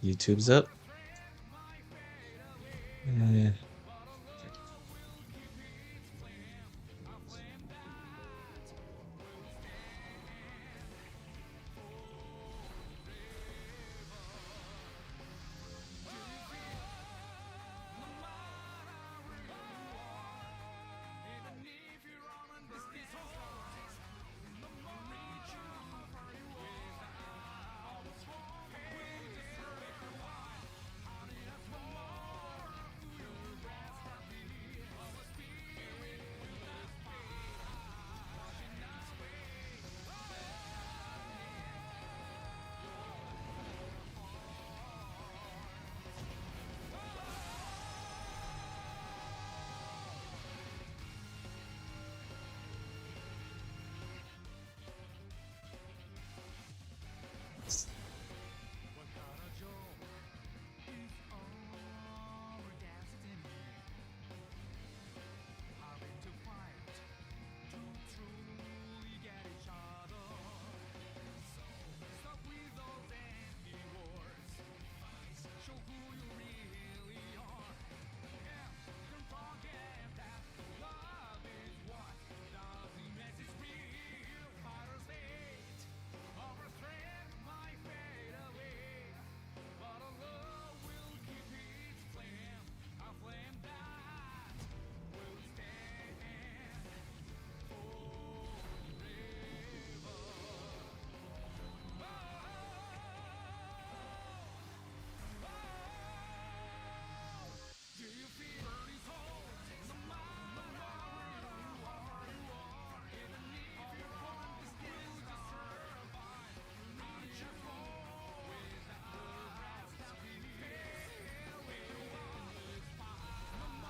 YouTube's up.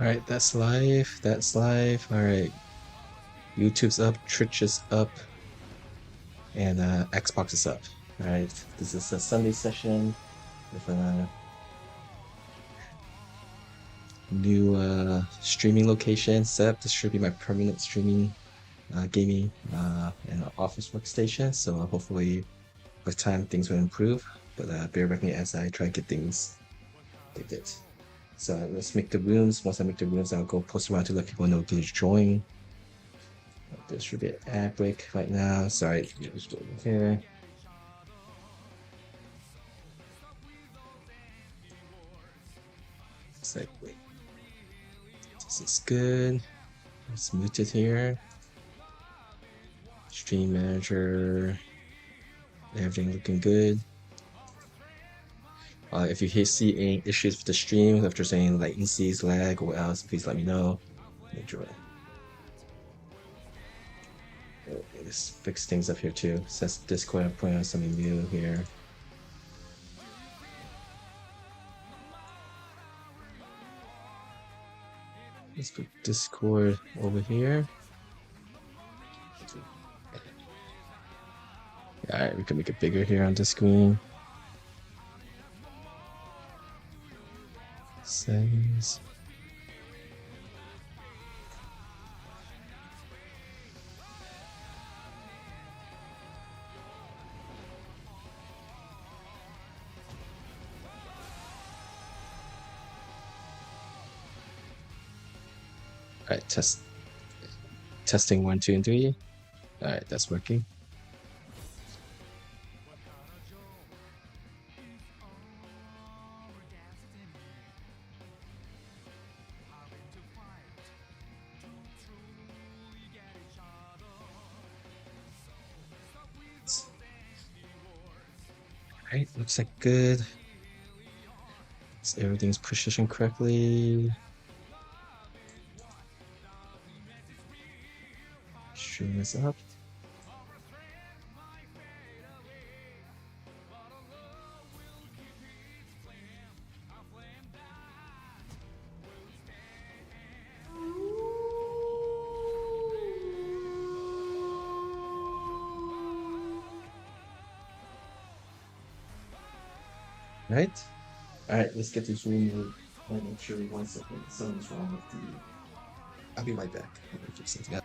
Alright, that's live. That's live. Alright. YouTube's up, Twitch is up, and Xbox is up. Alright, this is a Sunday session with a new streaming location set up. This should be my permanent streaming, gaming, and office workstation. So hopefully with time things will improve. But bear with me as I try to get things it. So let's make the rooms. Once I make the rooms, I'll go post around to let people know to join. There should be an ad break right now. Sorry, just over here. Exactly. This is good. It's muted here. Stream manager. Everything looking good. If you see any issues with the stream, if there's any latencies, lag, or else, please let me know. Enjoy. Let's fix things up here too. Says Discord, I'm putting on something new here. Let's put Discord over here. Alright, we can make it bigger here on the screen. Settings. Alright, testing 1, 2, and 3. Alright, that's working. Alright, looks like good. So everything's positioned correctly. Stream this up. Right? Alright, let's get this room. Make sure 1 second. Something's wrong with the. I'll be right back. I'll fix something up.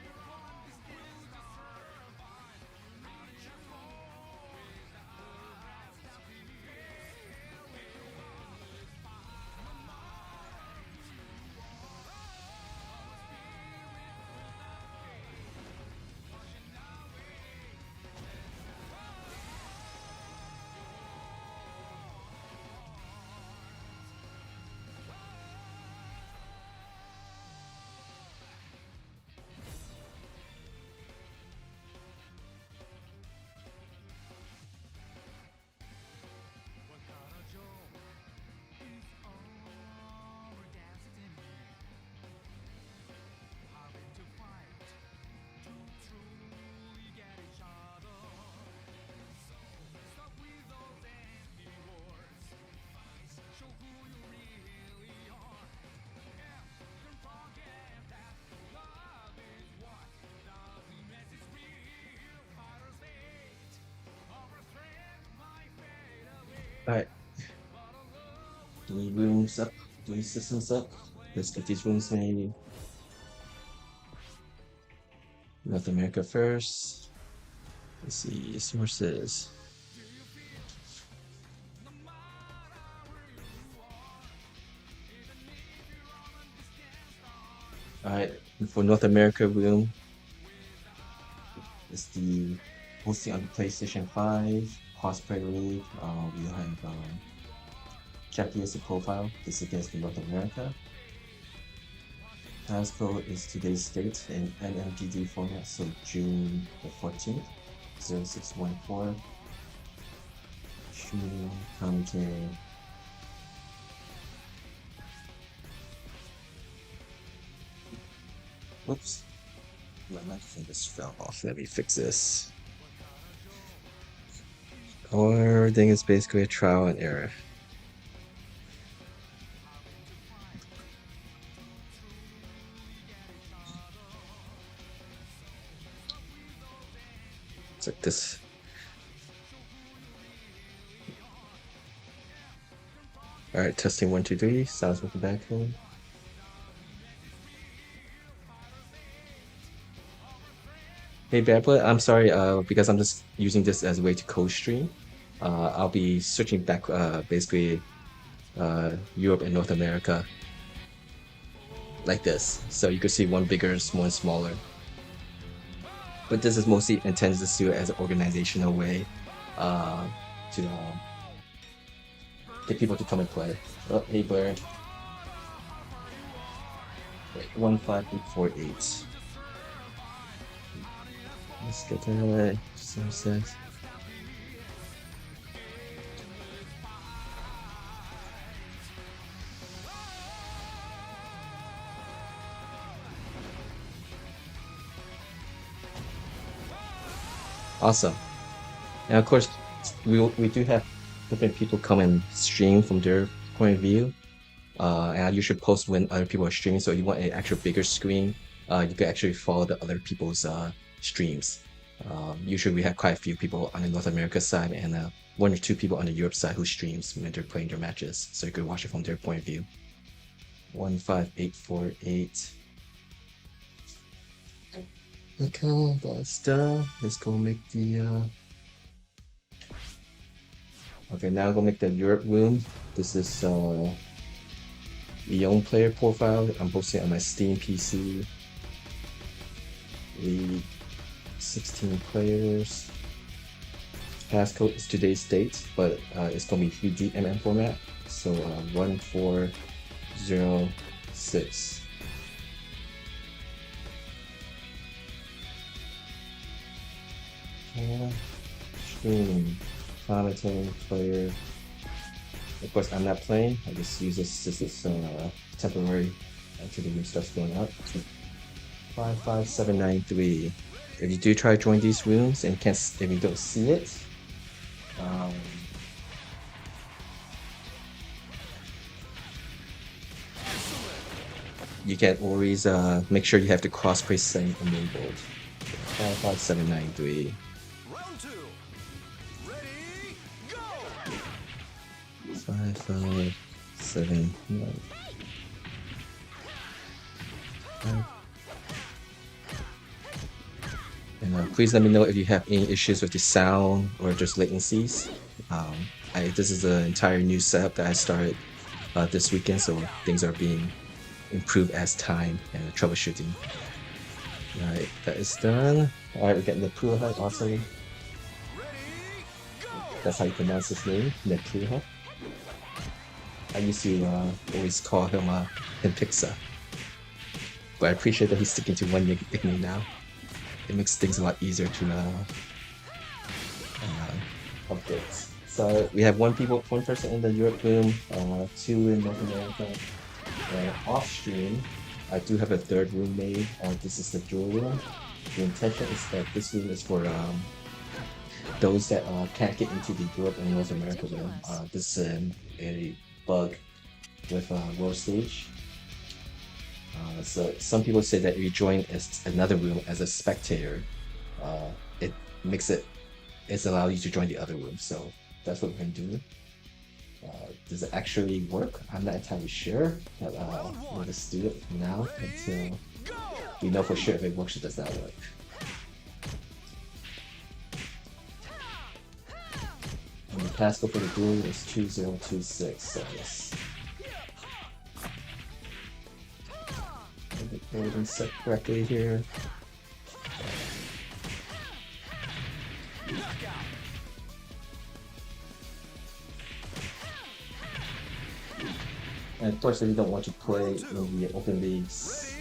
All right, 3 rooms up, 3 systems up. Let's get these rooms made. North America first. Let's see, sources. All right, for North America room, it's the hosting on the PlayStation 5, Cosplay League. We have Jackie as the profile. This is against the North America. Passcode is today's date in NMDD format, so June the 14th, 0614. Shooting, commentary. Whoops. My microphone just fell off. Let me fix this. Everything is basically a trial and error. It's like this. All right, testing 1, 2, 3. Sounds with the background. Hey Bearfoot, I'm sorry, because I'm just using this as a way to co-stream. I'll be switching back, basically, Europe and North America, like this. So you could see one bigger, one smaller. But this is mostly intended to do it as an organizational way, to get people to come and play. Oh, hey Blair. Wait, 15848. Let's get that. Success. Awesome. And of course, we do have different people come and stream from their point of view. And I usually post when other people are streaming. So if you want an actual bigger screen, you can actually follow the other people's streams. Usually we have quite a few people on the North America side and 1 or 2 people on the Europe side who streams when they're playing their matches. So you could watch it from their point of view. 15848. Okay, that's done. Let's go make the okay, now I'm gonna make the Europe room. This is the young player profile. I'm posting on my Steam PC. 16 players. Passcode is today's date, but it's gonna be 3D format. So 1406. Stream, commenting, player. Of course, I'm not playing. I just use this as temporary until the room starts filling up. 55793. If you do try to join these rooms and if you don't see it, you can always make sure you have the crossplay setting enabled. 55793. Round 2. Ready, go! 5579. And please let me know if you have any issues with the sound or just latencies. This is an entire new setup that I started this weekend, so things are being improved as time and troubleshooting. Alright, that is done. Alright, we're getting the Puha, awesome. That's how you pronounce his name, Nepuha. I used to always call him Pimpixa. But I appreciate that he's sticking to one nickname now. It makes things a lot easier to update. So we have one person in the Europe room, 2 in North America. Off stream, I do have a 3rd room made. This is the dual room. The intention is that this room is for those that can't get into the Europe and North America room. This is a bug with World Stage. So some people say that if you join another room as a spectator, it allows you to join the other room. So that's what we're gonna do. Does it actually work? I'm not entirely sure, but we'll just do it now until we know for sure if it works or does not work. And the passcode for the duel is 2026, so let's get the code set correctly here. And of course, if you don't want to play in the open leagues,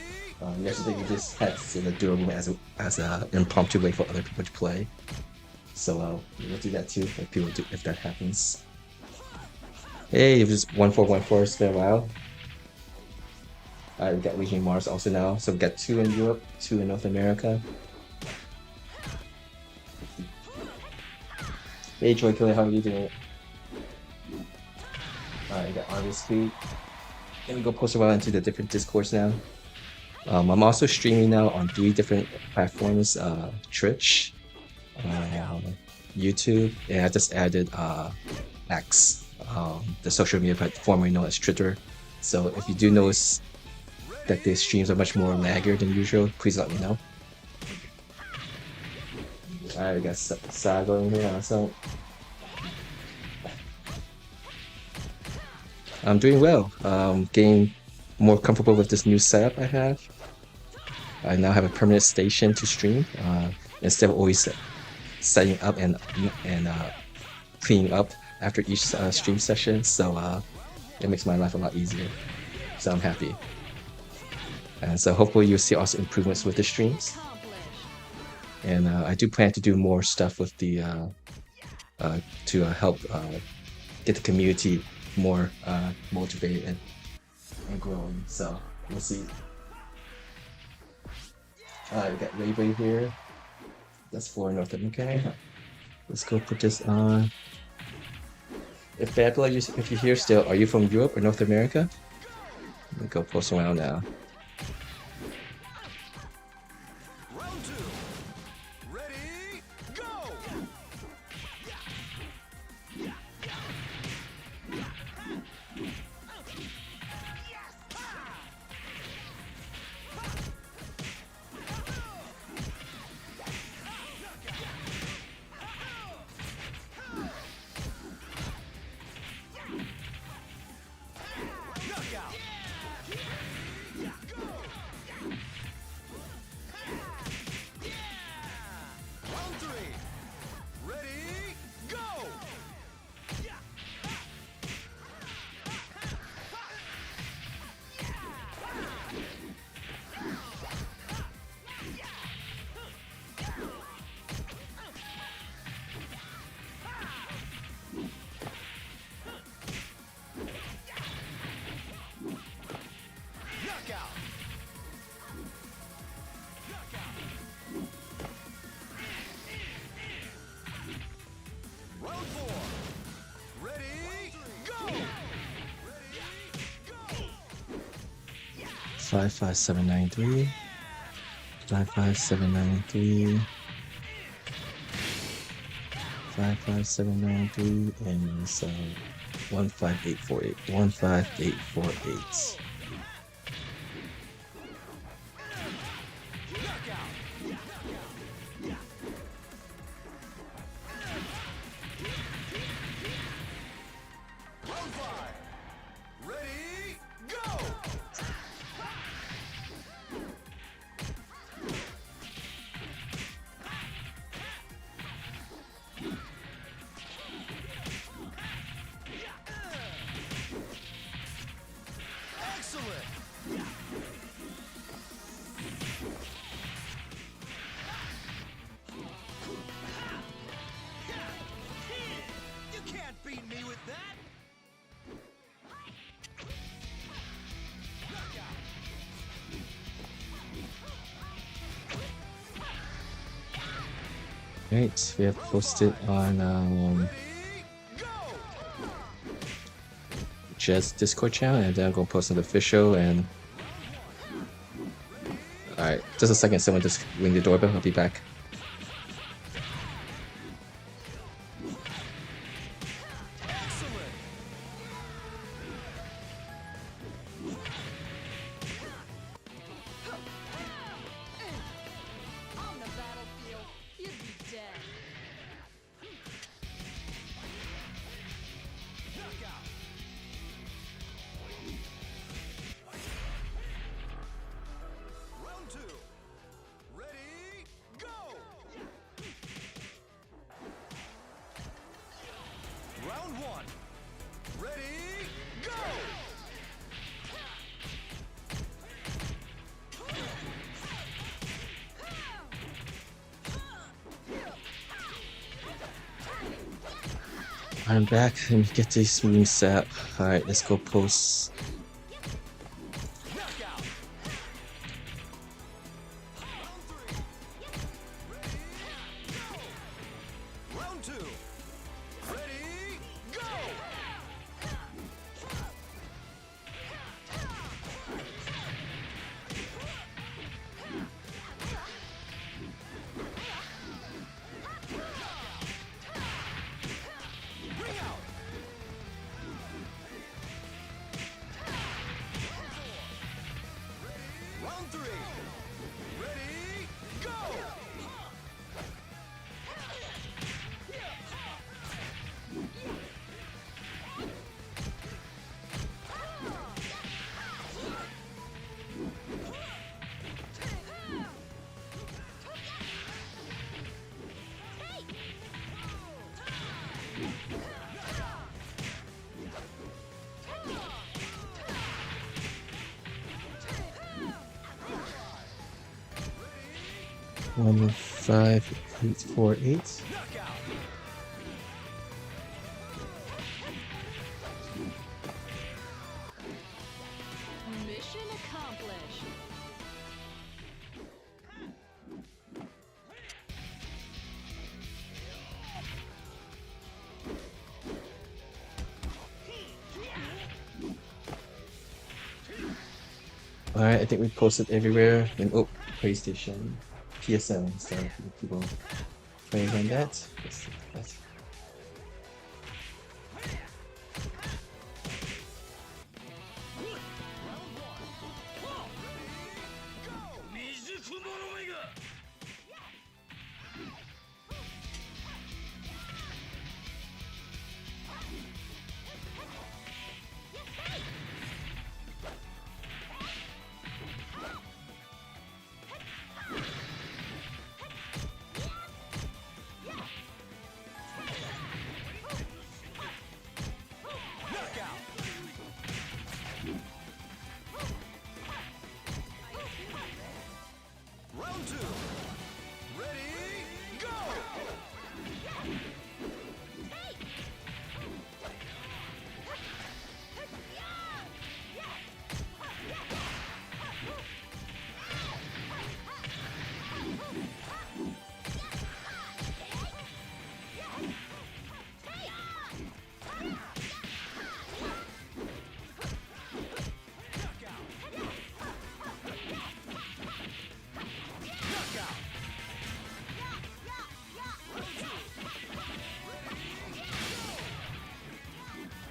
yesterday we just had the duo room as a impromptu way for other people to play. So we'll do that too if that happens. Hey, it was 1414. It's been a while. We got Legion Mars also now, so we got 2 in Europe, 2 in North America. Hey, Joy Killer, how are you doing? We got R24. Let me go post a while into the different Discords now. I'm also streaming now on 3 different platforms: Twitch, YouTube, and I just added X, the social media platform formerly known as Twitter. So if you do notice that the streams are much more laggier than usual, please let me know. Alright, we got Saga in here. So I'm doing well. Getting more comfortable with this new setup I have. I now have a permanent station to stream instead of always setting up and cleaning up after each stream session. So it makes my life a lot easier. So I'm happy. And so hopefully you'll see also improvements with the streams. And I do plan to do more stuff with the to help get the community more motivated and growing. So we'll see. We got Ray here. That's for North America. Let's go put this on. If you're here still, are you from Europe or North America? Let me go post around now. Round 2. Ready, go! 55793. 55793. 55793 and so 15848. 15848. Right, we have posted on Jed's Discord channel, and then I'm gonna post on the official. And all right, just a second. Someone just ring the doorbell. I'll be back. Round one. Ready, go! I'm back and get this moon sap. Alright, let's go post. Knockout. Round two. Ready, go! Bring out. Round three. Ready, go! One, 5, 8, 4, 8. Knockout. Mission accomplished. Alright, I think we posted everywhere. And oh, PlayStation, PSN, so people playing on that. Let's see that. Knockout. Round two. Ready, go! Knockout.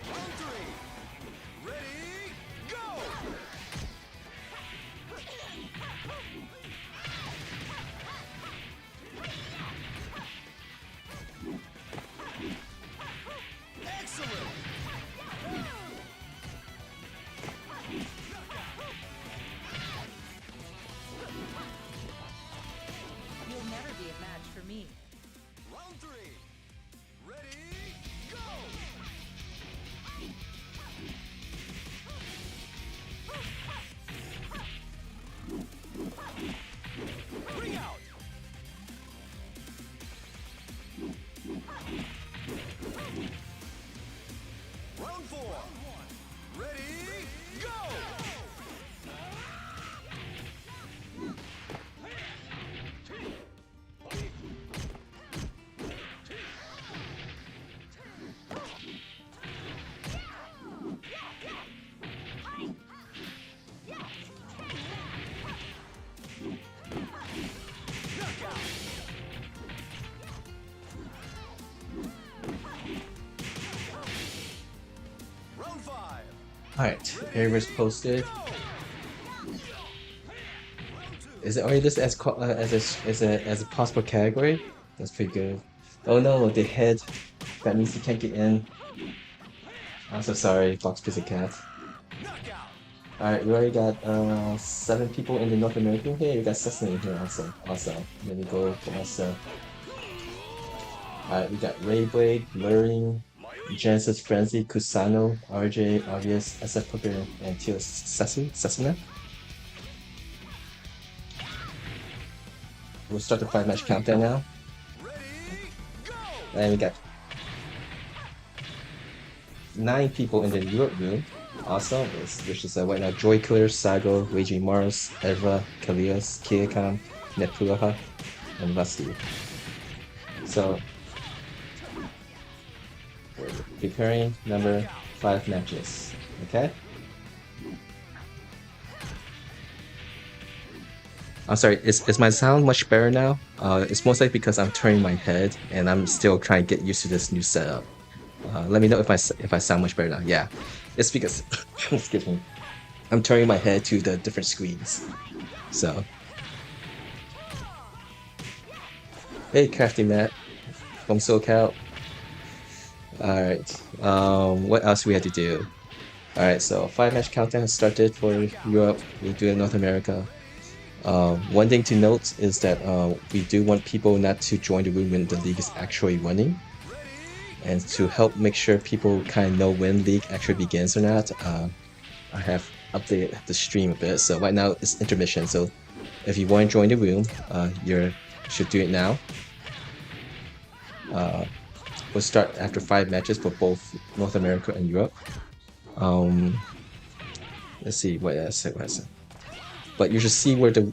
Round three. Ready, go! Excellent. You'll never be a match for me. Round three. Ready, go! Bring out. Round four. Ready, go! Knockout. Round five. Alright, everywhere's posted. Round two. Is it already listed as as a possible category? That's pretty good. Oh no, the head. That means you can't get in. I'm so sorry, Fox Pussycat. Knockout. Alright, we already got 7 people in the North American. Hey, we got Cecily in here also. Awesome. Let me go for myself. Alright, we got Ray Blade, Blurring, Genesis Frenzy, Kusano, RJ, Obvious, SF Booker, and Teal Sesuna. We'll start the 5-match countdown now. And we got 9 people in the Europe room. Awesome. Which is right now Joy Killer, Sago, Raging Mars, Evra, Kalias, Kiakan, Nepulaha, and Vasti. So we're preparing number 5 matches. Okay? I'm sorry, is my sound much better now? It's mostly because I'm turning my head and I'm still trying to get used to this new setup. Let me know if I sound much better now. Yeah, it's because excuse me, I'm turning my head to the different screens. So, hey, Crafty Matt from SoCal. All right. What else we had to do? All right. So 5-match countdown has started for Europe. We'll do it in North America. One thing to note is that we do want people not to join the room when the league is actually running. And to help make sure people kind of know when league actually begins or not, I have updated the stream a bit. So right now it's intermission. So if you want to join the room, you should do it now. We'll start after 5 matches for both North America and Europe. Let's see what I said. But you should see where the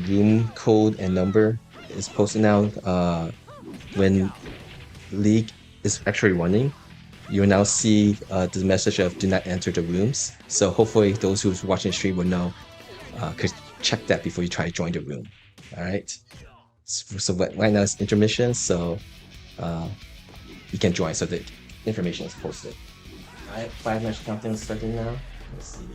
room code and number is posted now. When league is actually running, you will now see the message of do not enter the rooms. So hopefully those who's watching the stream will know, could check that before you try to join the room. All right. So right now it's intermission, so you can join. So the information is posted. All right, 5-match countdown starting now. Let's see.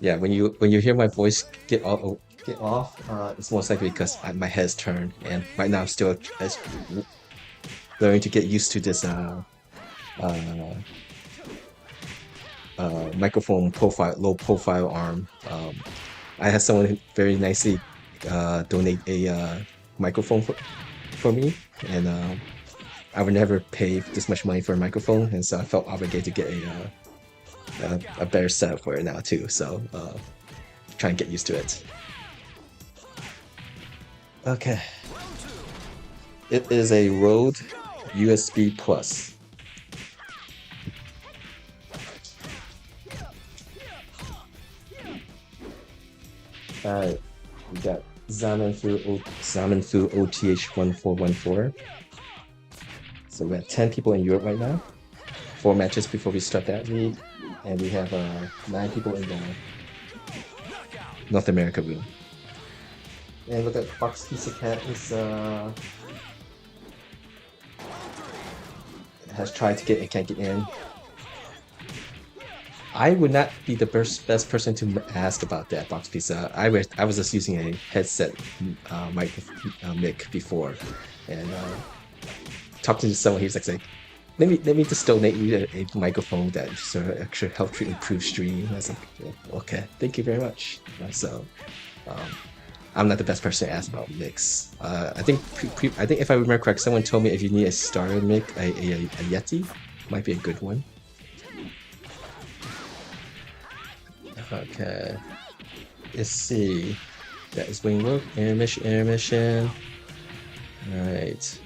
Yeah, when you hear my voice get off, it's most likely because my head's turned, and right now I'm still learning to get used to this microphone profile, low profile arm. I had someone very nicely donate a microphone for me, and I would never pay this much money for a microphone, and so I felt obligated to get a better setup for it now too. So try and get used to it. Okay, it is a Rode USB Plus. Alright, we got Zamenfu OTH1414. So we have 10 people in Europe right now. 4 matches before we start that league. And we have 9 people in the North America room. And look at Fox Pizza Cat is has tried to get and can't get in. I would not be the best person to ask about that, Box Pizza. I was just using a headset mic before, and talking to someone, he was like, let me just donate you a microphone that actually help you improve stream. I was like, yeah, okay, thank you very much. So I'm not the best person to ask about mix. I think if I remember correct, someone told me if you need a starter mic, a Yeti might be a good one. Okay, let's see. That is wing work. Intermission. All right.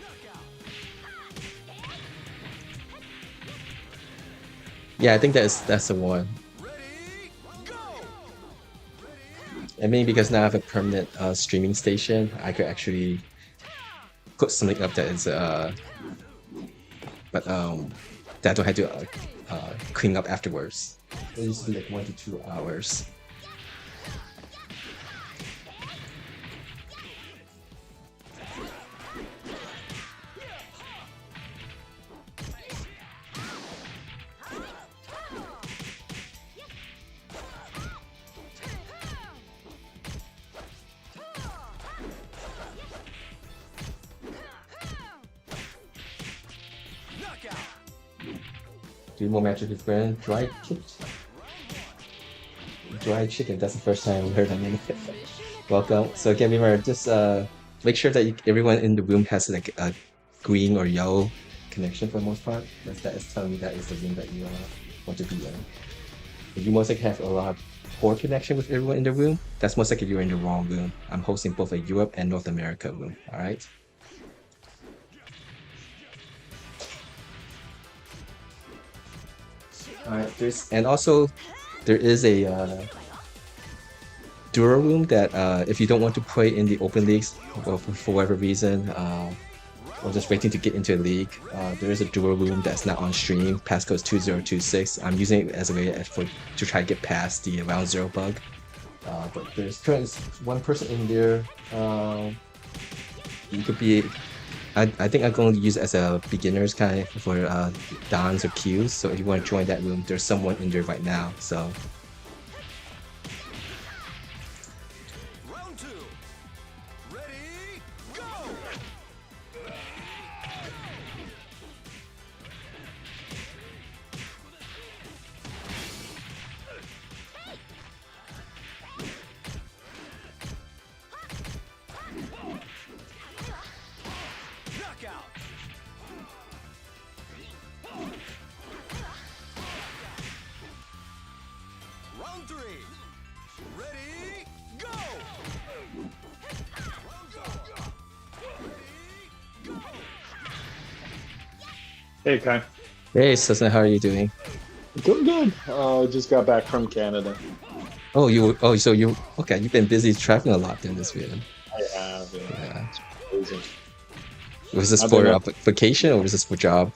Yeah, I think that's the one. I mean, because now I have a permanent streaming station, I could actually put something up that is but that don't have to clean up afterwards. It used to be like 1 to 2 hours. Knockout. 3 more matches with friend. Dry chicken. That's the first time we heard that name. Welcome. So again, remember, just make sure that everyone in the room has like a green or yellow connection for the most part. That is telling me that is the room that you want to be in. If you most likely have a lot of poor connection with everyone in the room, that's most likely you're in the wrong room. I'm hosting both a Europe and North America room. All right. All right. There is a dual room that if you don't want to play in the open leagues or for whatever reason, or just waiting to get into a league, there is a dual room that's not on stream. Passcode is 2026. I'm using it as a way to try to get past the round zero bug. But there's currently one person in there. You could be. I think I'm going to use it as a beginners kind of for dons or queues. So if you want to join that room, there's someone in there right now. So. Round 2. Ready, go! Knockout! Round 3. Ready, go! Hey, Kai. Hey, Susan, how are you doing? Good, good. Just got back from Canada. So okay. You've been busy traveling a lot then this year. I have. Yeah. It's amazing. Was this I've for been a vacation or was this for job?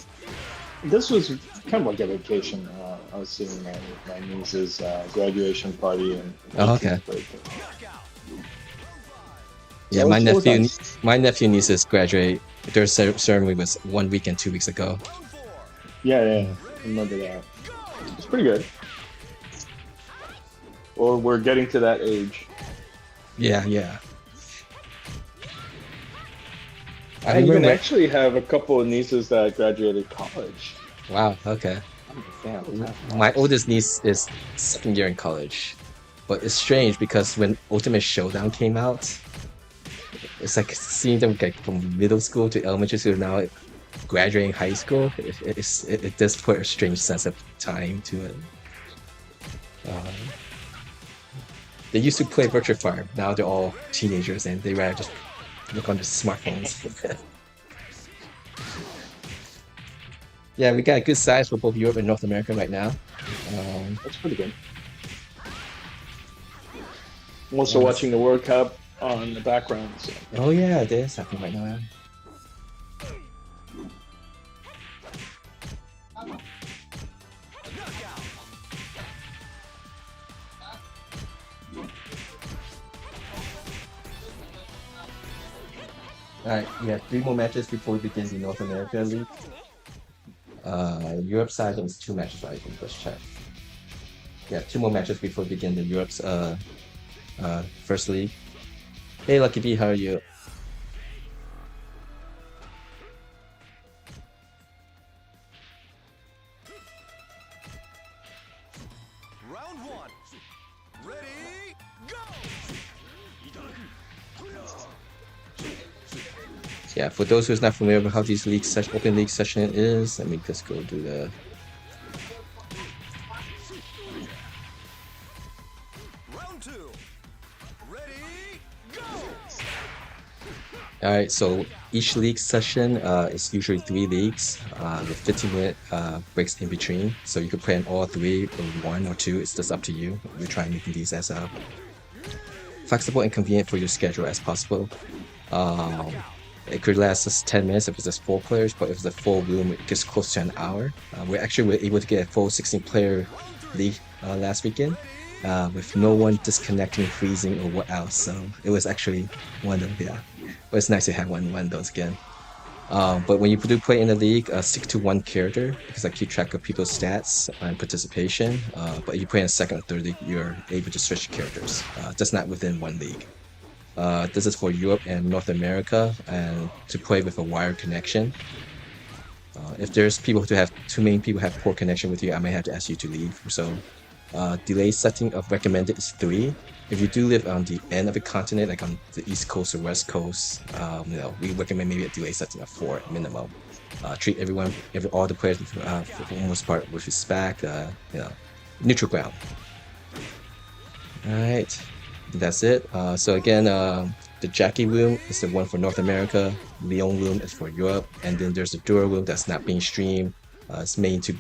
This was kind of like a vacation. I was seeing my niece's graduation party and. Oh, okay. Yeah, So my it was nephew, nice. my nephew and nieces graduate. Their ceremony was 1 weekend, 2 weeks ago. Yeah, I remember that. It's pretty good. Well, we're getting to that age. Yeah, yeah. I I even remember. actually have a couple of nieces that graduated college. Wow. Okay. Damn. My oldest niece is second year in college, but it's strange because when Ultimate Showdown came out, it's like seeing them like from middle school to elementary school now graduating high school. It does put a strange sense of time to it. Um, they used to play Virtua Fighter. Now they're all teenagers and they rather just look on their smartphones. Yeah, we got a good size for both Europe and North America right now. That's pretty good. I'm also watching the World Cup on the background. So. Oh yeah, it is happening right now. Alright, we have 3 more matches before we begin the North America League. Europe side, I think it's 2 matches, right? Let's check. Yeah, 2 more matches before we begin the Europe's first league. Hey Lucky B, how are you? Round 1. Ready, go! Yeah, for those who's not familiar with how these open league session is, let me just go do the. Round 2. Ready, go! Alright, so each league session is usually 3 leagues with 15-minute breaks in between. So you could play in all 3 or 1 or 2. It's just up to you. We're trying making these as flexible and convenient for your schedule as possible. It could last us 10 minutes if it's just 4 players, but if it's a full room, it gets close to an hour. We were able to get a full 16-player league last weekend with no one disconnecting, freezing, or what else. So it was actually one of them, yeah. But it's nice to have one of those again. But when you do play in the league, stick to 1 character because I keep track of people's stats and participation. But if you play in a second or third league, you're able to switch characters, just not within 1 league. This is for Europe and North America, and to play with a wired connection. If there's too many people have poor connection with you, I may have to ask you to leave. So delay setting of recommended is 3. If you do live on the end of the continent, like on the East Coast or West Coast, we recommend maybe a delay setting of 4 at minimum. Treat all the players for the most part with respect. Neutral ground. All right, that's it. So again, the Jackie room is the one for North America. Leon room is for Europe, and then there's the Dura room that's not being streamed. It's made to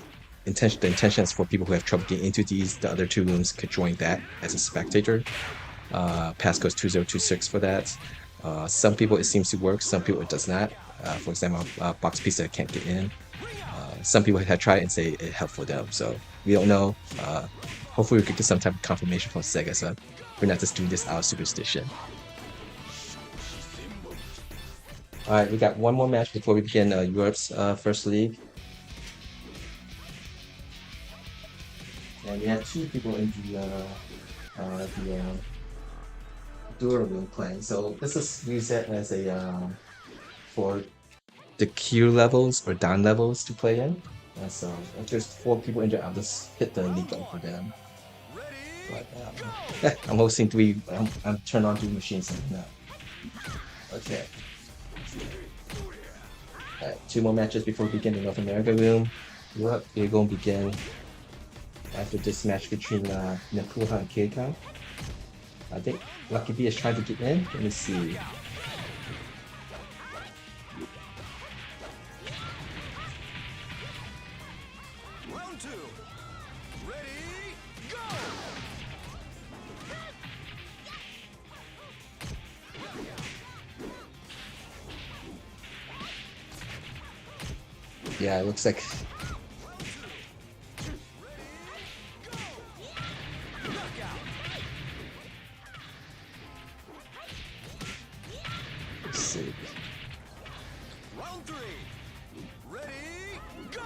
the intention is for people who have trouble getting into these. The other 2 rooms could join that as a spectator. Passcode is 2026 for that. Some people it seems to work, some people it does not. For example, Box Pizza can't get in. Some people had tried and say it helped for them, so we don't know. Hopefully we could get some type of confirmation from SEGA, so we're not just doing this out of superstition. Alright, we got one more match before we begin Europe's first league. And we have 2 people in the Dura room playing. So this is used as a for the Q levels or down levels to play in. So if there's 4 people injured, I'll just hit the league up for them. But I'm hosting 3. I'm turned on 3 machines now. Okay. Alright, 2 more matches before we begin the North America room. Europe, we're going to begin after this match between Nakuha and Keika. I think Lucky B is trying to get in. Let me see. Round 2. Ready, go! Yeah, it looks like Round 3. Ready, go!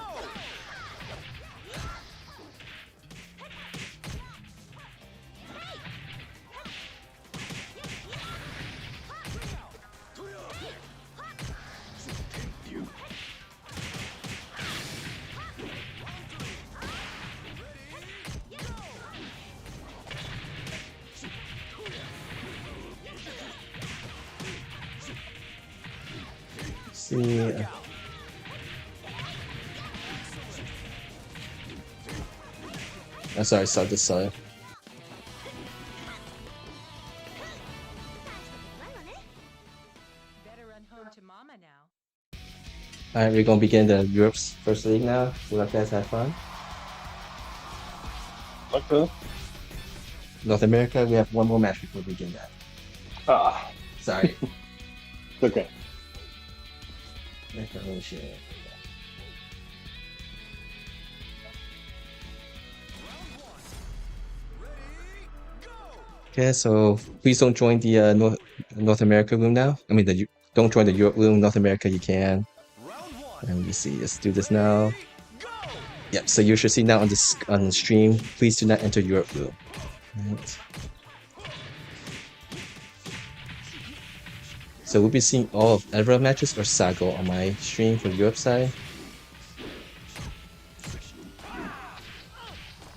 see. I'm sorry, I saw this side. Better run home to mama now. Alright, we're gonna begin the Europe's first league now. So you guys have fun. Okay. North America, we have one more match before we begin that. Ah, Sorry. okay. Okay, so please don't join the North America room now. I mean, don't join the Europe room. North America, you can. Round 1. And we see. Let's do this now. Go! Yep. So you should see now on the stream. Please do not enter Europe room. Right. So we'll be seeing all of Evra matches or Sago on my stream for the Europe side.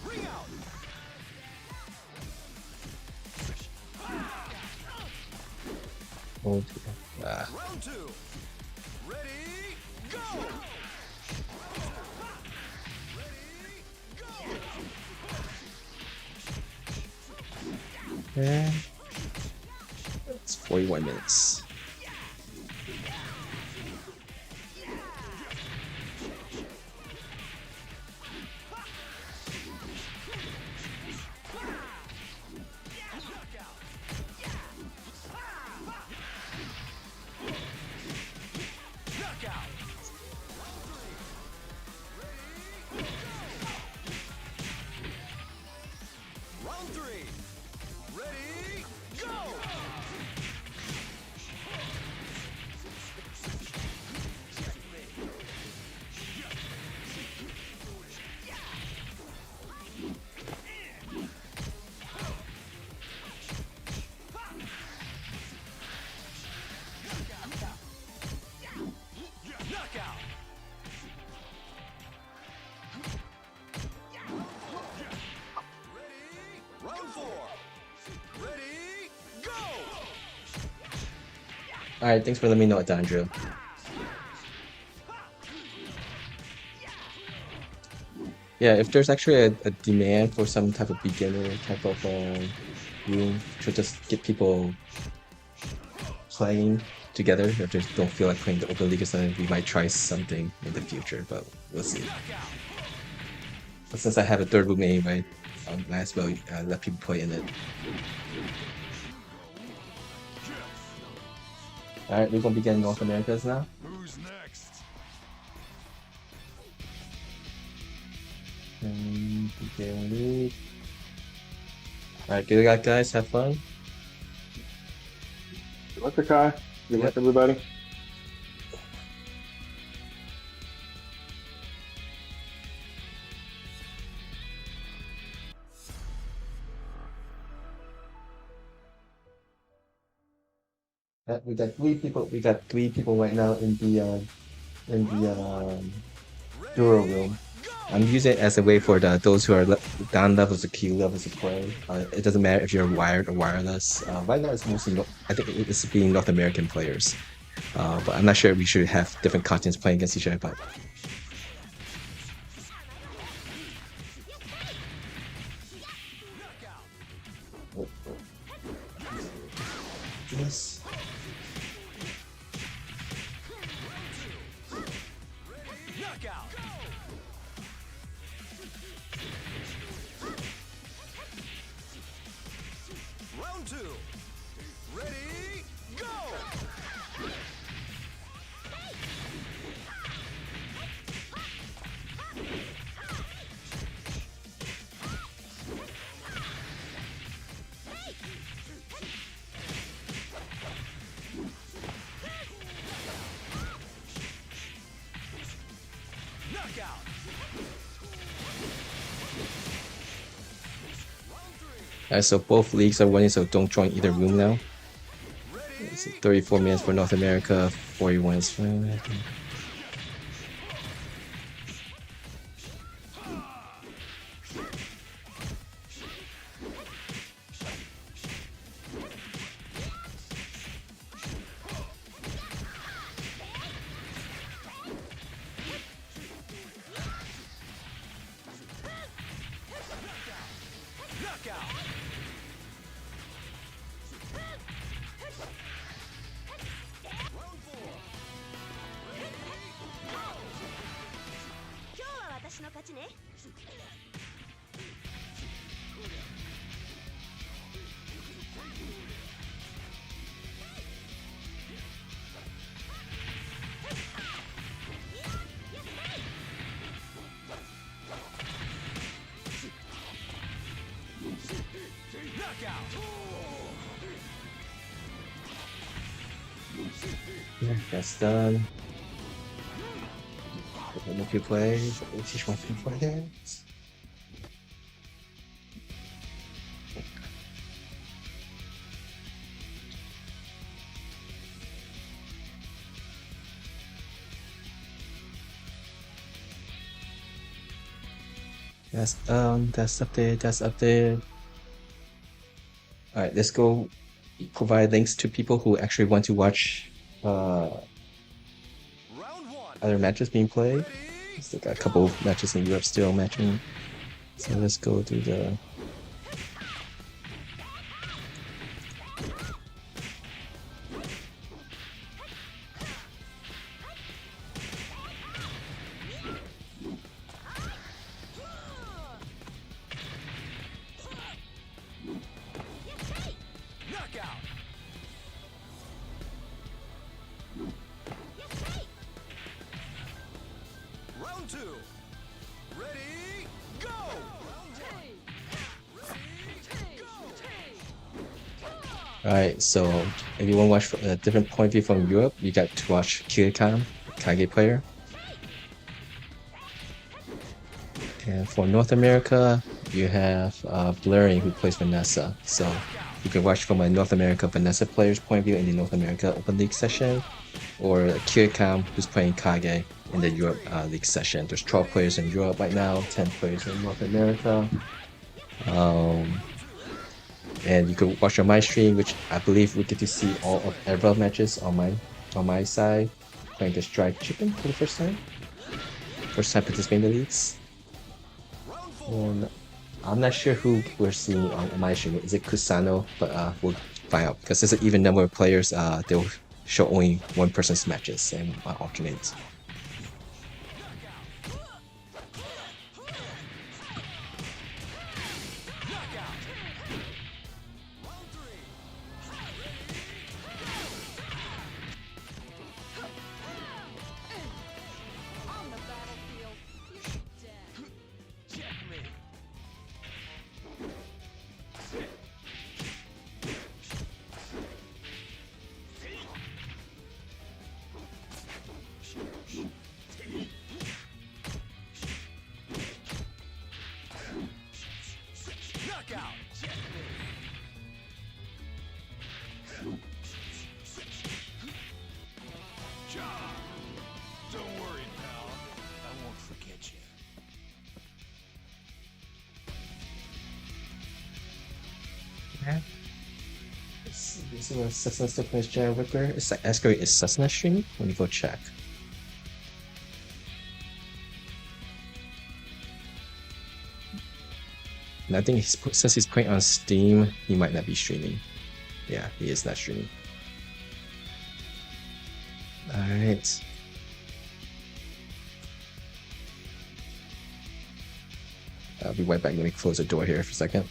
Ring out. Oh, Round 2. Ready, go! okay. It's 41 minutes. Round 3. Ready, go! All right, thanks for letting me know, Andrew. Yeah, if there's actually a demand for some type of beginner type of room to just get people playing together, if they don't feel like playing the open league or something, we might try something in the future, but we'll see. But since I have a third room anyway, might as well let people play in it. All right, we're gonna be getting North Americas now. Who's next? Okay. All right, good luck, guys. Have fun. Good luck, Akai. Good luck, Yep. everybody. We got three people. We got three people right now in the Duro room. I'm using it as a way for those who are down levels or Q levels to play. It doesn't matter if you're wired or wireless. Right now, it's mostly I think it's being North American players. But I'm not sure we should have different continents playing against each other. But yes. Knockout. Round two. Ready, go! Knockout. So both leagues are winning, so don't join either room now. It's 34 minutes for North America, 41 is for America. Knockout. Round four. Ready, go! 今日は私の勝ちね。Knockout. Yeah, that's done. Let me play. Teach my people play. That's updated. That's updated. All right, let's go provide links to people who actually want to watch Round one. other matches being played. Ready, Still got a couple of matches in Europe still matching. So let's go do the. knockout. Round two. Ready, go! Round one. Ready, go! Alright, so if you want to watch from a different point of view from Europe, you got to watch Kirikam, Kage player. And for North America, you have Blurring, who plays Vanessa. So you can watch from a North America Vanessa player's point of view in the North America Open League session, or Kirikam, who's playing Kage in the Europe League session. There's 12 players in Europe right now, 10 players in North America. And you could watch on my stream, which I believe we get to see all of EVO matches on my side, playing this Drive Chicken for the first time. First time participating in the leagues. And I'm not sure who we're seeing on my stream. Is it Kusano? But we'll find out because there's an even number of players. They'll show only one person's matches and alternate. This is when Cessna still plays Giant Whipper. It's like Escalate is Cessna streaming? Let me go check. And I think since he's playing on Steam, he might not be streaming. Yeah, he is not streaming. Alright. I'll be right back. Let me close the door here for a second.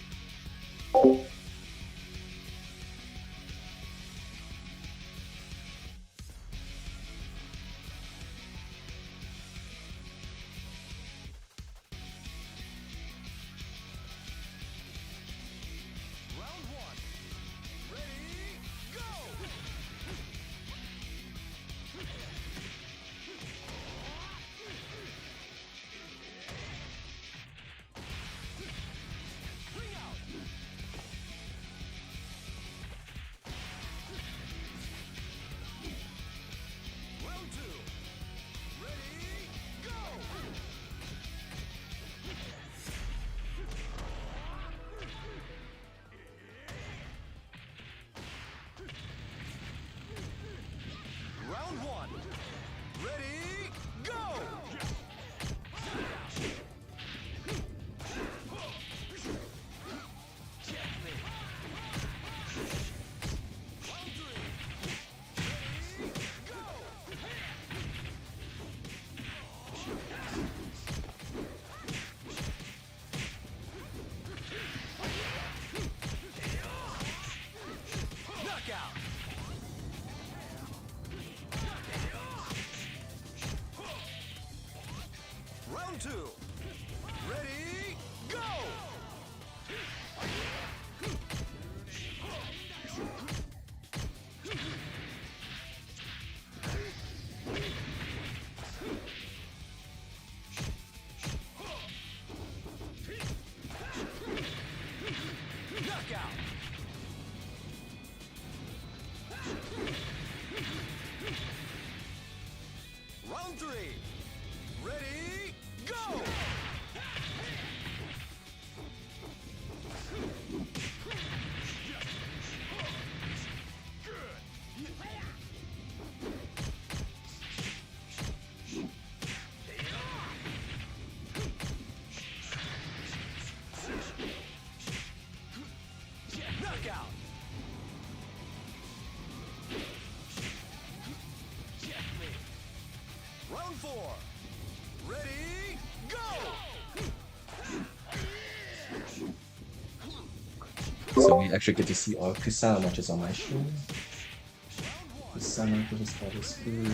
Round 2. Ready, go! Knockout! Round 3. Ready, go! Knockout! Round 4. Ready, go! So we actually get to see all Kusama matches on my stream. Kusama versus Body Speed.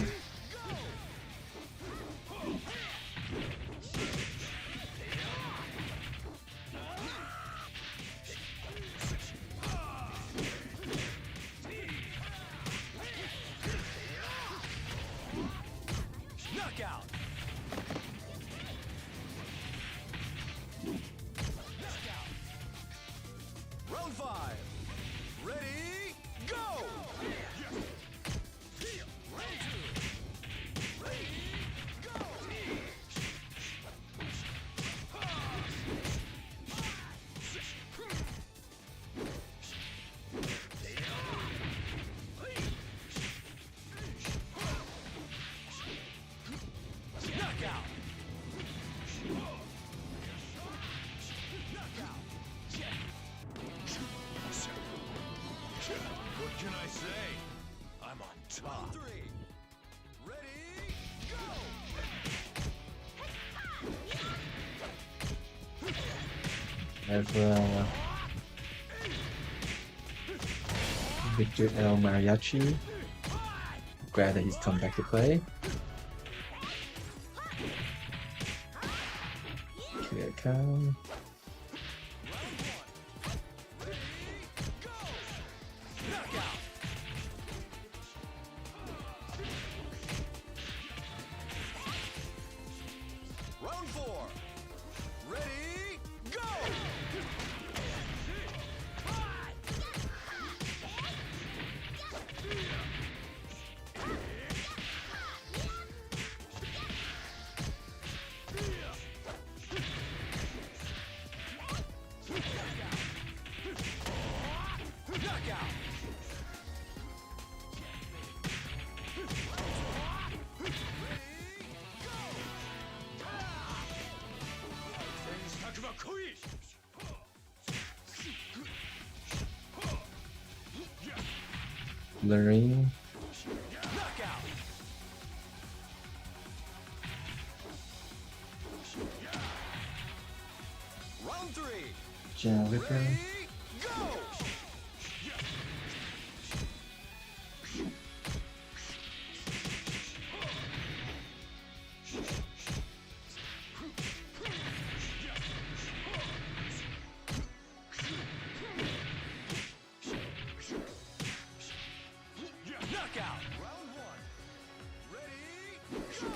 Knockout! Round 5. Ready, go! Round 2. Ready, go! I have Victor L. Mariachi. Glad that he's come back to play. Here it comes. Round 4. Ready, go! Knockout! Lorraine. Knockout! Round 3. Jan Whipper. Ready, go! Knockout! Round 1. Ready, go!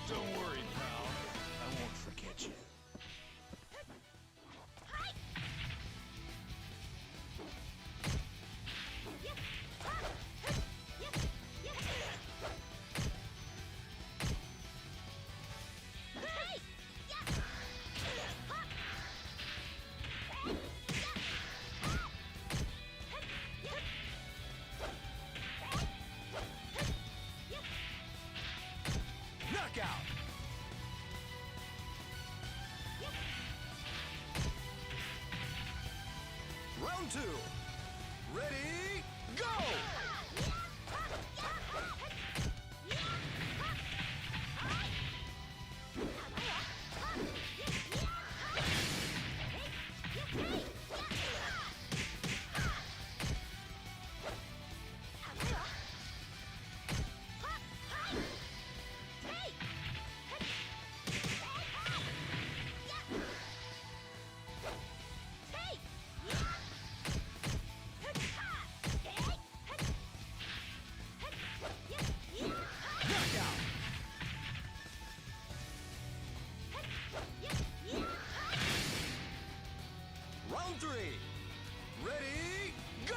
Don't worry, pal. I won't forget you. Knockout! Round 2. Ready, go! Knockout! Round 3. Ready, go!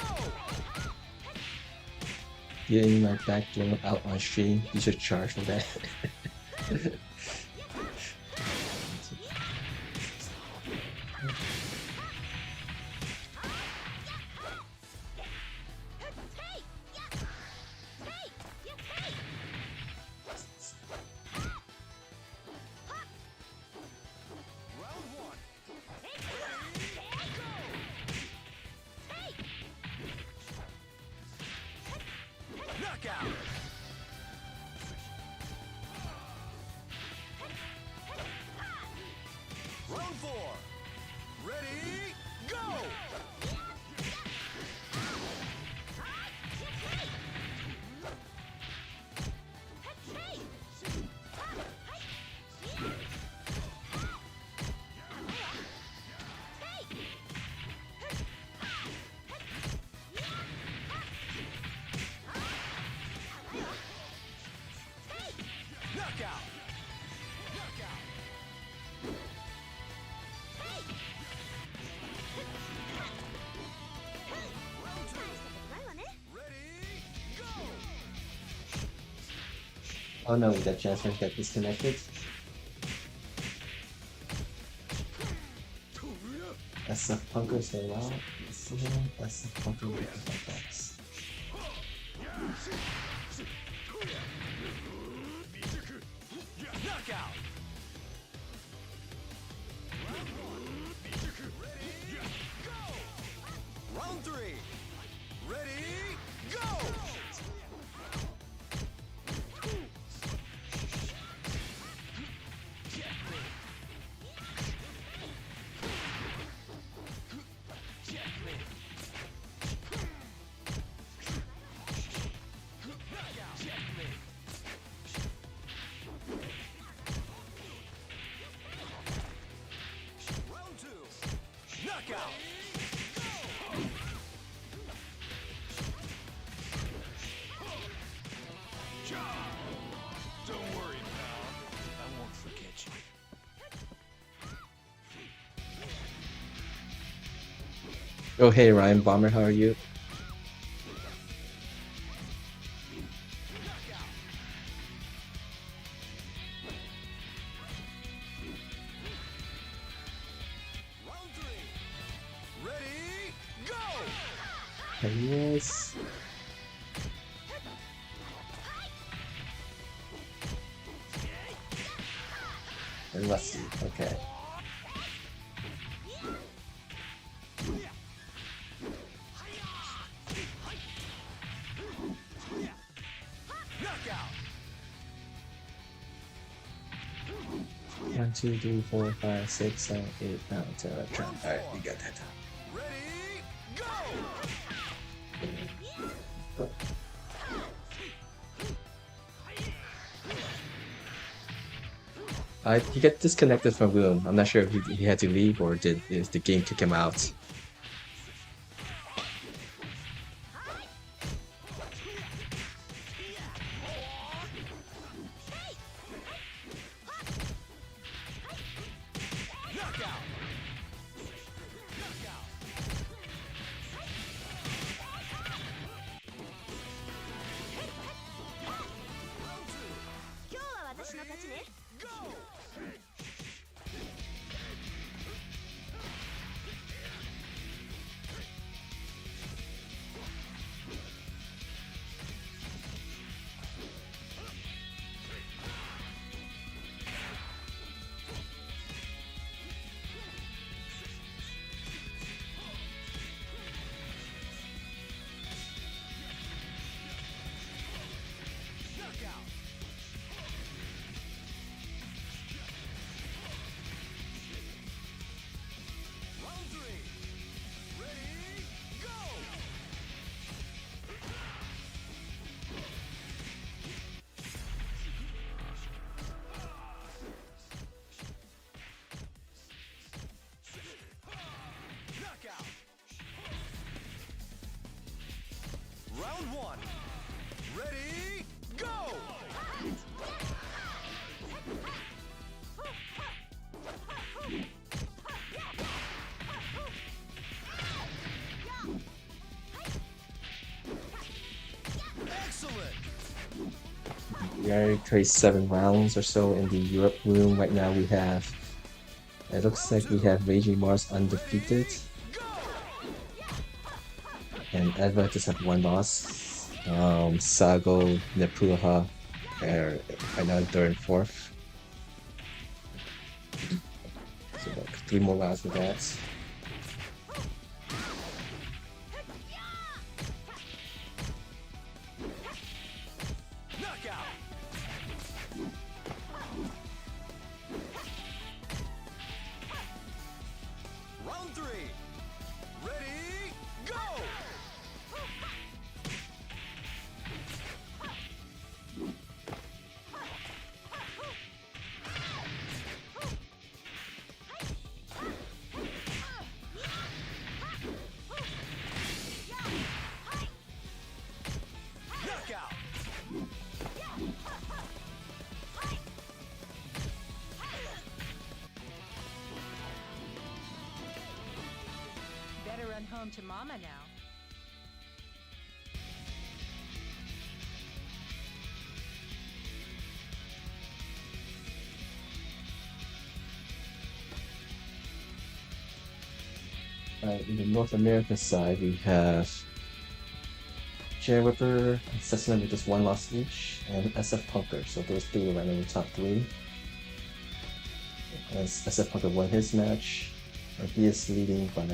Getting my back door out on stream. You should charge for that. Round 1. Knockout! Round 4. Ready, go! Knockout! Knockout! Round 2. ないわね。 Ready, go! Oh no, that transfer got disconnected. SF Punker say well. SF Punker with the box. Knockout! Round 3. Ready, go! Oh, hey, Ryan Bomber, how are you? Round three. Ready, go! Yes. And let's see. Okay. Knockout. 1, 2, 3, 4, 5, 6, 7, 8, 9, 10, 11, 12. All right, we got that. Ready, go! He got disconnected from room. I'm not sure if he had to leave or if the game kick him out. Knockout. Round two. 今日は私の勝ちね Go! Knockout. Round three. Ready, go! Knockout. Round one. Ready, go! Excellent. We already played 7 rounds or so in the Europe room. Right now we have, it looks like we have Raging Mars undefeated, and Eva just have 1 loss. Sago, Nepuha are right now in 3rd and 4th. So like 3 more rounds with that. Knockout. Round three. Ready, go! Knockout. Better run home to mama now. In the North America side, we have Chair Whipper and Cessna with just 1 loss each, and SF Punker. So those 3 are right in the top 3. As SF Punker won his match, and he is leading by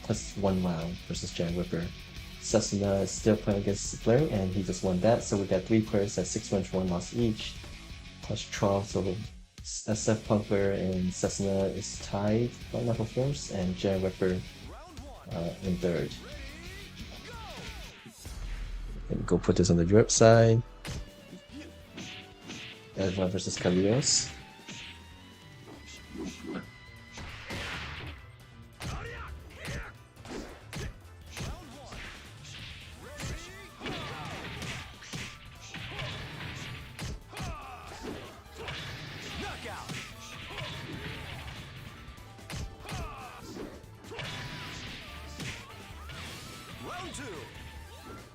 plus 1 round versus Chair Whipper. Cessna is still playing against Blair, and he just won that. So we got 3 players at 6 wins, 1 loss each, plus 12. So SF Punker and Cessna is tied by level force, and Jan Whipper in 3rd. And go put this on the Europe side. Edva versus Kalios.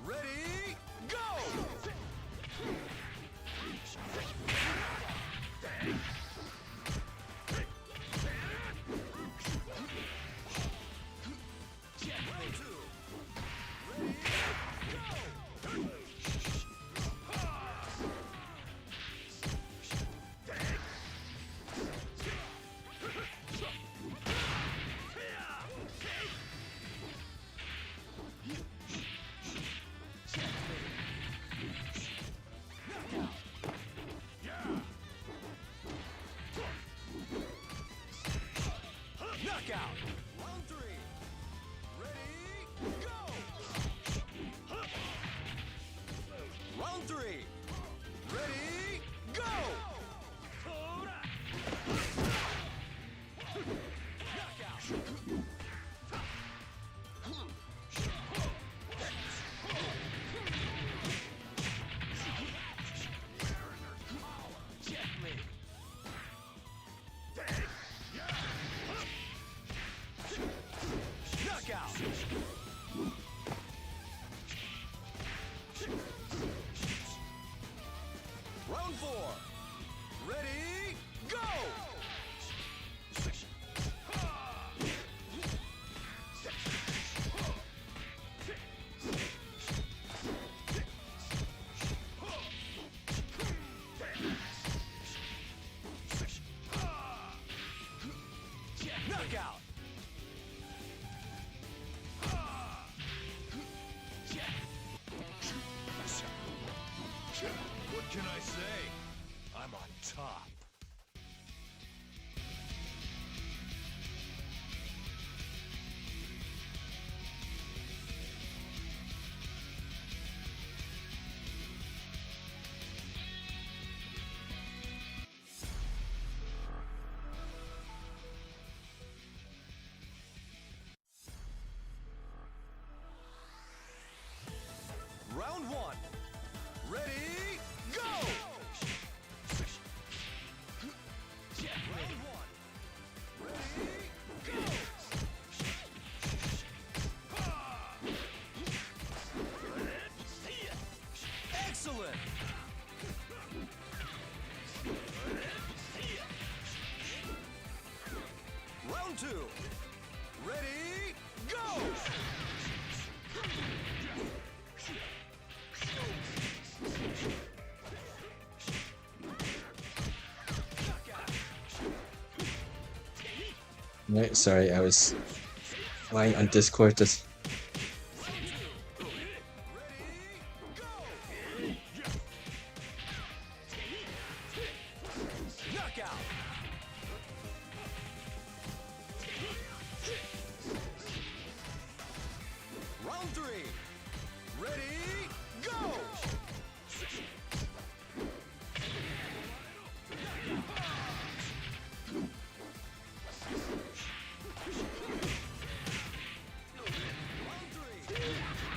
Ready, go! Round two. Ready, go! Knockout! Round three. Ready, go! Round three. Ready, go! Knockout! Checkmate! Knockout! Round four. Ready, go! Knockout! What can I say? I'm on top. Round one. Ready, go! Round one. Ready, go! Excellent! Round two. Ready, go! Right, sorry, I was lying on Discord just Knockout! Round three. Ready, go! Round three. Ready, go!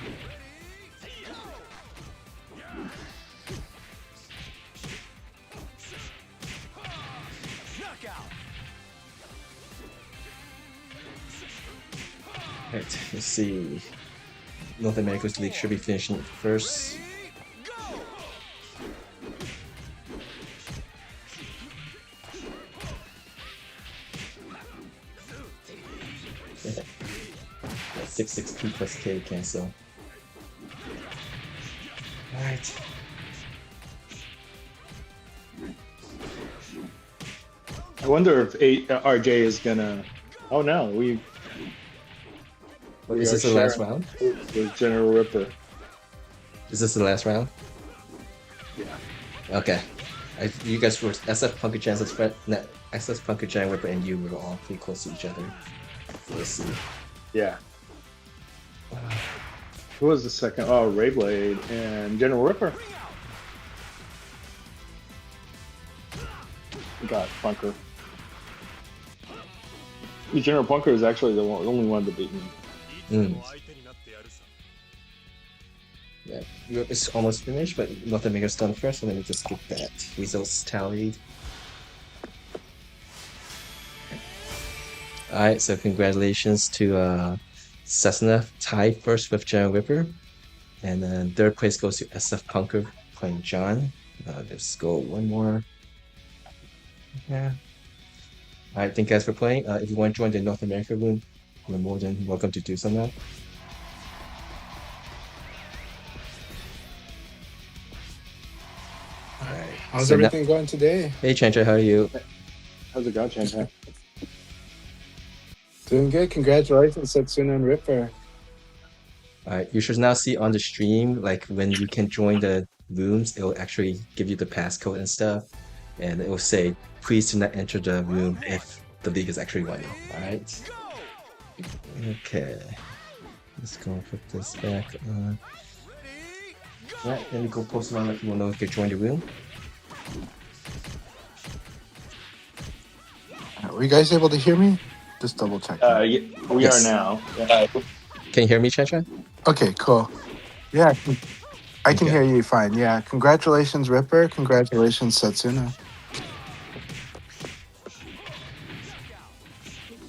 Knockout! right. Let's see. North America's league should be finishing first. Ready, go! Yeah. 6-6P plus K cancel. Alright. I wonder if RJ is gonna. Oh no, we Is are this the last sharing round? with General Ripper. Is this the last round? Yeah. Okay. You guys were SF Punker-chan, SF Punker-chan, Whipper, and you were all pretty close to each other. Let's see. Yeah. Who was the second? Oh, Rayblade and General Ripper. We got Punker. General Punker is actually the only one to beat me. Yeah, Europe is almost finished, but North America's done first, so let me just get that results tallied. Alright, so congratulations to Cessna, tied first with General Ripper. And then third place goes to SF Punker playing John. Let's go one more. Yeah. All right, thank you guys for playing. If you want to join the North America room, you're more than welcome to do so now. All right. How's So now- everything going today? Hey, Chandra, how are you? How's it going, Chan? Doing good. Congratulations, Setsuna and Ripper. All right, you should now see on the stream, like when you can join the rooms, it will actually give you the passcode and stuff. And it will say, please do not enter the room if the league is actually running. All right. Okay. Let's go and put this back on. Yeah, let me go post around if you want to know if you join the room. Were you guys able to hear me? Just double check. We Yes. are now. Yeah. Can you hear me, Chandra? Okay, cool. Yeah, I can Okay. hear you fine. Yeah, congratulations, Ripper. Congratulations, Setsuna.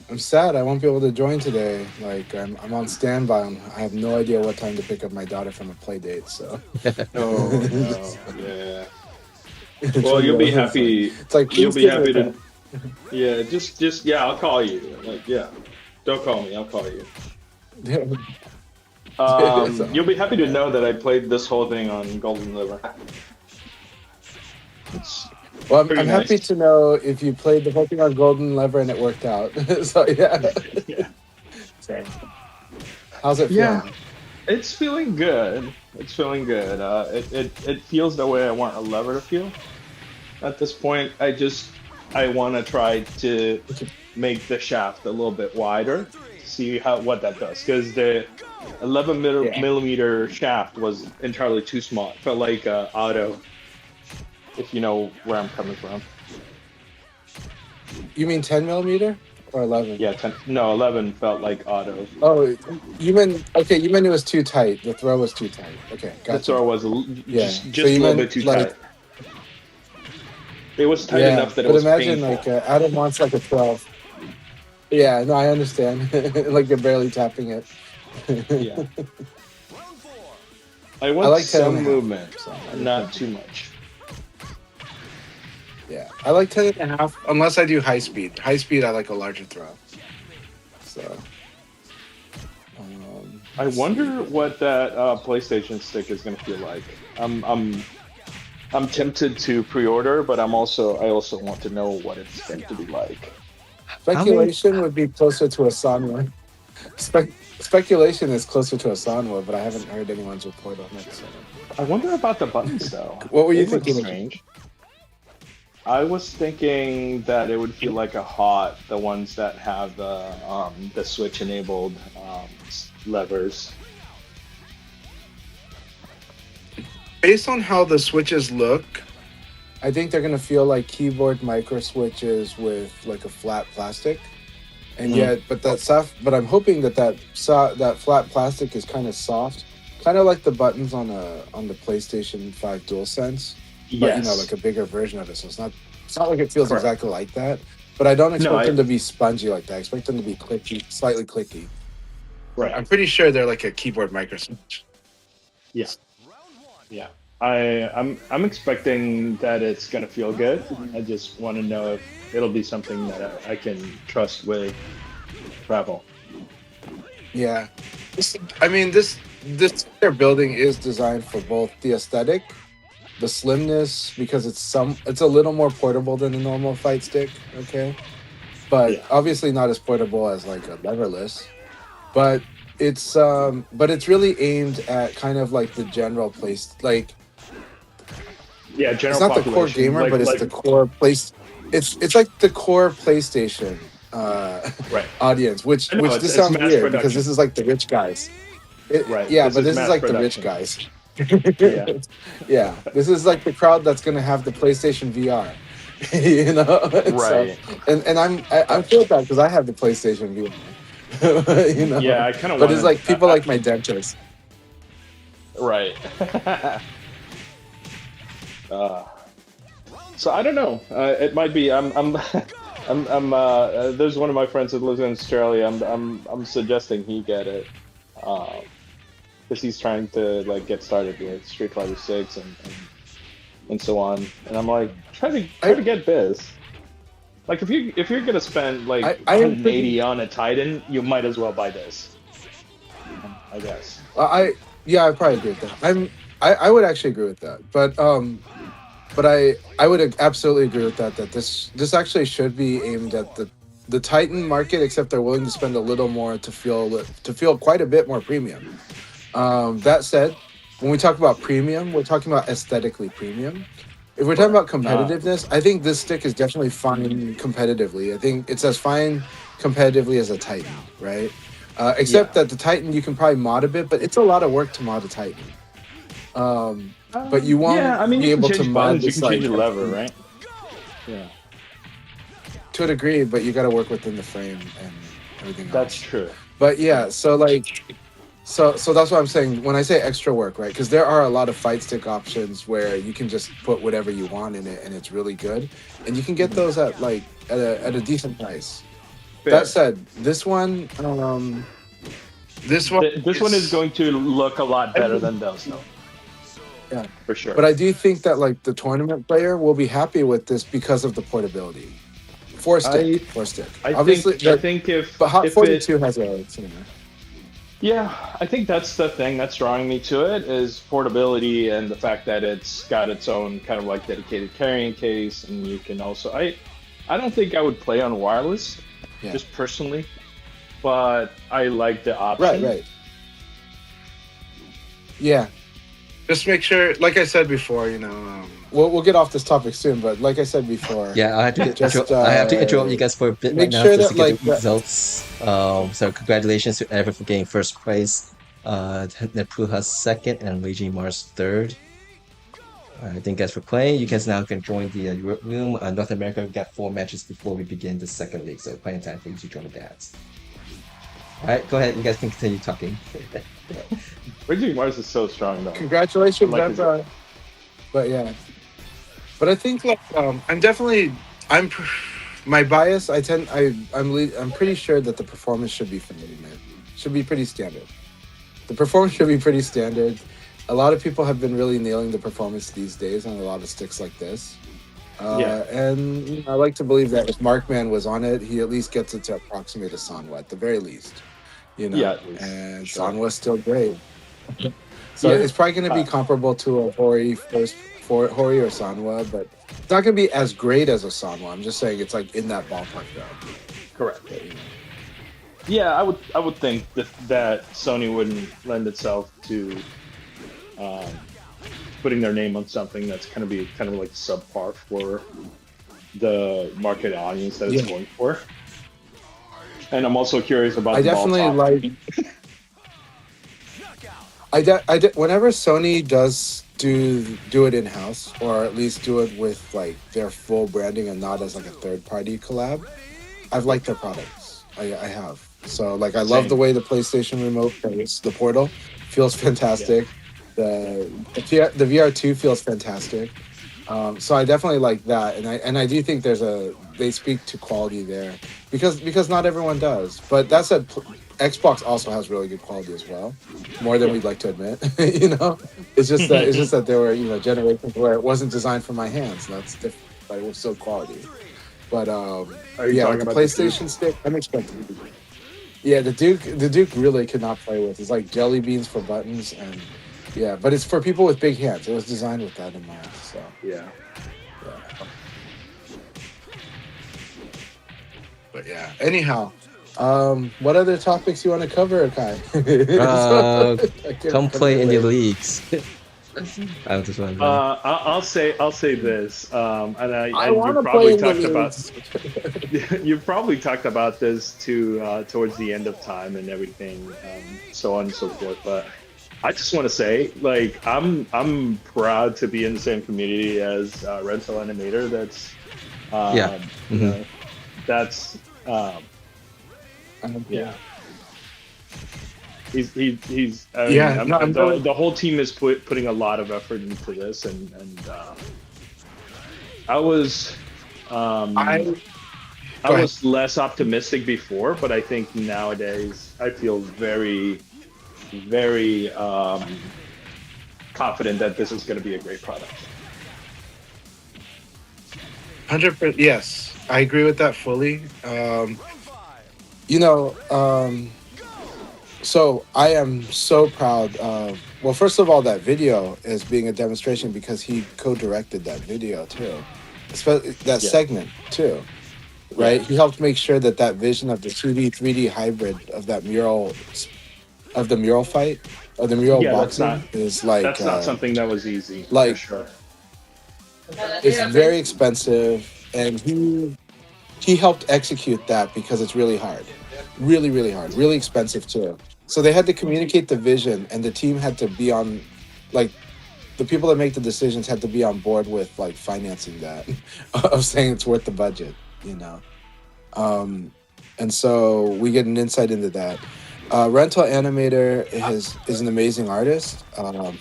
I'm sad I won't be able to join today. Like, I'm on standby. I have no idea what time to pick up my daughter from a play date. So. Oh, no. Yeah. Well, you'll be happy. It's like You'll please be give happy me to. Yeah, just yeah. I'll call you. Like, yeah. Don't call me. I'll call you. that. You'll be happy to know that I played this whole thing on Golden Liver. It's Well, I'm pretty happy nice. to know if you played the whole thing on Golden Lever and it worked out. So yeah. Yeah. So, how's it feel? Yeah. It's feeling good. It's feeling good. It feels the way I want a lever to feel. At this point, I want to try to make the shaft a little bit wider to see what that does. Because the 11 millimeter shaft was entirely too small. It felt like auto. If you know where I'm coming from. You mean 10 millimeter or 11? Yeah, 10. No, 11 felt like auto. Oh, you meant it was too tight. The throw was too tight. Okay, The gotcha. throw was Yeah. just So a you little meant, bit too like- tight. It was tight Yeah, enough that it but was imagine painful. like Adam wants like a 12. Yeah, no, I understand. Like you're barely tapping it. Yeah. I want like 10 some and a half, movement, so not too much. Yeah, I like 10 and a half unless I do high speed. High speed, I like a larger throw. So. I wonder what that PlayStation stick is going to feel like. I'm tempted to pre-order, but I also want to know what it's going to be like. Speculation would be closer to a Sanwa. Speculation is closer to a Sanwa, but I haven't heard anyone's report on it. So. I wonder about the buttons though. What were you They look thinking? strange. I was thinking that it would feel like a hot, the ones that have the Switch enabled levers. Based on how the switches look, I think they're gonna feel like keyboard micro switches with like a flat plastic. And yet, but I'm hoping that flat plastic is kind of soft, kind of like the buttons on the PlayStation 5 DualSense. But, you know, like a bigger version of it. So it's not like it feels Correct. exactly like that. But I don't expect I- them to be spongy like that. I expect them to be clicky, slightly clicky. Right. I'm pretty sure they're like a keyboard micro switch. Yeah. Yeah. I'm expecting that it's gonna feel good. I just want to know if it'll be something that I can trust with travel. Yeah. This they're building is designed for both the aesthetic, the slimness, because it's a little more portable than a normal fight stick, okay? But Yeah. obviously not as portable as like a leverless. But it's really aimed at kind of like the general place, like Yeah, general it's not the core population, gamer, but it's the core place. It's like the core PlayStation right. audience, which I know, this it's sounds mass weird production. because this is like the rich guys. Right, Yeah, this but is this is mass like the rich production. guys. Yeah. Yeah, this is like the crowd that's gonna have the PlayStation VR. You know, And Right. and I'm feel bad because I have the PlayStation VR. You know, Yeah, I kind of. but it's like people like my dentist. Right. So I don't know. It might be. There's one of my friends that lives in Australia. I'm suggesting he get it. because he's trying to like get started with Street Fighter 6 and so on. And I'm like, try to get Biz. Like if you're gonna spend like I am 180 on a Titan, you might as well buy this. I guess. I probably agree with that. I would actually agree with that. But I would absolutely agree with that this actually should be aimed at the Titan market, except they're willing to spend a little more to feel quite a bit more premium. That said, when we talk about premium, we're talking about aesthetically premium. If we're talking about competitiveness, I think this stick is definitely fine competitively. I think it's as fine competitively as a Titan, right? Except that the Titan you can probably mod a bit, but it's a lot of work to mod a Titan. But you won't be able to mod you this, can change like, the lever, right? Yeah, to a degree, but you got to work within the frame and everything else. that's true. But yeah, so like, so that's what I'm saying when I say extra work, right? Because there are a lot of fight stick options where you can just put whatever you want in it, and it's really good, and you can get those at like at a decent price. Fair. That said, this one This one is going to look a lot better than those, though. Yeah, for sure. but I do think that like the tournament player will be happy with this because of the portability. Four stick. Obviously, I think if but Hot if 42 has a yeah, I think that's the thing that's drawing me to it is portability and the fact that it's got its own kind of like dedicated carrying case, and you can also I don't think I would play on wireless, just personally, but I like the option. Right. Yeah. Just make sure, like I said before, we'll get off this topic soon, but like I said before, Yeah, I have to interrupt you guys for a bit right make now sure just to that, get the results. So congratulations to Ever for getting first place, Nepruha second, and Raging Mars third. Thank you guys for playing. You guys now can join the Europe room. North America, we've got 4 matches before we begin the second league, so plenty of time for you to join the dance. All right, go ahead. You guys can continue talking. Raging Mars is so strong, though. Congratulations, Like that's but yeah. But I think like my bias. I'm pretty sure that the performance should be standard, man. Should be pretty standard. The performance should be pretty standard. A lot of people have been really nailing the performance these days on a lot of sticks like this. And I like to believe that if Markman was on it, he at least gets it to approximate a Sanwa at the very least. Yeah, and sure. Sanwa's still great. So it's probably going to be comparable to a Hori Hori or Sanwa, but it's not going to be as great as a Sanwa. I'm just saying it's like in that ballpark though. Correct. Yeah, I would think that Sony wouldn't lend itself to putting their name on something that's going to be kind of like subpar for the market audience that it's going for. And I'm also curious about. I definitely like. Whenever Sony does do it in house, or at least do it with like their full branding and not as like a third party collab, I've liked their products. I have. So like I love the way the PlayStation remote plays. The Portal feels fantastic. The VR2 feels fantastic. So I definitely like that, and I do think they speak to quality there because not everyone does. But that said, Xbox also has really good quality as well, more than we'd like to admit. It's just that there were generations where it wasn't designed for my hands. And that's different, but it was still quality. But with the PlayStation stick, I'm expecting. Yeah, the Duke really could not play with. It's like jelly beans for buttons and. Yeah, but it's for people with big hands. It was designed with that in mind. So yeah. But yeah. Anyhow, what other topics you want to cover, Akai? Come play in your leagues. I just want I'll say this, and I you want to probably play in talked the about. leagues. You probably talked about this towards the end of time and everything, so on and so forth, but. I just want to say, like, I'm proud to be in the same community as Rental Animator. That's that's He's the whole team is putting a lot of effort into this, and I was less optimistic before, but I think nowadays I feel very very confident that this is going to be a great product. 100%. Yes, I agree with that fully. You know, so I am so proud of. Well, first of all, that video is being a demonstration because he co-directed that video too, especially that Yeah. segment too. Right, Yeah. he helped make sure that that vision of the 2D 3D hybrid of that mural, of the mural fight, of the mural Yeah, that's boxing not is like that's not something that was easy for like sure. it's very expensive, and he helped execute that because it's really hard, really hard, really expensive too. So they had to communicate the vision, and the team had to be on, like the people that make the decisions had to be on board with like financing that, of saying it's worth the budget, you know. And so we get an insight into that. Rental Animator is an amazing artist.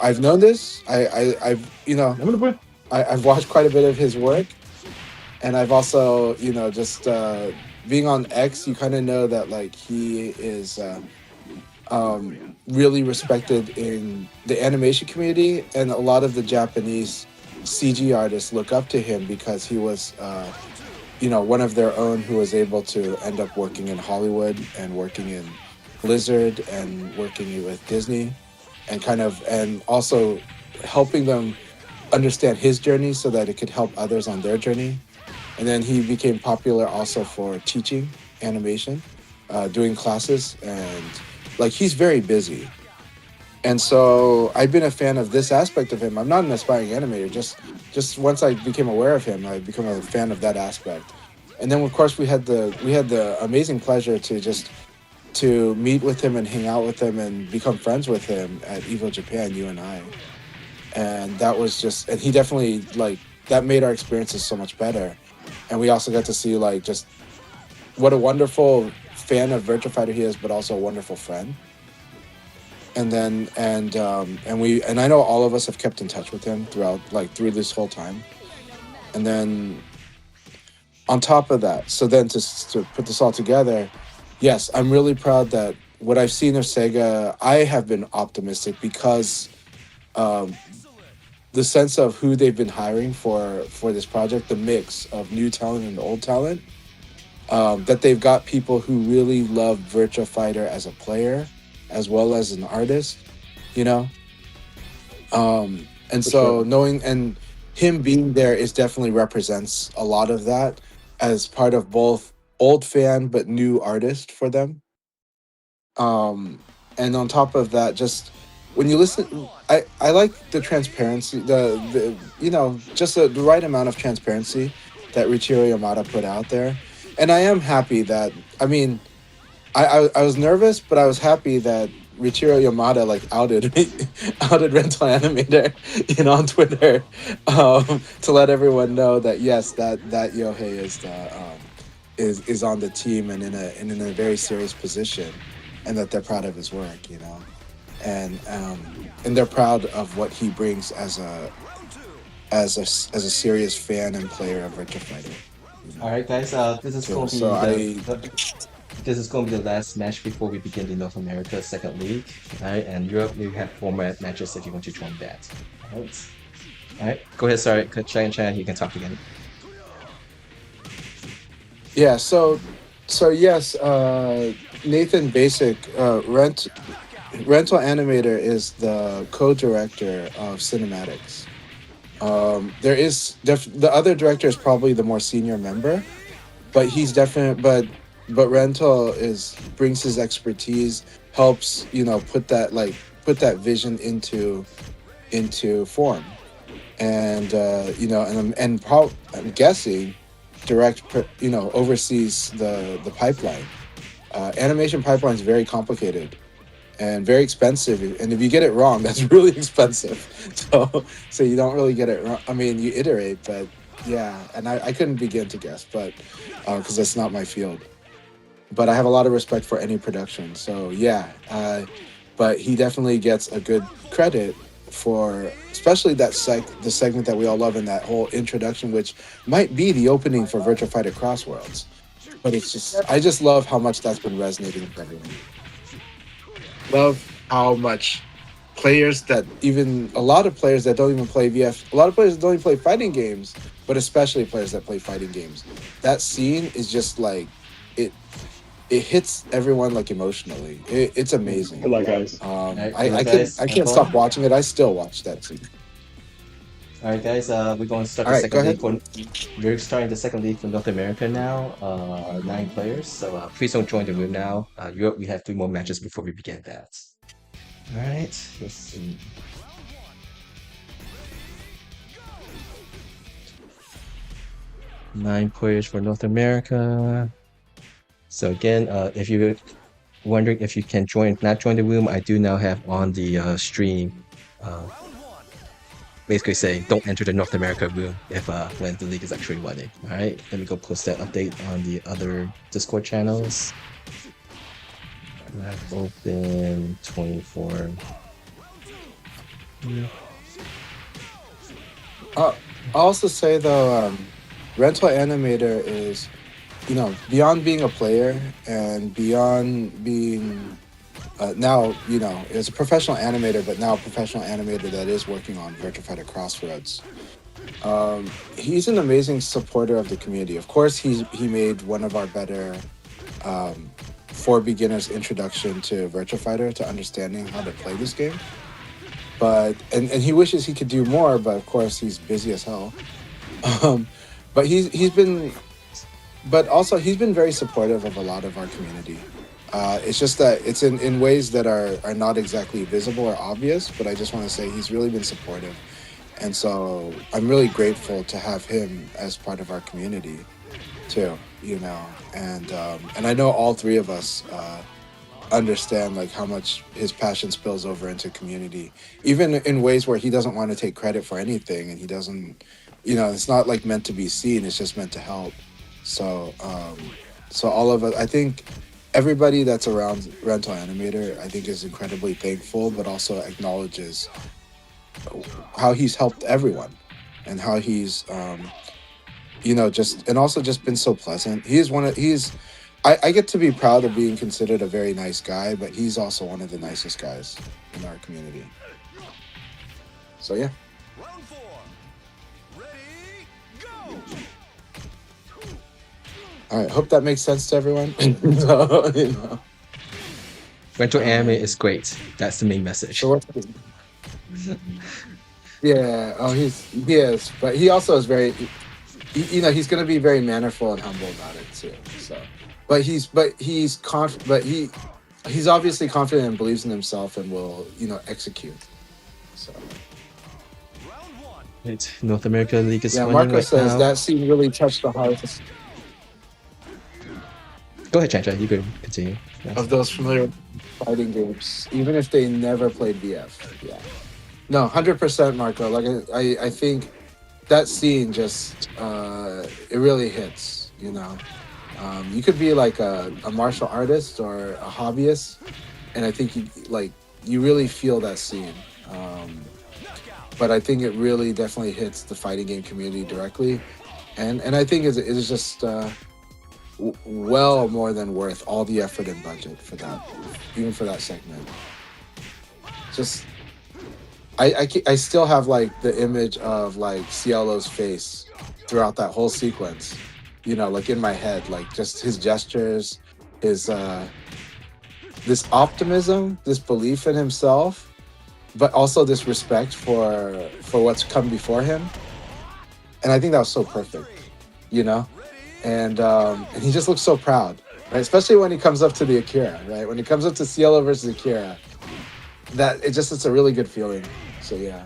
I've known this. I've I've watched quite a bit of his work, and I've also just being on X, you kind of know that like he is really respected in the animation community, and a lot of the Japanese CG artists look up to him because he was one of their own who was able to end up working in Hollywood and working in Blizzard and working with Disney, and also helping them understand his journey so that it could help others on their journey. And then he became popular also for teaching animation, doing classes, and like he's very busy. And so I've been a fan of this aspect of him. I'm not an aspiring animator. Just once I became aware of him, I became a fan of that aspect. And then of course we had the amazing pleasure to meet with him and hang out with him and become friends with him at EVO Japan, you and I. And that was just, and he definitely like that made our experiences so much better. And we also got to see like just what a wonderful fan of Virtua Fighter he is, but also a wonderful friend. And then and I know all of us have kept in touch with him through this whole time. And then on top of that, so then to put this all together, yes, I'm really proud that what I've seen of SEGA, I have been optimistic because the sense of who they've been hiring for this project, the mix of new talent and old talent, that they've got people who really love Virtua Fighter as a player as well as an artist, and For so sure. knowing and him being there is definitely represents a lot of that as part of both old fan but new artist for them. And on top of that, just when you listen, I like the transparency, the just the right amount of transparency that Richiro Yamada put out there. And I am happy that, I mean, I was nervous, but I was happy that Richiro Yamada like outed Rental Animator, on Twitter, to let everyone know that yes, that Yohei is is on the team and in a very serious position, and that they're proud of his work, and they're proud of what he brings as a serious fan and player of Virtua Fighter. All right, guys. This is going to be So this is going to be the last match before we begin the North America second league. All right, and Europe, you have format matches if you want to join that. All right. All right. Go ahead. Sorry, Chan. You can talk again. Yeah. So yes, Nathan Basic, Rental Animator is the co-director of cinematics. There is the other director is probably the more senior member, but he's definitely but Rental brings his expertise, helps put that vision into form, and I'm guessing oversees the pipeline. Animation pipeline is very complicated and very expensive, and if you get it wrong, that's really expensive. So you don't really get it wrong. I mean, you iterate, but yeah, and I couldn't begin to guess, but because that's not my field. But I have a lot of respect for any production. So yeah, but he definitely gets a good credit for especially the segment that we all love in that whole introduction, which might be the opening for Virtua Fighter Cross Worlds. But I just love how much that's been resonating with everyone. Love how much players that even a lot of players that don't even play VF, a lot of players that don't even play fighting games, but especially players that play fighting games, that scene is just like it hits everyone like emotionally. It's amazing. Good luck, guys. Alright, good I luck, can guys. I Have can't fun. stop watching it. I still watch that scene. All right, guys. We're going to start All the right, go second league ahead. for. We're starting the second league for North America now. 9 players. So please don't join the room now. Europe, we have 3 more matches before we begin that. All right. Let's see. Nine players for North America. So again, if you're wondering if you can not join the room, I do now have on the stream. Basically saying don't enter the North America room if when the league is actually running. All right, let me go post that update on the other Discord channels. I've opened 24. I'll also say though, rental animator is, beyond being a player and beyond being now, is a professional animator, but now a professional animator that is working on Virtua Fighter Crossroads. He's an amazing supporter of the community. Of course, he made one of our better for beginners introduction to Virtua Fighter, to understanding how to play this game. But and he wishes he could do more, but of course he's busy as hell. But he's been very supportive of a lot of our community. It's just that it's in ways that are not exactly visible or obvious, but I just want to say he's really been supportive. And so I'm really grateful to have him as part of our community too, and I know all 3 of us understand like how much his passion spills over into community, even in ways where he doesn't want to take credit for anything, and he doesn't, it's not like meant to be seen, it's just meant to help. So all of us, I think everybody that's around Rental Animator, I think is incredibly thankful, but also acknowledges how he's helped everyone and how he's, just been so pleasant. I get to be proud of being considered a very nice guy, but he's also one of the nicest guys in our community. So yeah. Round 4. Ready, go! All right. Hope that makes sense to everyone. Rental anime is great. That's the main message. So what's yeah. Oh, he is, but he also is very. He's going to be very mannerful and humble about it too. So, he's obviously confident and believes in himself and will execute. So. Round 1. Right. North America League is running Marco right says now. that scene really touched the hearts Go ahead, Chancha. You can continue. Yes. of those familiar with fighting games, even if they never played VF. Yeah. No, 100%, Marco. Like I think that scene just it really hits. You could be like a martial artist or a hobbyist, and I think you really feel that scene. But I think it really definitely hits the fighting game community directly, and I think it's just well more than worth all the effort and budget for that, even for that segment. Just I still have like the image of like Cielo's face throughout that whole sequence, like in my head, like just his gestures, his this optimism, this belief in himself, but also this respect for what's come before him. And I think that was so perfect, and he just looks so proud, right? Especially when he comes up to the Akira, right? When he comes up to Cielo versus Akira, it's a really good feeling. So yeah.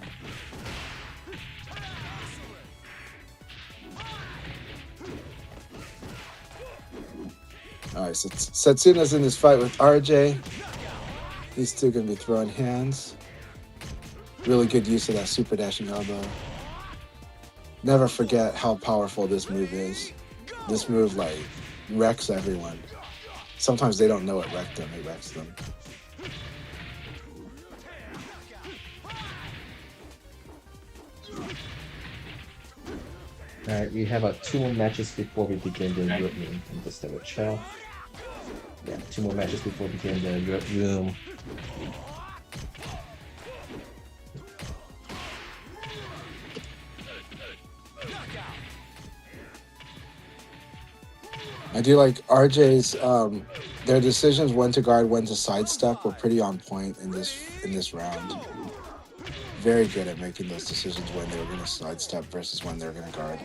All right, so Setsuna's in this fight with RJ. These two gonna be throwing hands. Really good use of that super dashing elbow. Never forget how powerful this move is. This move like wrecks everyone. Sometimes they don't know it wrecked them, it wrecks them. Alright, we have 2 more matches before we begin the Europe room. I'm just double check. Yeah, 2 more matches before we begin the Europe room. I do like RJ's. Their decisions when to guard, when to sidestep were pretty on point in this round. Very good at making those decisions when they were going to sidestep versus when they're going to guard.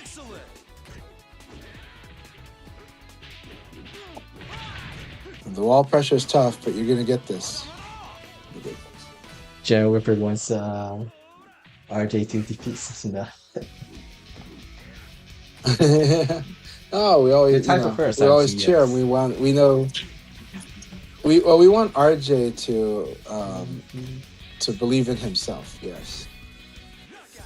Excellent. And the wall pressure is tough, but you're going to get this. General Ripper wants RJ to defeat Sasuna. Oh, we always, Time for first, we always actually, cheer. yes. And we know. We want RJ to believe in himself. Yes.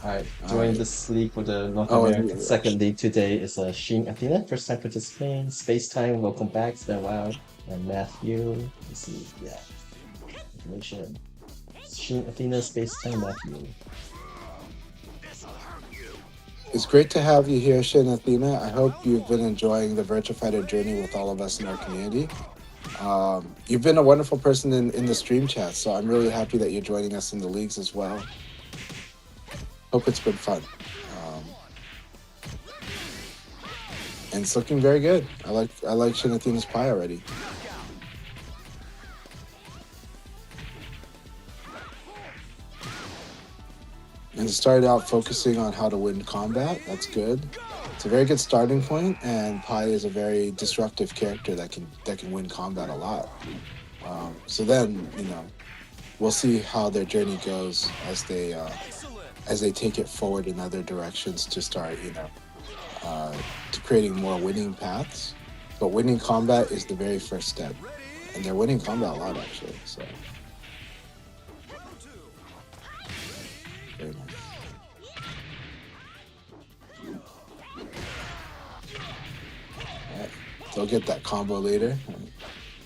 Alright, joining this league for the North Oh, American and- second league today is Sheen Athena, first time participating. Space Time, welcome back, it's been a while. And Matthew, let's see, yeah. Information. Sheen Athena, Space Time, Matthew. It's great to have you here, Shin Athena. I hope you've been enjoying the Virtua Fighter journey with all of us in our community. You've been a wonderful person in the stream chat, so I'm really happy that you're joining us in the leagues as well. Hope it's been fun. And it's looking very good. I like Shin Athena's pie already. And it started out focusing on how to win combat. That's good. It's a very good starting point, and Pai is a very disruptive character that can win combat a lot. So then, we'll see how their journey goes as they take it forward in other directions to start, to creating more winning paths. But winning combat is the very first step, and they're winning combat a lot actually. So. Very nice. Alright, they'll get that combo later.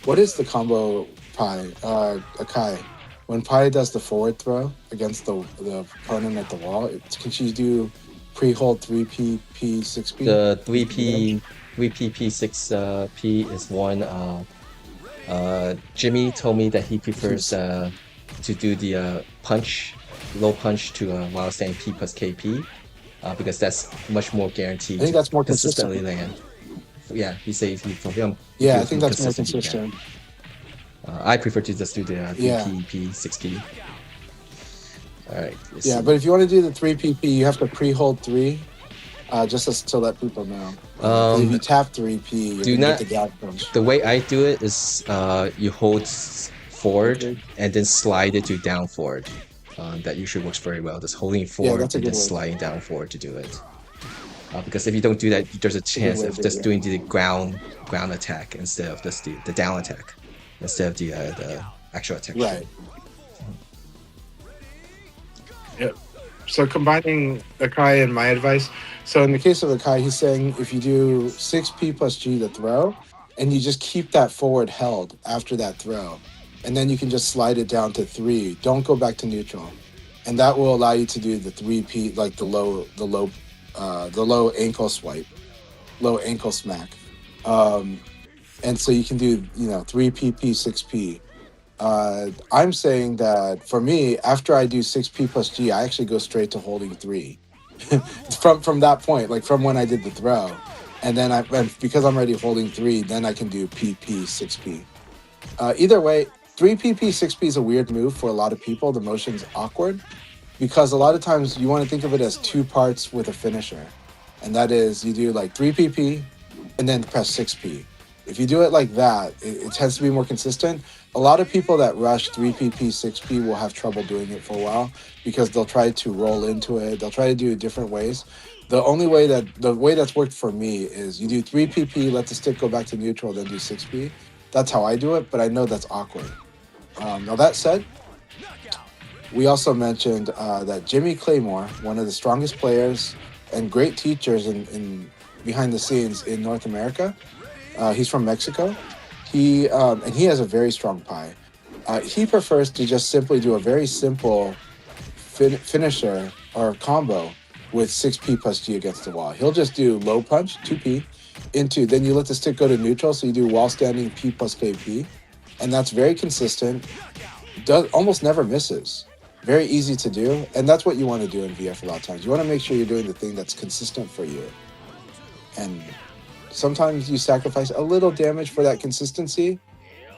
What is the combo, Pi? Akai. When Pi does the forward throw against the opponent at the wall, can she do pre-hold 3P, P, 6P? The 3P, 6P is one. Jimmy told me that he prefers to do the low punch to while saying P plus KP, because that's much more guaranteed. I think that's more consistently consistent. land. Yeah, he says for him. Yeah, I think that's more consistent. I prefer to just do the 3P, Yeah. P, 6P. Alright. Yeah, but if you want to do the 3PP, you have to pre-hold 3, just to let people know. 'Cause if you tap 3P, you're do gonna not- get the gap punch. The way I do it is you hold forward and then slide it to down forward. That usually works very well. Just holding forward that's a and then good way. sliding down forward to do it. Because if you don't do that, there's a chance way of to just do it. doing the ground attack instead of just the down attack, instead of the actual attack. Right. Yep. So combining Akai and my advice, So in the case of Akai, he's saying if you do 6P plus G to throw, and you just keep that forward held after that throw, and then you can just slide it down to 3. Don't go back to neutral, and that will allow you to do the 3P, like the low ankle swipe, low ankle smack, and so you can do 3PP, 6P. I'm saying that for me, after I do 6P plus G, I actually go straight to holding 3 from that point, like from when I did the throw, and then because I'm already holding 3, then I can do PP 6P. Either way, 3PP 6P is a weird move for a lot of people. The motion's awkward because a lot of times you want to think of it as 2 parts with a finisher, and that is you do like 3PP and then press 6P. If you do it like that, it tends to be more consistent. A lot of people that rush 3PP, 6P will have trouble doing it for a while because they'll try to roll into it. They'll try to do it different ways. The way that's worked for me is you do 3PP, let the stick go back to neutral, then do 6P. That's how I do it, but I know that's awkward. Now that said, we also mentioned that Jimmy Claymore, one of the strongest players and great teachers in behind the scenes in North America, he's from Mexico. He has a very strong pie. He prefers to just simply do a very simple finisher or combo with 6P plus G against the wall. He'll just do low punch, 2P, then you let the stick go to neutral, so you do wall standing P plus KP, and that's very consistent. Almost never misses. very easy to do, and that's what you want to do in VF a lot of times. You want to make sure you're doing the thing that's consistent for you, and sometimes you sacrifice a little damage for that consistency,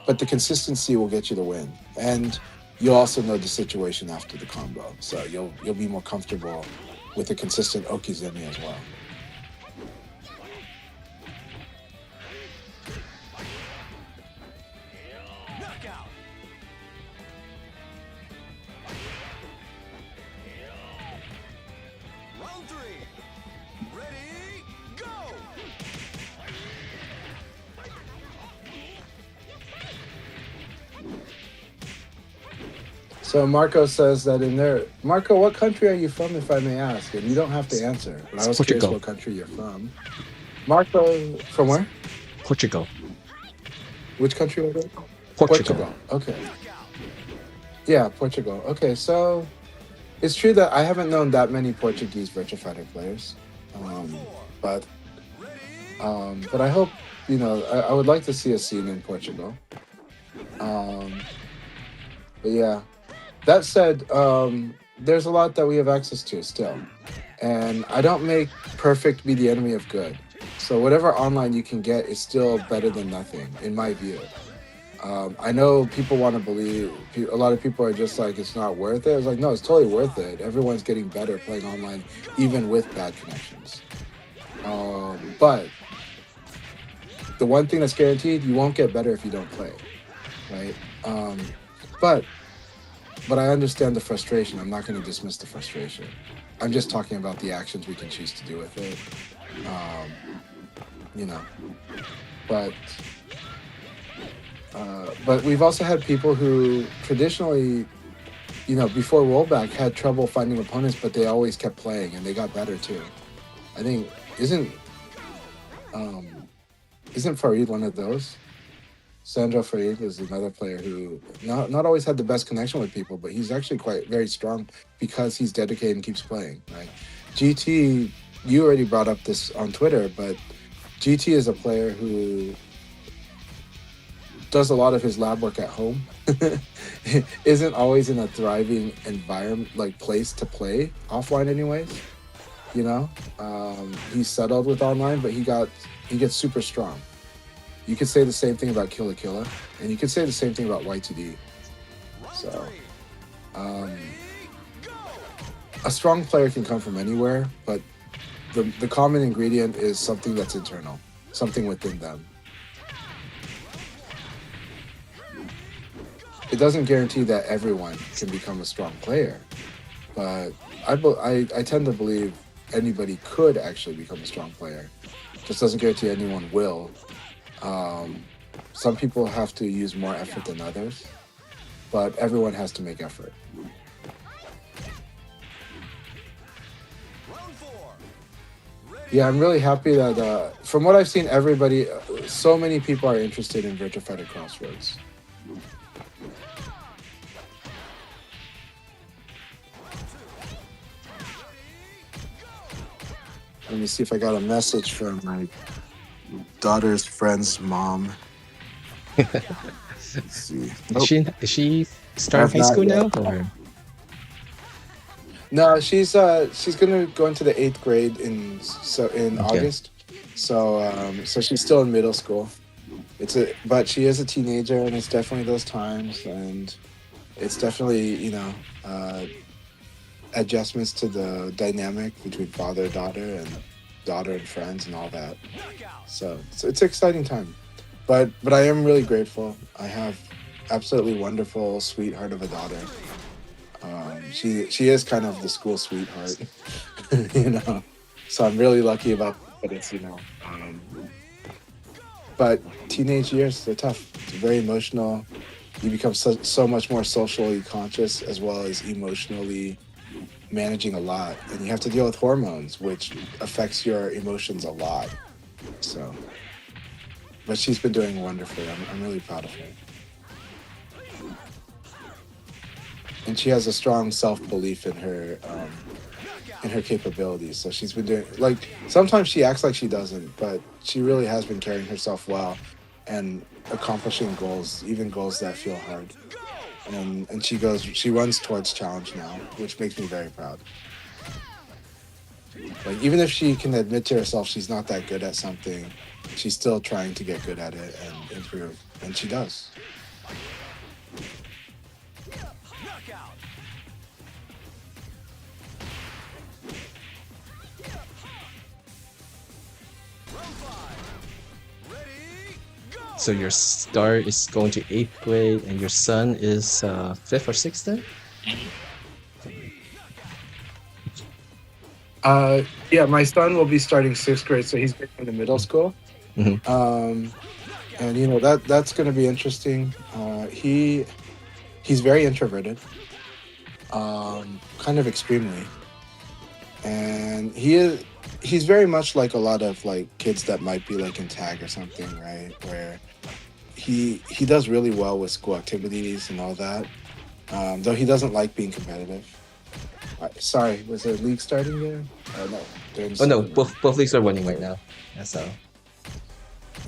but the consistency will get you the win. And you'll also know the situation after the combo, so you'll be more comfortable with a consistent Okizeme as well. Knockout. Round 3. Ready, go. So Marco says that in there. Marco, what country are you from, if I may ask? And you don't have to answer. But I was curious Portugal. what country you're from. Marco, from where? Portugal. Which country was it? Portugal. Okay. Yeah, Portugal. Okay, so it's true that I haven't known that many Portuguese Virtua Fighter players, but I hope, you know, I would like to see a scene in Portugal. But yeah, that said, there's a lot that we have access to still, and I don't make perfect be the enemy of good. So whatever online you can get is still better than nothing, in my view. I know people want to believe, a lot of people are just like, it's not worth it. It's like, no, it's totally worth it. Everyone's getting better playing online, even with bad connections. But the one thing that's guaranteed, you won't get better if you don't play, right? But I understand the frustration. I'm not going to dismiss the frustration. I'm just talking about the actions we can choose to do with it. You know, but we've also had people who traditionally, you know, before rollback had trouble finding opponents, but they always kept playing and they got better too. I think isn't Farid one of those? Sandro Farid is another player who not always had the best connection with people, but he's actually quite very strong because he's dedicated and keeps playing, right? GT, you already brought up this on Twitter, but GT is a player who does a lot of his lab work at home, isn't always in a thriving environment, like place to play offline anyways, you know? He's settled with online, but he gets super strong. You could say the same thing about Killa Killa, and you could say the same thing about Y2D. So, a strong player can come from anywhere, but the common ingredient is something that's internal, something within them. It doesn't guarantee that everyone can become a strong player, but I tend to believe anybody could actually become a strong player. Just doesn't guarantee anyone will. Some people have to use more effort than others, but everyone has to make effort. Yeah, I'm really happy that from what I've seen, everybody, so many people are interested in Virtua Fighter Crossroads. Let me see if I got a message from my daughter's friend's mom. Let's see. Nope. Is she starting high school now? Or? No, she's gonna go into the 8th grade in August. So she's still in middle school. But she is a teenager, and it's definitely those times, and it's definitely, you know, adjustments to the dynamic between father and daughter and friends and all that. So it's an exciting time. But I am really grateful. I have absolutely wonderful sweetheart of a daughter. She is kind of the school sweetheart, you know. So I'm really lucky about that. But it's, you know, but teenage years, they're tough. It's very emotional. You become so much more socially conscious, as well as emotionally managing a lot, and you have to deal with hormones, which affects your emotions a lot. So, but she's been doing wonderfully. I'm really proud of her. And she has a strong self-belief in her capabilities. So she's been doing, like, sometimes she acts like she doesn't, but she really has been carrying herself well and accomplishing goals, even goals that feel hard. and she runs towards challenge now, which makes me very proud. Like even if she can admit to herself she's not that good at something, she's still trying to get good at it and improve, and she does. So your star is going to 8th grade, and your son is 5th or 6th then? Yeah, my son will be starting 6th grade, so he's going to middle school. Mhm. And you know that's going to be interesting. He's very introverted, kind of extremely, and he's very much like a lot of like kids that might be like in tag or something, right? Where he does really well with school activities and all that, though he doesn't like being competitive. Sorry, was there a league starting there? Oh no. Oh no, both leagues are running right now. That's how.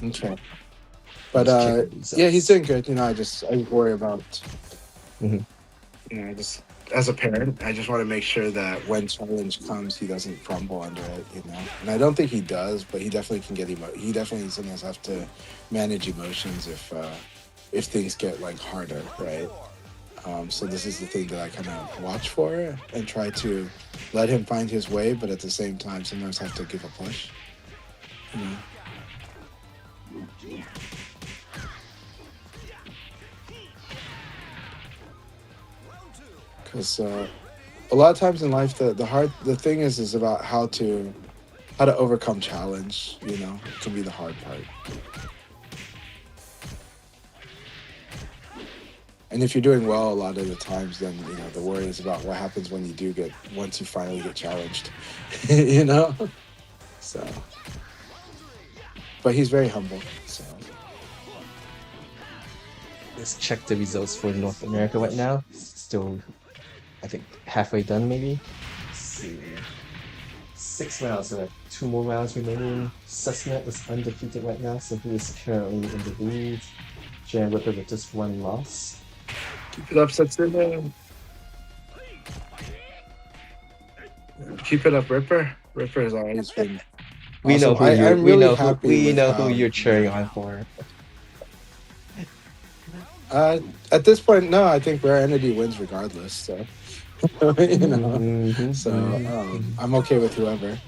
Okay. But Just check the results. yeah, he's doing good. You know, I worry about. Mhm. You know, just as a parent, I just want to make sure that when challenge comes, he doesn't crumble under it. You know, and I don't think he does, but he definitely can get He definitely sometimes have to manage emotions if things get like harder, right? So this is the thing that I kind of watch for and try to let him find his way, but at the same time, sometimes have to give a push. You know. Because a lot of times in life, the thing is about how to overcome challenge. You know, it can be the hard part. And if you're doing well a lot of the times, then you know the worry is about what happens when once you finally get challenged. You know, so. But he's very humble. So. Let's check the results for North America right now. Still, I think halfway done maybe. Let's see. 6 rounds, so 2 more rounds remaining. Sussnet is undefeated right now, so he is currently in the lead. Jan Whipper with just 1 loss. Keep it up, Satsuma. Keep it up, Ripper. Ripper has always been. We know awesome. who you're. I'm We really know happy who. We with know how, who you're cheering you know, on for. At this point, no, I think Rare Entity wins regardless. So, you know, Mhm, so mhm. I'm okay with whoever.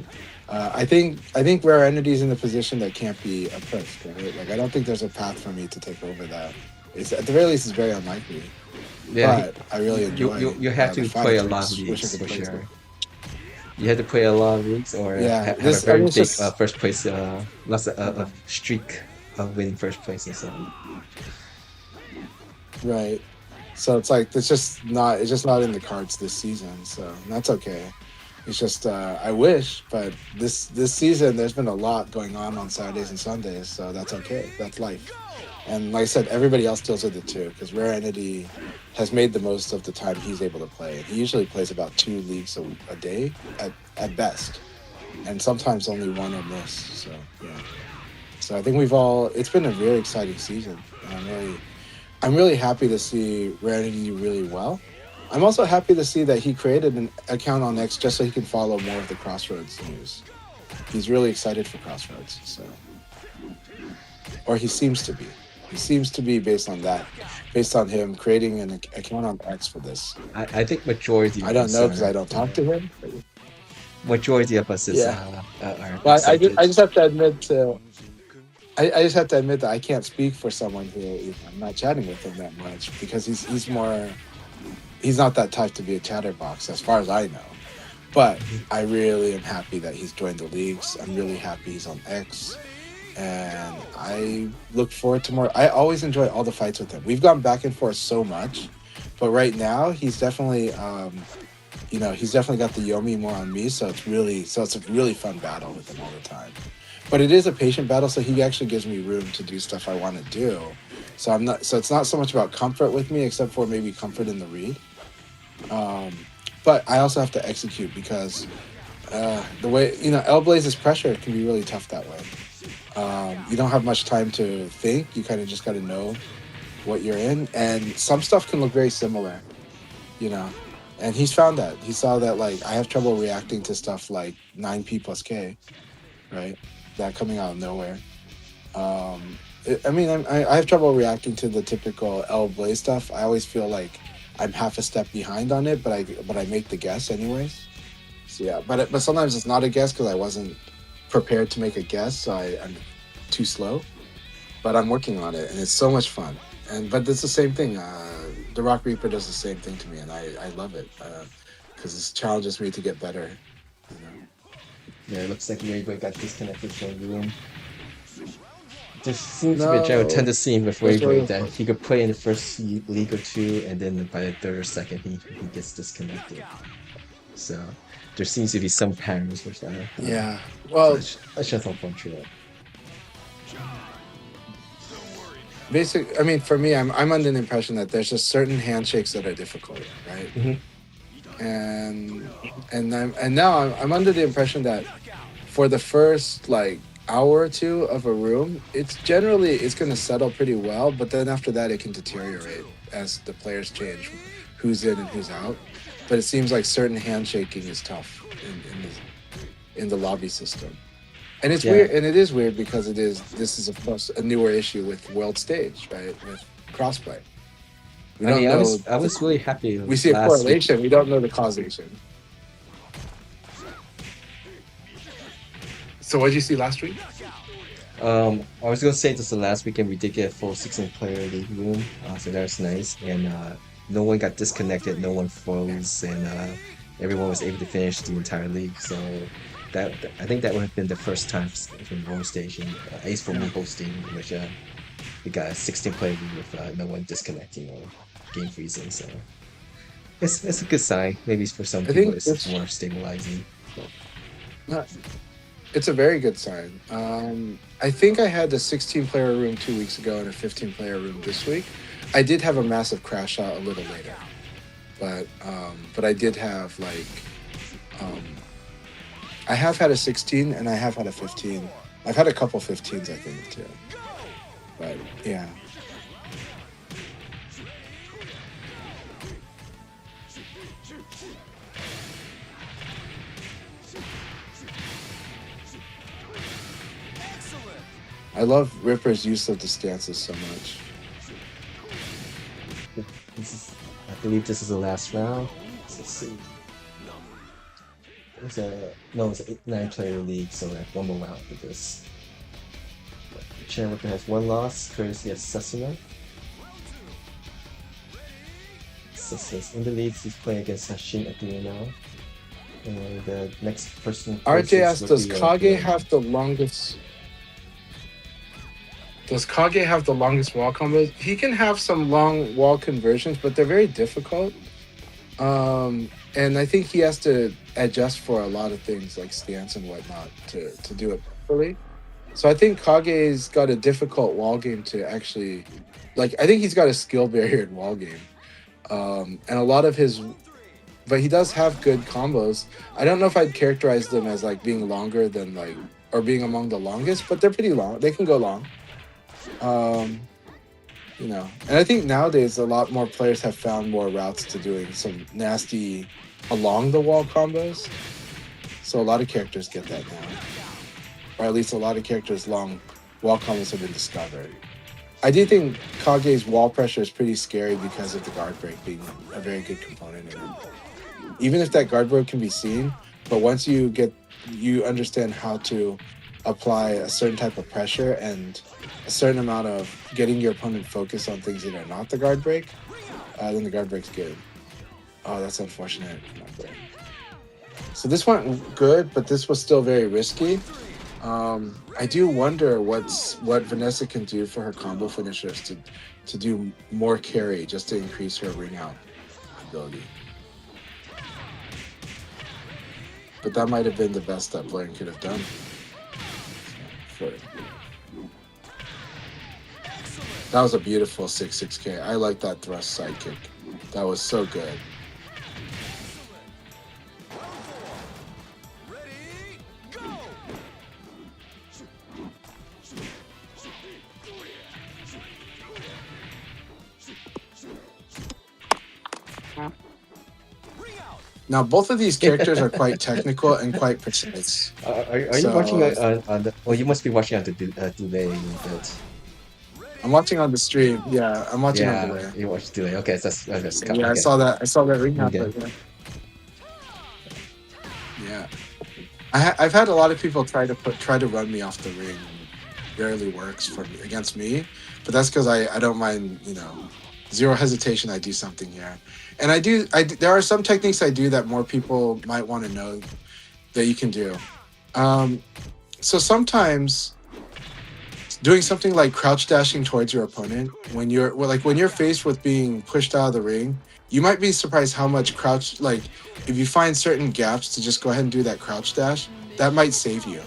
I think Rare Entity's in a position that can't be approached, right? Like I don't think there's a path for me to take over that. It's at the very least, it's very unlikely. Yeah, But I really enjoy. you have the to play a lot of fighters. Wish I leagues could for play sure. too. You had to play a lot of leagues or Yeah, have a I very mean, it's big just first place, lots of streak of winning first place and so. right. So it's like it's just not in the cards this season. So that's okay. It's just I wish, but this season there's been a lot going on Saturdays and Sundays, so that's okay. That's life. And like I said, everybody else deals with it too, because Rare Entity has made the most of the time he's able to play. He usually plays about 2 leagues a day at best, and sometimes only 1 or miss. So yeah. So I think it's been a really exciting season, and I'm really happy to see Rare Entity do really well. I'm also happy to see that he created an account on X just so he can follow more of the Crossroads news. He's really excited for Crossroads, so. Or he seems to be. He seems to be based on him creating an account on X for this. I think majority of I don't us know because are, I don't talk to him. majority of us is Yeah. are But I excited. just have to admit I just have to admit that I can't speak for someone who I'm not chatting with him that much because he's not that type to be a chatterbox as far as I know. But I really am happy that he's joined the leagues. I'm really happy he's on X. And I look forward to more. I always enjoy all the fights with him. We've gone back and forth so much. But right now, he's definitely, he's definitely got the Yomi more on me. So it's a really fun battle with him all the time. But it is a patient battle, so he actually gives me room to do stuff I want to do. So it's not so much about comfort with me, except for maybe comfort in the read. But I also have to execute because the way L-Blaze's pressure can be really tough that way. You don't have much time to think. You kind of just got to know what you're in, and some stuff can look very similar, you know. And he's found that. He saw that like I have trouble reacting to stuff like 9P plus K, right? That coming out of nowhere. I mean, I have trouble reacting to the typical L Blaze stuff. I always feel like I'm half a step behind on it, but I make the guess anyways. So yeah, but sometimes it's not a guess because I wasn't prepared to make a guess, so I'm too slow. But I'm working on it, and it's so much fun. But it's the same thing. The Rock Reaper does the same thing to me, and I love it because it challenges me to get better. You know? Yeah, it looks like Rayboy got disconnected from the room. There seems to be a general tendency with Rayboy that he could play in the first league or two, and then by the third or second, he gets disconnected. So there seems to be some patterns with that. Yeah, well, that's just unfortunate. I mean, for me, I'm under the impression that there's just certain handshakes that are difficult, right? Mm-hmm. And now I'm under the impression that for the first like hour or two of a room, it's going to settle pretty well, but then after that it can deteriorate as the players change, who's in and who's out. But it seems like certain handshaking is tough in the lobby system. And it's weird, and it is weird because this is of course a newer issue with World Stage, right? With crossplay. I was really happy. We see a correlation. We don't know the causation. So what did you see last week? I was gonna say this the last weekend we did get a full 16-player league room, so that was nice, and no one got disconnected, no one froze, and everyone was able to finish the entire league. So I think that would have been the first time from World Stage, at least for me hosting, which we got a 16-player league with no one disconnecting or game freezing. So it's a good sign. Maybe for some people it's more stabilizing. It's a very good sign. I think I had the 16-player room 2 weeks ago and a 15-player room this week. I did have a massive crash out a little later, but I did have like I have had a 16 and I have had a 15. I've had a couple 15s, I think, too. But yeah. I love Ripper's use of the stances so much. I believe this is the last round. Let's see. It's a 9-player league, so we have one more round for this. Chair Ripper has one loss, courtesy of Sesuna. Susuna's in the league, he's playing against Hashin Akira now. And the next person. RJ asks, does Kage have the longest? Does Kage have the longest wall combos? He can have some long wall conversions, but they're very difficult. And I think he has to adjust for a lot of things like stance and whatnot to do it properly. So I think Kage's got a difficult wall game to actually, like, I think he's got a skill barrier in wall game. And a lot of his, but he does have good combos. I don't know if I'd characterize them as like being longer than like, or being among the longest, but they're pretty long. They can go long. You know, and I think nowadays a lot more players have found more routes to doing some nasty along the wall combos. So a lot of characters get that now, or at least a lot of characters' long wall combos have been discovered. I do think Kage's wall pressure is pretty scary because of the guard break being a very good component in it. Even if that guard break can be seen, but once you understand how to apply a certain type of pressure and a certain amount of getting your opponent focused on things that are not the guard break, then the guard break's good. Oh, that's unfortunate. So this went good, but this was still very risky. I do wonder what Vanessa can do for her combo finishers to do more carry just to increase her ring out ability. But that might have been the best that Blaine could have done. That was a beautiful 6-6K. I like that thrust side kick. That was so good. Now, both of these characters are quite technical and quite precise. Are you watching So on the? Well, you must be watching on the delay a little bit. I'm watching on the stream. Yeah, I'm watching on Yeah, delay. you watch delay. Okay, so that's Yeah, I okay. saw that. I saw that ring happen. Okay. Yeah, I've had a lot of people try to run me off the ring. It rarely works against me, but that's because I don't mind, zero hesitation. I do something here, and there are some techniques I do that more people might want to know that you can do. So sometimes doing something like crouch dashing towards your opponent when you're faced with being pushed out of the ring, you might be surprised how much crouch, like if you find certain gaps to just go ahead and do that crouch dash, that might save you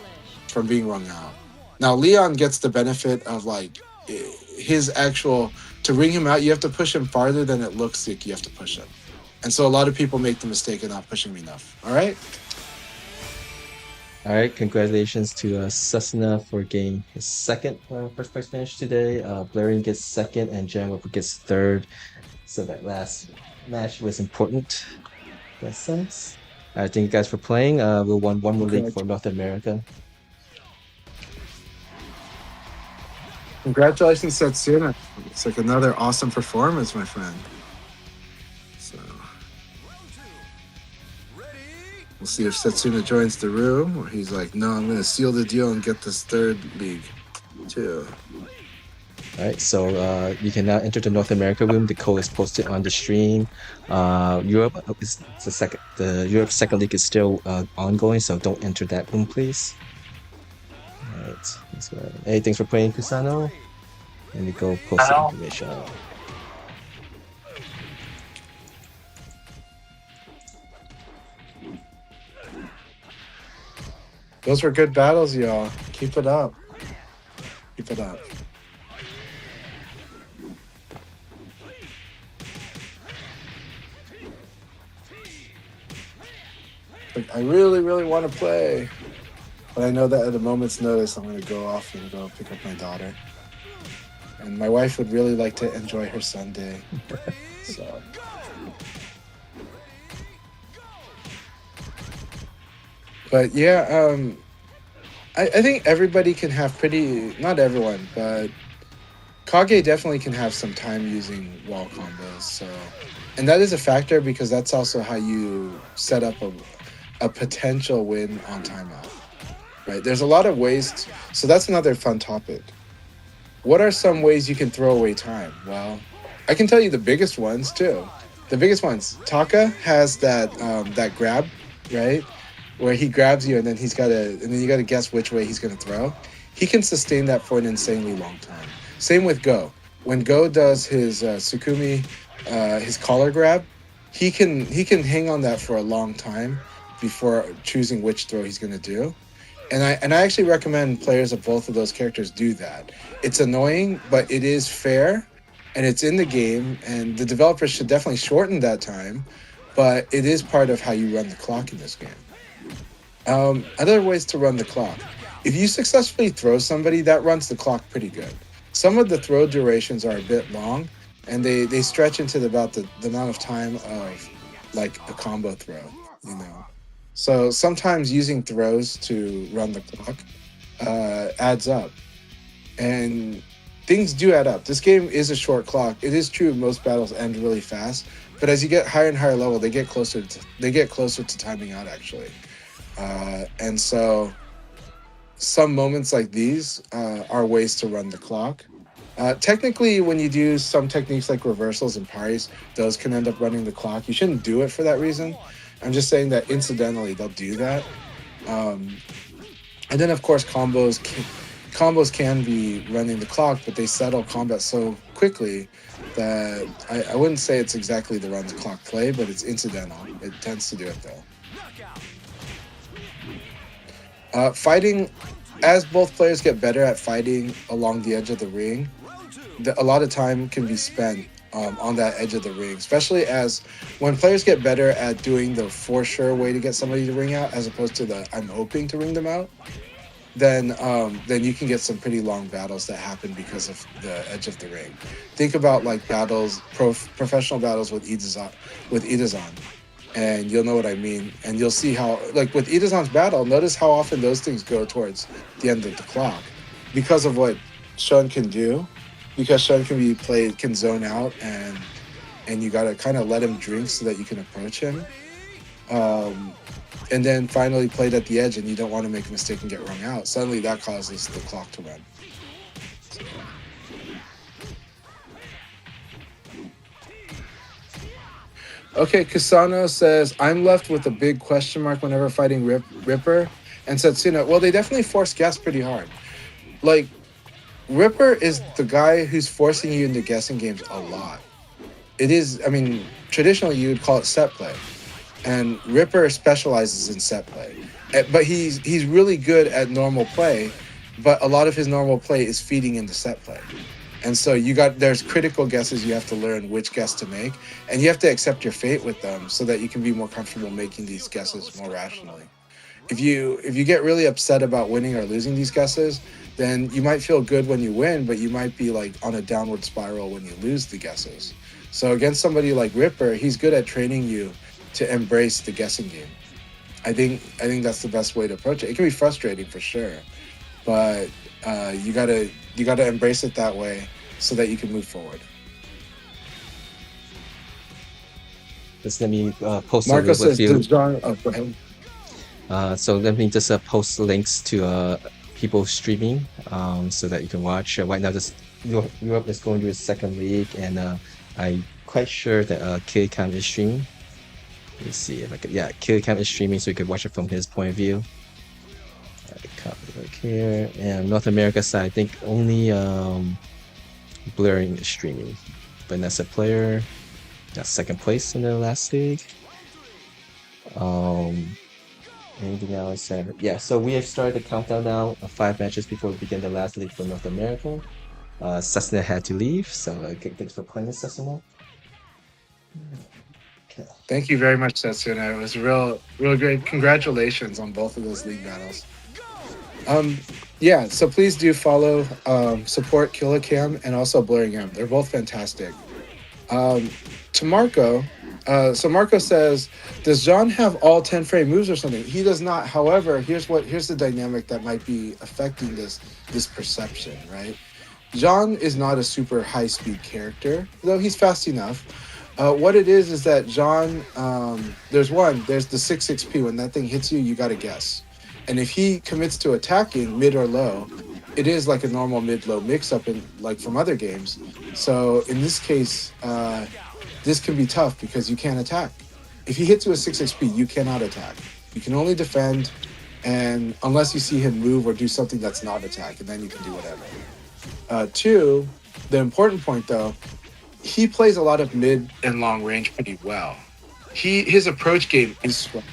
from being rung out. Now Leon gets the benefit of his actual, to ring him out, you have to push him farther than it looks like you have to push him. And so a lot of people make the mistake of not pushing me enough. All right? All right, congratulations to Susna for getting his second first place finish today. Blarian gets second and Jan Whipper gets third. So that last match was important in that sense. Thank you guys for playing. We'll won one more league for North America. Congratulations, Setsuna. It's like another awesome performance, my friend. So we'll see if Setsuna joins the room, or he's like, no, I'm going to seal the deal and get this third league too. All right, so you can now enter the North America room. The code is posted on the stream. Europe is the Europe second league is still ongoing, so don't enter that room, please. All right, hey, thanks for playing, Kusano. Let me go post the information. Those were good battles, y'all. Keep it up. Keep it up. Like, I really, really want to play. But I know that at a moment's notice, I'm going to go off and go pick up my daughter. And my wife would really like to enjoy her Sunday. So. But yeah, I think everybody can have not everyone, but Kage definitely can have some time using wall combos. So, and that is a factor because that's also how you set up a potential win on timeout, right? There's a lot of ways. So that's another fun topic. What are some ways you can throw away time? Well, I can tell you the biggest ones too. The biggest ones. Taka has that grab, right? Where he grabs you and then you gotta guess which way he's gonna throw. He can sustain that for an insanely long time. Same with Go. When Go does his Sukumi, his collar grab, he can hang on that for a long time before choosing which throw he's gonna do. And I actually recommend players of both of those characters do that. It's annoying, but it is fair, and it's in the game, and the developers should definitely shorten that time, but it is part of how you run the clock in this game. Other ways to run the clock. If you successfully throw somebody, that runs the clock pretty good. Some of the throw durations are a bit long, and they stretch into about the amount of time of like a combo throw, So sometimes using throws to run the clock adds up. And things do add up. This game is a short clock. It is true most battles end really fast, but as you get higher and higher level, they get closer to timing out actually. And so some moments like these are ways to run the clock. Technically, when you do some techniques like reversals and parries, those can end up running the clock. You shouldn't do it for that reason. I'm just saying that incidentally, they'll do that. And then, of course, combos can be running the clock, but they settle combat so quickly that I wouldn't say it's exactly the run the clock play, but it's incidental. It tends to do it, though. Fighting, as both players get better at fighting along the edge of the ring, a lot of time can be spent on that edge of the ring, especially as when players get better at doing the for sure way to get somebody to ring out as opposed to the I'm hoping to ring them out, then you can get some pretty long battles that happen because of the edge of the ring. Think about like battles, professional battles with Idazan. and you'll know what I mean. And you'll see how, like with Itazan's battle, notice how often those things go towards the end of the clock because of what Shun can do. Because Shun can be played, can zone out, and you gotta kind of let him drink so that you can approach him. And then finally played at the edge, and you don't want to make a mistake and get rung out. Suddenly that causes the clock to run. So. Okay, Kusano says, I'm left with a big question mark whenever fighting Ripper and Setsuna. Well, they definitely force gas pretty hard. Like, Ripper is the guy who's forcing you into guessing games a lot. It is, I mean, traditionally you would call it set play. And Ripper specializes in set play. But he's really good at normal play, but a lot of his normal play is feeding into set play. And so there's critical guesses you have to learn which guess to make, and you have to accept your fate with them so that you can be more comfortable making these guesses more rationally. If you get really upset about winning or losing these guesses, then you might feel good when you win, but you might be like on a downward spiral when you lose the guesses. So against somebody like Ripper, he's good at training you to embrace the guessing game. I think that's the best way to approach it. It can be frustrating for sure, but you gotta embrace it that way so that you can move forward. Just let me post a Marco link says, with you. go ahead. So let me just post links to people streaming so that you can watch. Right now, Europe is going to its second league, and I'm quite sure that Kirikam is streaming. Let's see if I could. Yeah, Kirikam is streaming, so you could watch it from his point of view. Copy right here. And North America side, I think only Blurring is streaming. Vanessa Player got second place in the last league. Anything else? Yeah, so we have started the countdown now. 5 matches before we begin the last league for North America. Cessna had to leave, so thanks for playing, Cessna. Thank you very much, Setsuna. It was real great. Congratulations on both of those league battles. Yeah, so please do follow, support Killicam and also Blurringham. They're both fantastic. To Marco, so Marco says, does John have all 10 frame moves or something? He does not. However, here's the dynamic that might be affecting this perception, right? John is not a super high speed character, though he's fast enough. What it is that John, there's the 6-6P. When that thing hits you, you got to guess. And if he commits to attacking mid or low, it is like a normal mid-low mix-up like from other games. So in this case, this can be tough because you can't attack. If he hits you a 6-6P, you cannot attack. You can only defend, and unless you see him move or do something that's not attack, and then you can do whatever. Two, the important point though, he plays a lot of mid and long range pretty well. His approach game is strong.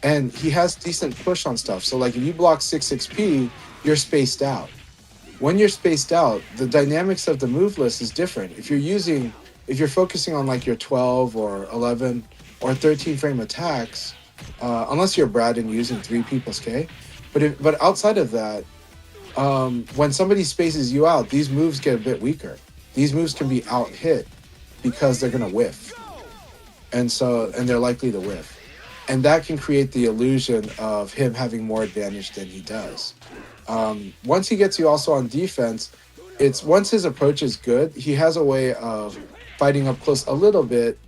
And he has decent push on stuff. So like if you block 6-6P, you're spaced out. When you're spaced out, the dynamics of the move list is different. If you're focusing on like your 12 or 11 or 13 frame attacks, unless you're Brad and using 3P plus K, but outside of that, when somebody spaces you out, these moves get a bit weaker. These moves can be out hit because they're gonna whiff. And they're likely to whiff. And that can create the illusion of him having more advantage than he does. Once he gets you also on defense, once his approach is good, he has a way of fighting up close a little bit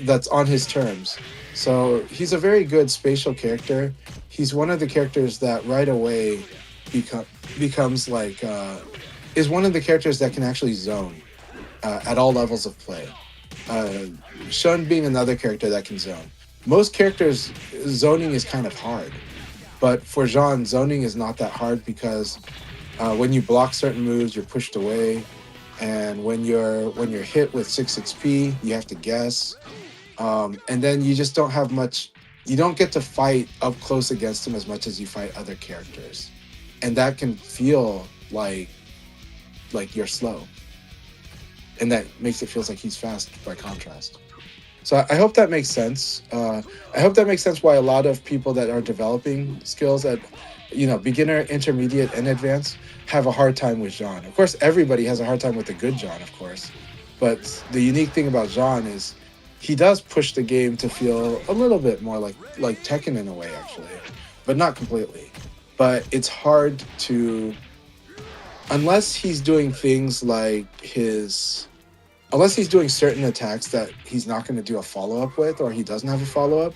that's on his terms. So he's a very good spatial character. He's one of the characters that right away becomes like, is one of the characters that can actually zone at all levels of play. Shun being another character that can zone. Most characters, zoning is kind of hard, but for Jean, zoning is not that hard because when you block certain moves, you're pushed away, and when you're hit with 6-6P, you have to guess, and then you just don't have much. You don't get to fight up close against him as much as you fight other characters, and that can feel like you're slow, and that makes it feel like he's fast by contrast. So I hope that makes sense. I hope that makes sense why a lot of people that are developing skills at, beginner, intermediate, and advanced have a hard time with Jean. Of course, everybody has a hard time with the good Jean, of course. But the unique thing about Jean is he does push the game to feel a little bit more like Tekken in a way, actually, but not completely. But it's hard to, unless he's doing things like unless he's doing certain attacks that he's not going to do a follow-up with, or he doesn't have a follow-up,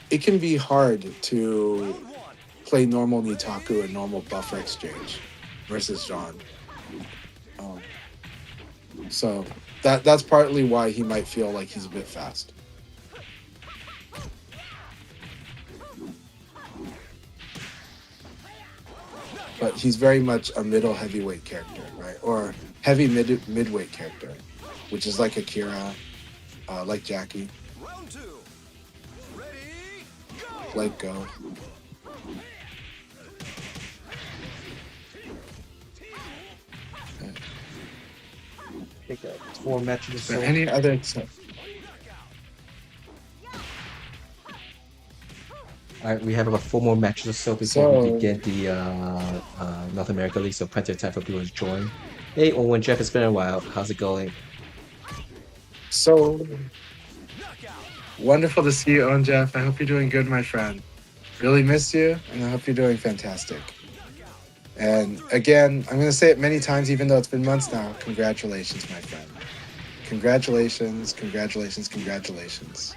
it can be hard to play normal Nitaku and normal buffer exchange versus John. So that's partly why he might feel like he's a bit fast. But he's very much a middle heavyweight character, right? Or heavy midweight character, which is like Akira, like Jackie, Round 2. Ready, go. like Go. I think 4 matches or So so. any other stuff? All right, we have about 4 more matches or so before we begin the North America League, so plenty of time for people to join. Hey, Owen, Jeff, it's been a while. How's it going? So wonderful to see you, Owen Jeff. I hope you're doing good, my friend. Really miss you, and I hope you're doing fantastic. And again, I'm going to say it many times, even though it's been months now. Congratulations, my friend. Congratulations, congratulations, congratulations.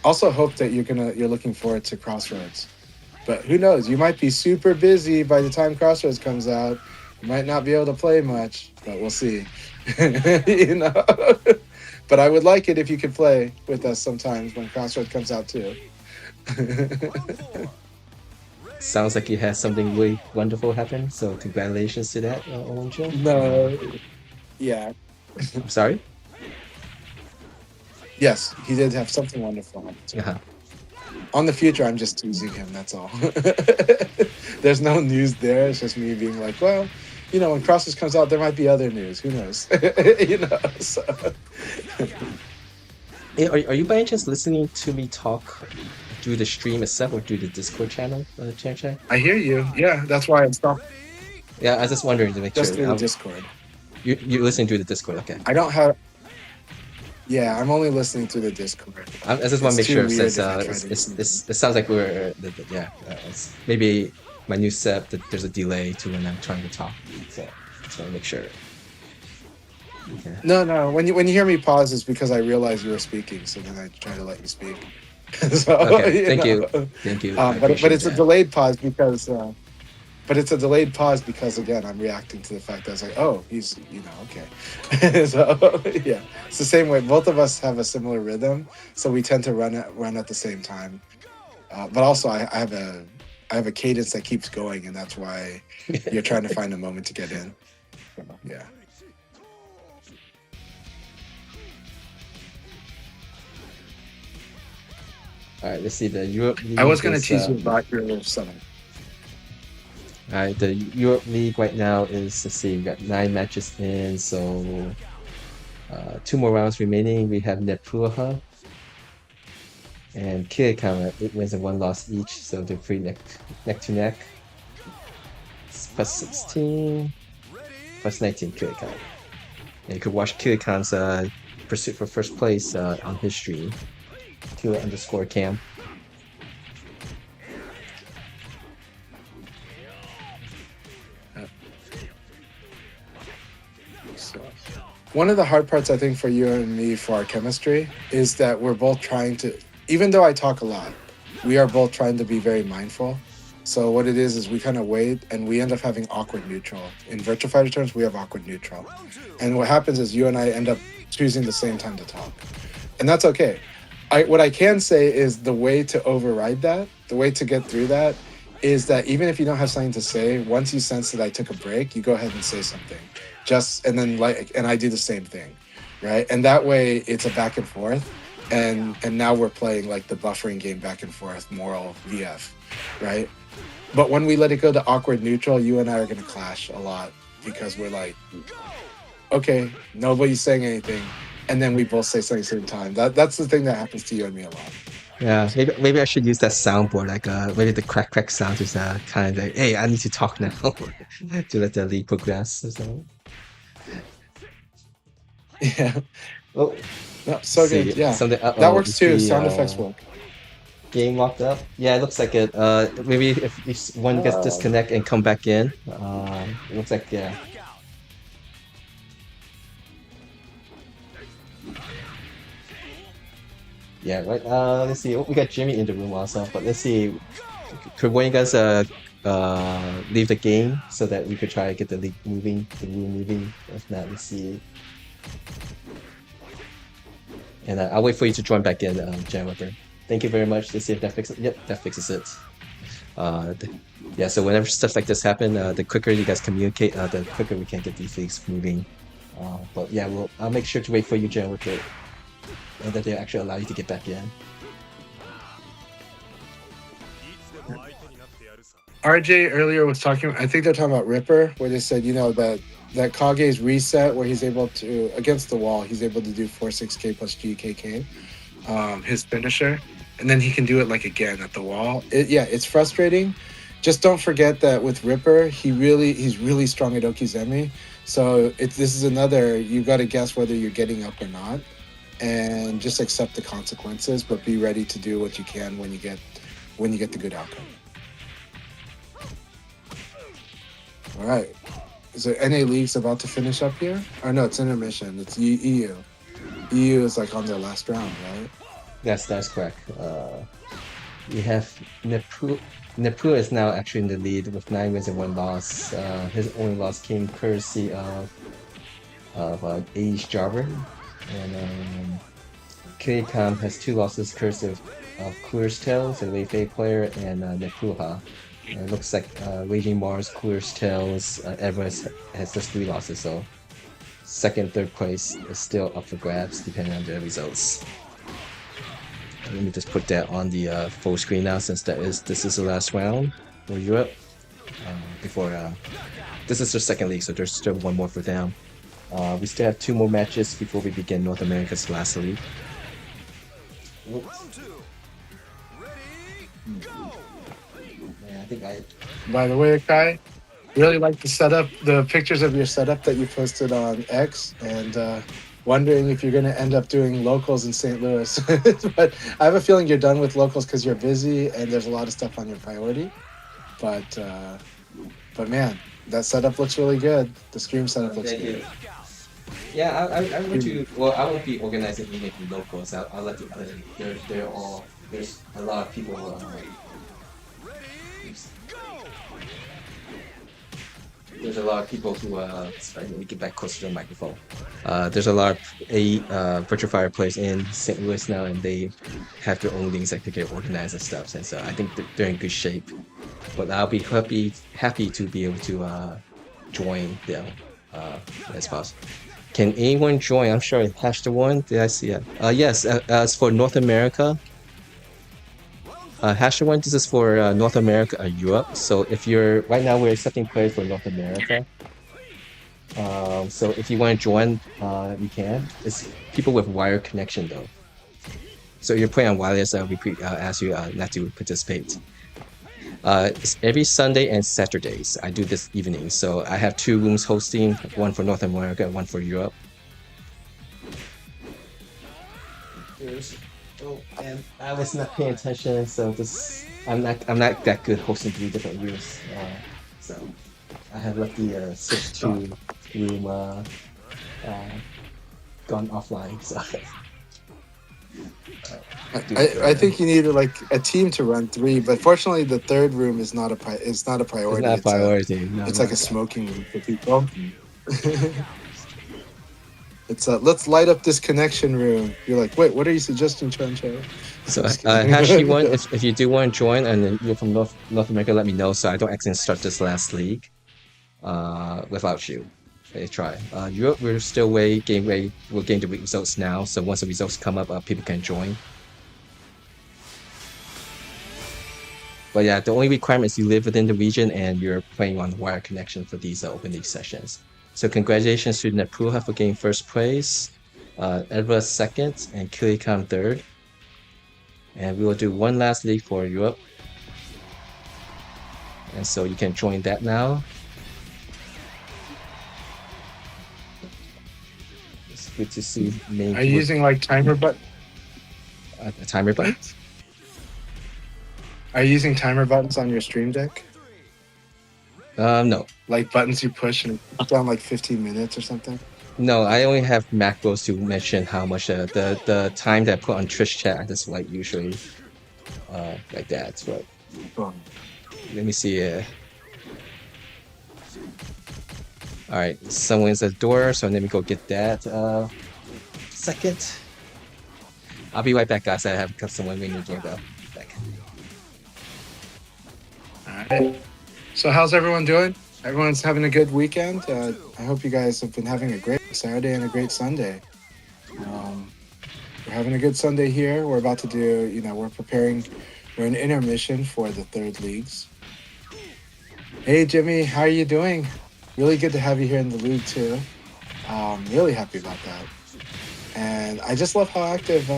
Also hope that you're looking forward to Crossroads. But who knows? You might be super busy by the time Crossroads comes out. You might not be able to play much, but we'll see. You know. But I would like it if you could play with us sometimes when Crossroads comes out too. Sounds like you had something really wonderful happen, so congratulations to that, Owen Joe. No. Yeah. I'm sorry? Yes, he did have something wonderful happen to him. On the future, I'm just teasing him, that's all. There's no news there. It's just me being like, well, you know, when Crossroads comes out, there might be other news. Who knows? You know, so. Hey, are you by any chance listening to me talk through the stream itself or through the Discord channel, Chan? I hear you. Yeah, that's why I stopped. Yeah, I was just wondering to make Just sure. through the Discord. You're listening through the Discord, okay. I don't have... Yeah, I'm only listening through the Discord. I just want to make It's too sure weird since if I try to listen. it sounds like we're maybe my new setup that there's a delay to when I'm trying to talk, so just want to make sure. Okay. No. When you hear me pause, it's because I realize you were speaking, so then I try to let you speak. So, Okay, thank you. I But appreciate it's a that. delayed pause because. But it's a delayed pause because, again, I'm reacting to the fact that I was like, oh, he's, you know, okay. So, yeah, it's the same way. Both of us have a similar rhythm, so we tend to run at the same time. But also, I have a cadence that keeps going, and that's why you're trying to find a moment to get in. So, yeah. All right, let's see the Europe League. I was going to is, tease you about your summon. All right, the Europe League right now is, let's see, we got 9 matches in, so 2 more rounds remaining. We have Nepuha and Kirikama, 8 wins and 1 loss each, so they're pretty neck to neck. It's plus 16, plus 19 Kirikama. And you could watch Kirikan's pursuit for first place on his stream, Kira_cam. One of the hard parts, I think, for you and me for our chemistry is that we're both trying to, even though I talk a lot, we are both trying to be very mindful. So what it is we kind of wait and we end up having awkward neutral. In Virtua Fighter terms, we have awkward neutral. And what happens is you and I end up choosing the same time to talk. And that's okay. What I can say is the way to override that, the way to get through that, is that even if you don't have something to say, once you sense that I took a break, you go ahead and say something. And I do the same thing, right? And that way it's a back and forth, and now we're playing like the buffering game back and forth, moral VF, right? But when we let it go to awkward neutral, you and I are gonna clash a lot because we're like, okay, nobody's saying anything, and then we both say something at the same time. That's the thing that happens to you and me a lot. Yeah, maybe I should use that soundboard, like maybe the crack sound is kind of like, hey, I need to talk now to let the league progress or something. Yeah. Oh, No, so see good. Yeah. something. That Oh, works is too. the Sound effects work. game locked up? Yeah, it looks like it. Maybe if one gets disconnect and come back in. It looks like yeah. Yeah, right. Let's see. Oh, we got Jimmy in the room also, but let's see. Could one of you guys leave the game so that we could try to get the league moving, the room moving? If not, let's see. And I'll wait for you to join back in, Jan Weber. Thank you very much. Let's see if that fixes it. Yep, that fixes it. Yeah, so whenever stuff like this happen, the quicker you guys communicate, the quicker we can get these leagues moving. But yeah, I'll make sure to wait for you, Jan Weber, and that they actually allow you to get back in. RJ earlier was talking. I think they're talking about Ripper, where they said, that Kage's reset, where he's able to, against the wall, he's able to do 4-6K plus GKK. His finisher, and then he can do it like again at the wall. It's frustrating. Just don't forget that with Ripper, he's really strong at Okizeme. So this is another, you got to guess whether you're getting up or not, and just accept the consequences, but be ready to do what you can when you get the good outcome. All right. Is there NA League's about to finish up here? Or no, it's intermission. It's EU. EU is like on their last round, right? That's correct. We have Nepu. Nepu is now actually in the lead with 9 wins and 1 loss. His only loss came courtesy of Age Jarver. And Kirikam has 2 losses courtesy of Clear's Tales, a Wei player, and Nepuha. It looks like Raging Mars, Clear's Tales, Everest has just 3 losses, so second, third place is still up for grabs depending on their results. Let me just put that on the full screen now, since this is the last round for Europe. This is their second league, so there's still one more for them. We still have 2 more matches before we begin North America's last league. By the way, Akai, really like the pictures of your setup that you posted on X, and wondering if you're going to end up doing locals in St. Louis. But I have a feeling you're done with locals because you're busy and there's a lot of stuff on your priority. But man, that setup looks really good. The stream setup looks good. Yeah, I want to. Well, I won't be organizing any locals. I'll let the other. They're all. There's a lot of people. There's a lot of people who. Sorry, let me get back closer to the microphone. There's a lot of Virtua Fighter players in St. Louis now, and they have their own things that they get organized and stuff. And so I think they're in good shape. But I'll be happy to be able to join them as possible. Can anyone join? I'm sure #1. Did I see it? Yes. As for North America, #1. This is for North America and Europe. So if you're right now, we're accepting players for North America. So if you want to join, you can. It's people with wire connection though. So if you're playing on wireless, we ask you not to participate. It's every Sunday and Saturdays. I do this evening, so I have 2 rooms hosting, one for North America and one for Europe. And I was not paying attention, so I'm not that good hosting 3 different rooms. So I have let the switch to room gone offline. So. I think you need like a team to run 3, but fortunately the 3rd room is not a priority. It's not a priority. It's like a smoking room for people. It's let's light up this connection room. You're like, wait, what are you suggesting, Chancho? So #1, if you do want to join and you're from North America, let me know so I don't accidentally start this last league without you. Try. Europe, we're still getting ready. We're getting the results now, so once the results come up, people can join. But yeah, the only requirement is you live within the region and you're playing on wire connection for these open league sessions. So congratulations to Nepuha for getting 1st place, Edva 2nd, and Kirikam 3rd. And we will do one last league for Europe. And so you can join that now. Good to see main Are you using like timer a timer button. Are you using timer buttons on your Stream Deck? No, Like buttons you push and it's down like 15 minutes or something? no. I only have macros to mention how much the time that I put on Twitch chat. That's like usually like that. But let me see. All right, someone's at the door, so let me go get that. Second. I'll be right back, guys. I have got someone waiting to join though. Back. Alright. So how's everyone doing? Everyone's having a good weekend. I hope you guys have been having a great Saturday and a great Sunday. We're having a good Sunday here. We're about to do, we're in intermission for the third leagues. Hey Jimmy, how are you doing? Really good to have you here in the league too. Really happy about that. And I just love how active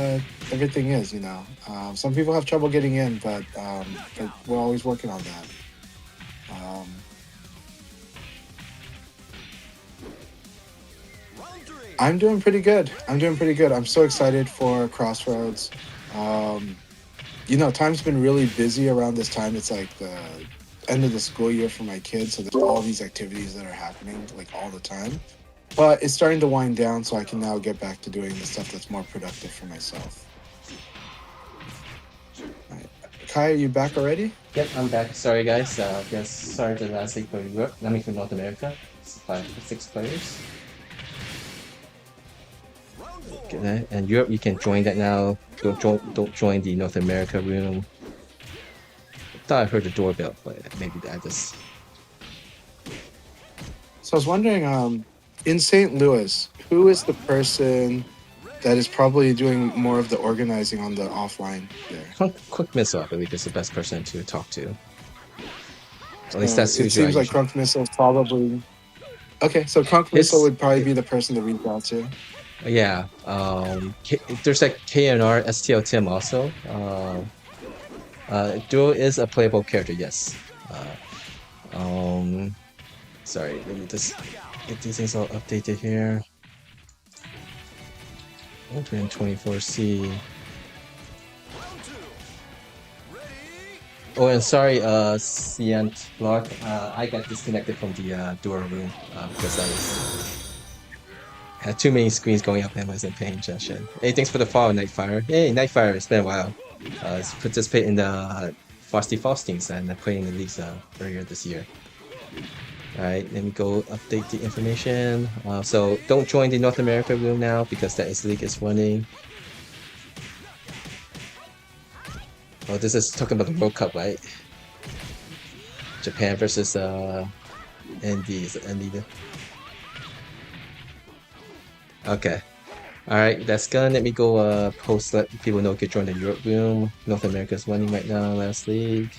everything is, Some people have trouble getting in, but we're always working on that. I'm doing pretty good. I'm so excited for Crossroads. Time's been really busy around this time. It's like the end of the school year for my kids, so there's all these activities that are happening like all the time. But it's starting to wind down, so I can now get back to doing the stuff that's more productive for myself. Right. Kai, are you back already? Yep, I'm back. Sorry, guys. Sorry the last week for Europe. I mean for North America. It's 6 players. Okay, and Europe, you can join that now. Don't join the North America room. I thought I heard the doorbell, but maybe that just. So I was wondering, in St. Louis, who is the person that is probably doing more of the organizing on the offline there? Quick Missile, I believe, is the best person to talk to. At least that's who it seems like Crunk Missile is probably. Okay, so Crunk Missile would probably be the person to reach out to. Yeah, there's like KNR STL Tim also. Duo is a playable character, yes. Sorry, let me just get these things all updated here. 124C. Oh, and sorry, Cient Block. I got disconnected from the Duo room because I had too many screens going up and I wasn't paying attention. Hey, thanks for the follow, Nightfire. Hey, Nightfire, it's been a while. Participate in the Frosty Faustings and playing the leagues earlier this year. Alright, let me go update the information. So don't join the North America room now because that league is running. Oh, this is talking about the World Cup, right? Japan versus ND. Is it ND? Okay. Alright, that's gonna let me go post, let people know get join the Europe room. North America's running right now, last league.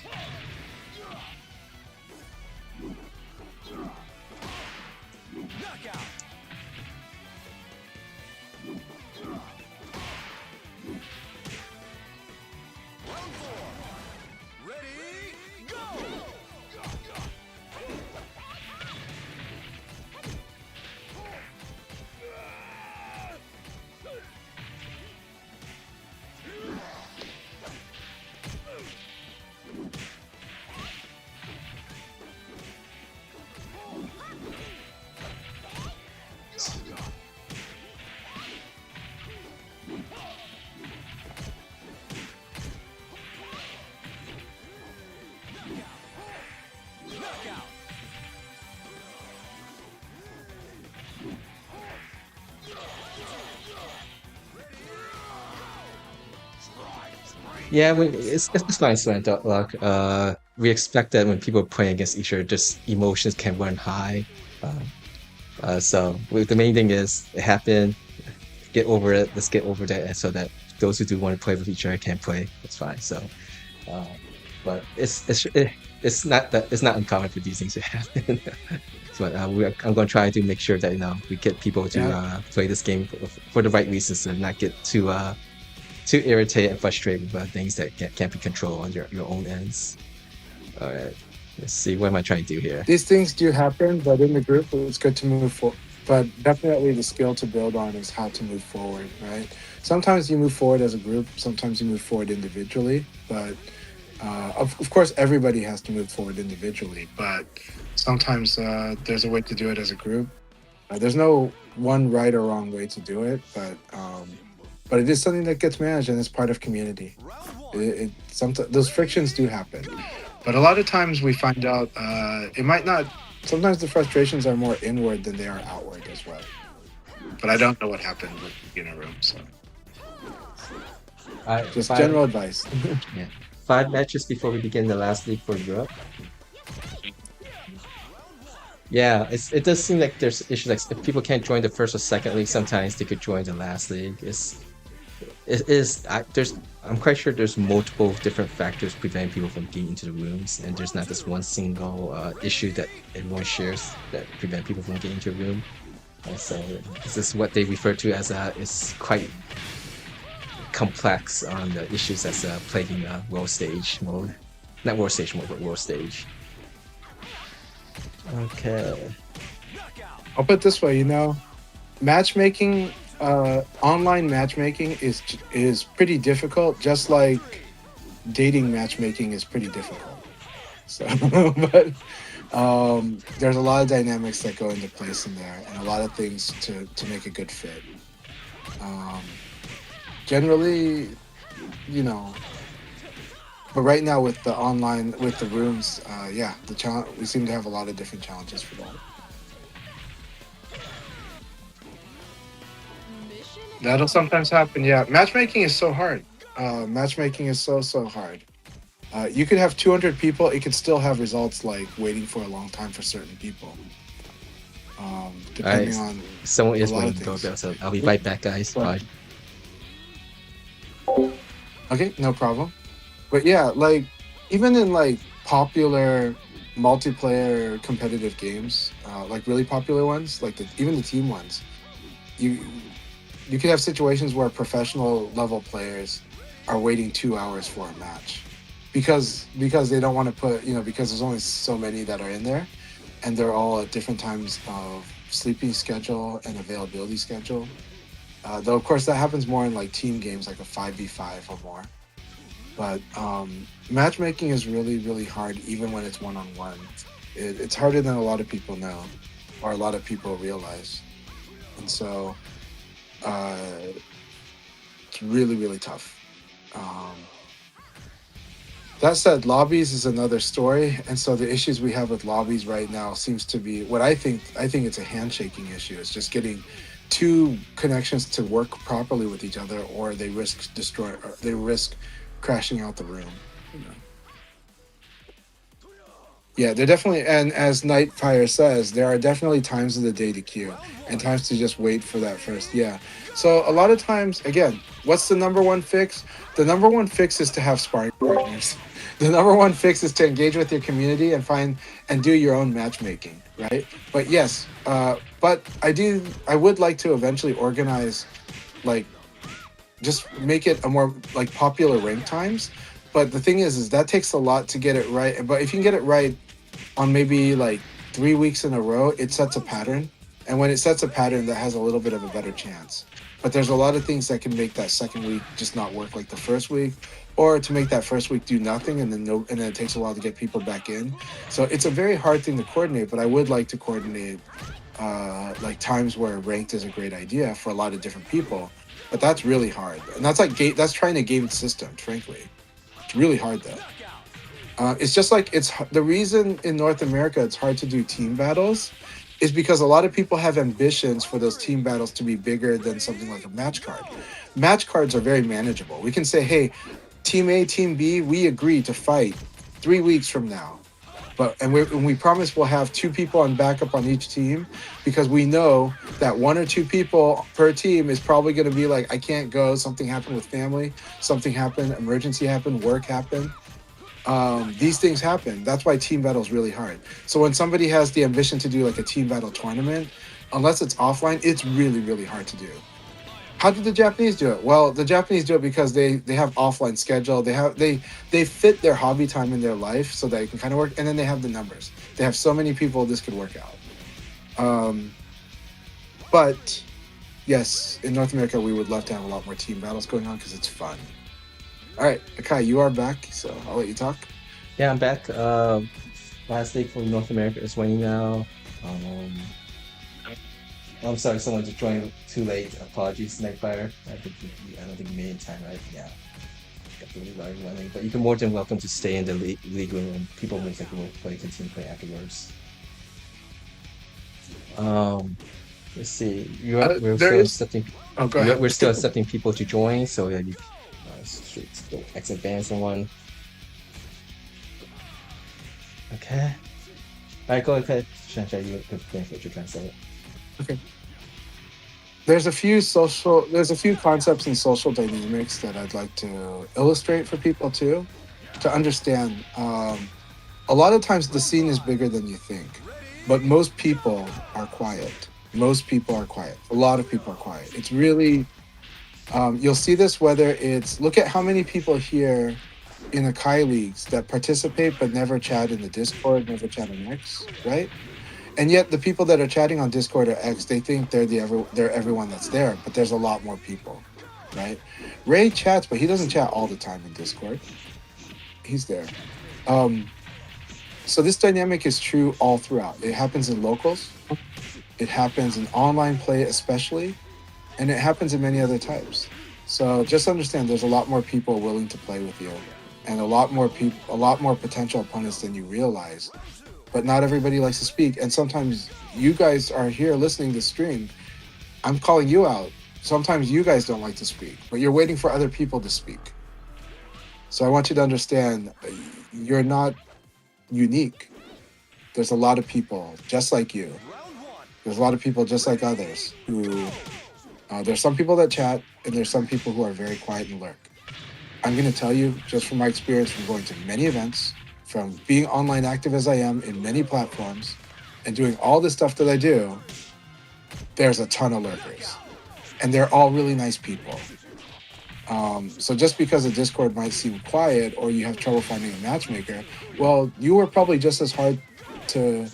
Yeah, it's nice when like we expect that when people are playing against each other, just emotions can run high. So the main thing is it happened. Get over it. Let's get over that, so that those who do want to play with each other can play. It's fine. So, but it's not uncommon for these things to happen. But I'm going to try to make sure that we get people to play this game for the right reasons and not get too irritated and frustrated with things that can't be controlled on your own ends. All right, let's see. What am I trying to do here? These things do happen, but in the group, it's good to move but definitely the skill to build on is how to move forward, right? Sometimes you move forward as a group, sometimes you move forward individually, but of course everybody has to move forward individually, but sometimes there's a way to do it as a group. There's no one right or wrong way to do it, but it is something that gets managed and it's part of community. Sometimes those frictions do happen, but a lot of times we find out it might not. Sometimes the frustrations are more inward than they are outward as well. But I don't know what happened with the beginner room, so just general advice. Yeah. 5 matches before we begin the last league for Europe. Yeah, it does seem like there's issues like if people can't join the first or second league, sometimes they could join the last league. I'm quite sure there's multiple different factors preventing people from getting into the rooms, and there's not this one single issue that everyone shares that prevent people from getting into a room. And so this is what they refer to as is quite complex on the issues that's plaguing World Stage mode. Not World Stage mode, but World Stage. Okay. I'll put it this way, matchmaking, online matchmaking is pretty difficult, just like dating matchmaking is pretty difficult. So, but there's a lot of dynamics that go into place in there, and a lot of things to make a good fit. Generally, but right now with the online, with the rooms, the challenge, we seem to have a lot of different challenges for that. That'll sometimes happen. Yeah, matchmaking is so hard. Matchmaking is so hard. You could have 200 people. It could still have results like waiting for a long time for certain people. Depending on someone is a lot waiting of to go things. there, so I'll be right back, guys. Bye. Okay, no problem. But yeah, like even in like popular multiplayer competitive games, like really popular ones, like even the team ones, you could have situations where professional level players are waiting 2 hours for a match because they don't want to put, because there's only so many that are in there, and they're all at different times of sleeping schedule and availability schedule. Though of course that happens more in like team games, like a 5v5 or more. But matchmaking is really, really hard, even when it's one-on-one. It's harder than a lot of people know, or a lot of people realize. And so it's really, really tough. That said, lobbies is another story. And so the issues we have with lobbies right now seems to be what I think it's a handshaking issue. It's just getting two connections to work properly with each other, or they risk crashing out the room. Yeah, they're definitely, and as Nightfire says, there are definitely times of the day to queue and times to just wait for that first. Yeah. So a lot of times, again, what's the number one fix? The number one fix is to have sparring partners. The number one fix is to engage with your community and find and do your own matchmaking, right? But yes, but I would like to eventually organize, like, just make it a more like popular rank times. But the thing is that takes a lot to get it right. But if you can get it right on maybe like 3 weeks in a row, it sets a pattern. And when it sets a pattern, that has a little bit of a better chance. But there's a lot of things that can make that second week just not work like the first week, or to make that first week do nothing, and then it takes a while to get people back in. So it's a very hard thing to coordinate. But I would like to coordinate like times where ranked is a great idea for a lot of different people. But that's really hard, and that's trying to game the system. Frankly, it's really hard though. It's just like the reason in North America it's hard to do team battles is because a lot of people have ambitions for those team battles to be bigger than something like a match card. Match cards are very manageable. We can say, hey, Team A, Team B, we agree to fight 3 weeks from now. And we promise we'll have 2 people on backup on each team, because we know that 1 or 2 people per team is probably going to be like, I can't go, something happened with family, something happened, emergency happened, work happened. These things happen. That's why team battle is really hard. So when somebody has the ambition to do like a team battle tournament, unless it's offline, it's really, really hard to do. How did the Japanese do it? Well, the Japanese do it because they have offline schedule. They fit their hobby time in their life so that it can kind of work. And then they have the numbers. They have so many people this could work out. But yes, in North America, we would love to have a lot more team battles going on because it's fun. All right, Akai, you are back, so I'll let you talk. Yeah, I'm back. Last day for North America is waning now. I'm sorry, someone just joined too late. Apologies, Nightfire. I don't think you made it in time, right? Yeah. Got the league already running. But you're more than welcome to stay in the league room and people most likely will continue play afterwards. Let's see. We're there still is- accepting. Oh, go ahead. We're still accepting people to join, so yeah, you should go exit ban someone. Okay. Alright, go ahead. Shansha, you can finish what you're trying to say. There's a few concepts in social dynamics that I'd like to illustrate for people too, to understand. A lot of times the scene is bigger than you think, but most people are quiet. Most people are quiet. A lot of people are quiet. It's really, you'll see this whether it's, look at how many people here in Akai leagues that participate but never chat in the Discord, never chat on X, right? And yet the people that are chatting on Discord or X, they think they're everyone that's there, but there's a lot more people, right? Ray chats, but he doesn't chat all the time in Discord. He's there. So this dynamic is true all throughout. It happens in locals, it happens in online play especially, and it happens in many other types. So just understand there's a lot more people willing to play with you, and a lot more potential opponents than you realize. But not everybody likes to speak, and sometimes you guys are here listening to stream. I'm calling you out. Sometimes you guys don't like to speak, but you're waiting for other people to speak. So I want you to understand you're not unique. There's a lot of people just like you. There's a lot of people just like others who, there's some people that chat, and there's some people who are very quiet and lurk. I'm going to tell you, just from my experience from going to many events, from being online active as I am in many platforms, and doing all the stuff that I do, there's a ton of lurkers. And they're all really nice people. So just because a Discord might seem quiet or you have trouble finding a matchmaker, well, you were probably just as hard to...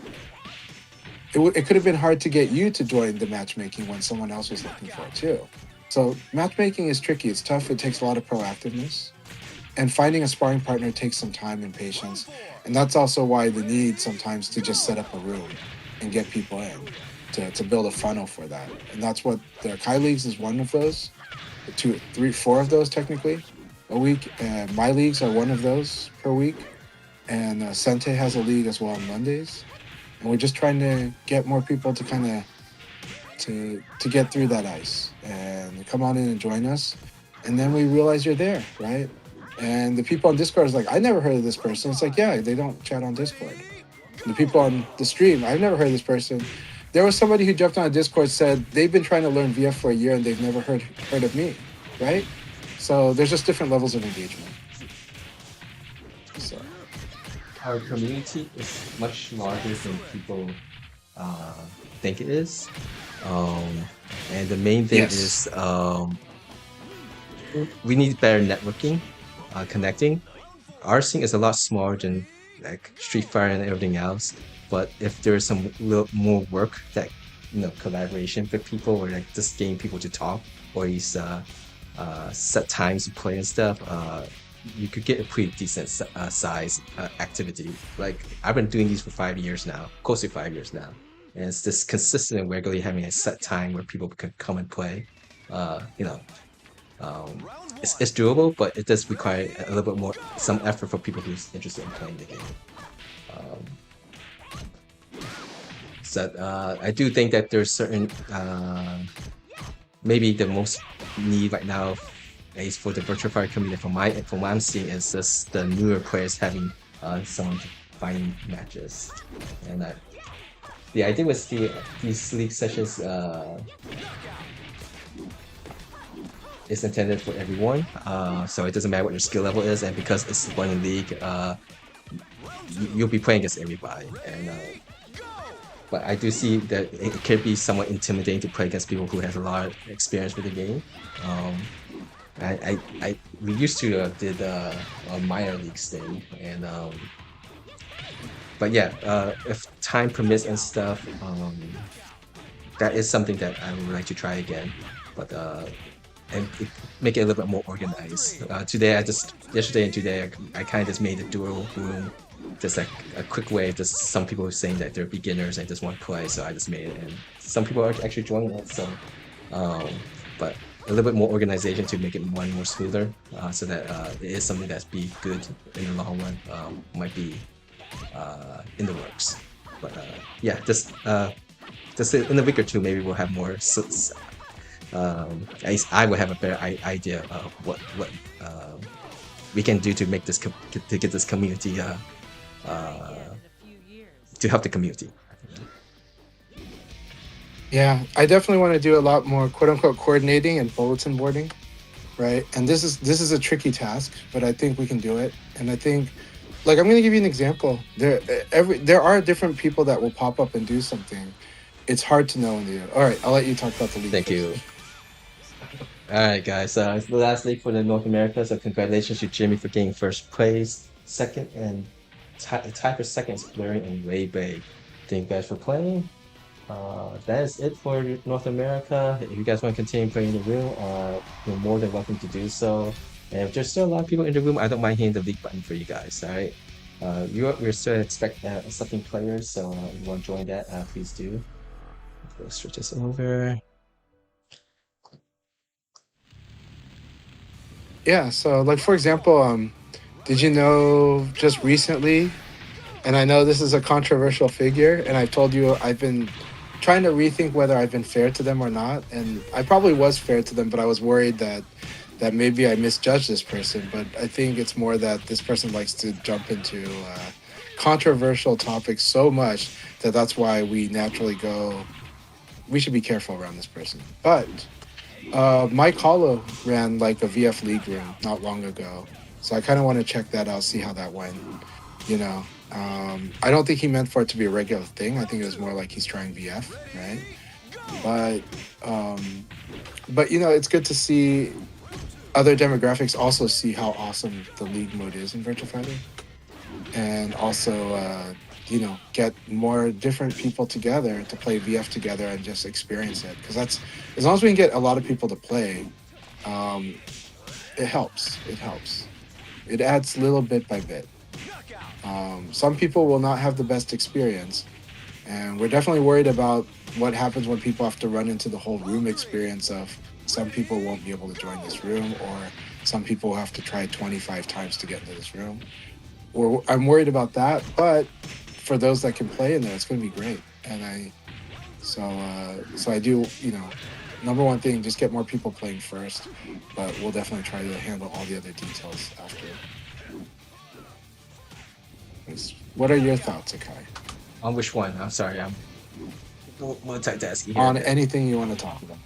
It could have been hard to get you to join the matchmaking when someone else was looking for it too. So matchmaking is tricky. It's tough. It takes a lot of proactiveness. And finding a sparring partner takes some time and patience. And that's also why the need sometimes to just set up a room and get people in, to build a funnel for that. And that's what the Akai Leagues is one of those. 2, 3, 4 of those technically a week. My leagues are one of those per week. And Sente has a league as well on Mondays. And we're just trying to get more people to kind of to get through that ice and come on in and join us. And then we realize you're there, right? And the people on Discord is like, I never heard of this person. It's like, yeah, they don't chat on Discord. The people on the stream, I've never heard of this person. There was somebody who jumped on a Discord, said they've been trying to learn VF for a year and they've never heard of me, right? So there's just different levels of engagement. So Our community is much larger than people think it is. And the main thing is we need better networking, connecting. Our scene is a lot smaller than like Street Fighter and everything else. But if there's some little more work that, collaboration with people, or like just getting people to talk, or these set times to play and stuff, you could get a pretty decent size activity. Like I've been doing these for 5 years now, close to 5 years now. And it's just consistent and regularly having a set time where people can come and play. It's doable, but it does require a little bit more, some effort for people who's interested in playing the game. I do think that there's certain, maybe the most need right now, at least for the Virtua Fighter community, from what I'm seeing, is just the newer players having someone to find matches. And the idea with these league sessions is intended for everyone, so it doesn't matter what your skill level is, and because it's one league, you'll be playing against everybody. And but I do see that it could be somewhat intimidating to play against people who has a lot of experience with the game. We used to did a minor league thing, and but yeah, if time permits and stuff, that is something that I would like to try again, but and make it a little bit more organized. Yesterday and today, I kind of just made a dual room, just like a quick way. Just some people were saying that they're beginners and just want to play, so I just made it, and some people are actually joining it. So, but a little bit more organization to make it more smoother, so that it is something that's be good in the long run. Might be in the works, but yeah, just in a week or two, maybe we'll have more. At least I will have a better idea of what we can do to make this to get this community to help the community. Yeah, I definitely want to do a lot more quote unquote coordinating and bulletin boarding, right? And this is a tricky task, but I think we can do it. And I think, like, I'm going to give you an example. There are different people that will pop up and do something. It's hard to know when they do. All right, I'll let you talk about the league. Thank you. All right, guys. It's the last league for the North America. So congratulations to Jimmy for getting first place. Second and tie for second is Blurry and Ray Bay. Thank you guys for playing. That is it for North America. If you guys want to continue playing in the room, you're more than welcome to do so. And if there's still a lot of people in the room, I don't mind hitting the league button for you guys. All right. We're still accepting players, so if you want to join that, please do. Let's switch this over. Yeah, so like for example, did you know just recently, and I know this is a controversial figure, and I've told you I've been trying to rethink whether I've been fair to them or not, and I probably was fair to them, but I was worried that maybe I misjudged this person. But I think it's more that this person likes to jump into controversial topics so much that's why we naturally go, we should be careful around this person. But Mike Hollow ran like a VF League room not long ago, so I kind of want to check that out, see how that went. You know, I don't think he meant for it to be a regular thing. I think it was more like he's trying VF, right? But you know, it's good to see other demographics also see how awesome the league mode is in Virtua Fighter, and also you know, get more different people together to play VF together and just experience it. Because that's, as long as we can get a lot of people to play, it helps. It helps. It adds little bit by bit. Some people will not have the best experience, and we're definitely worried about what happens when people have to run into the whole room experience of some people won't be able to join this room, or some people will have to try 25 times to get into this room. I'm worried about that, but for those that can play in there, it's going to be great. And so I do, you know, number one thing, just get more people playing first, but we'll definitely try to handle all the other details after. What are your thoughts, Akai? On which one? I'm sorry, I'm multitasking here. On anything you want to talk about.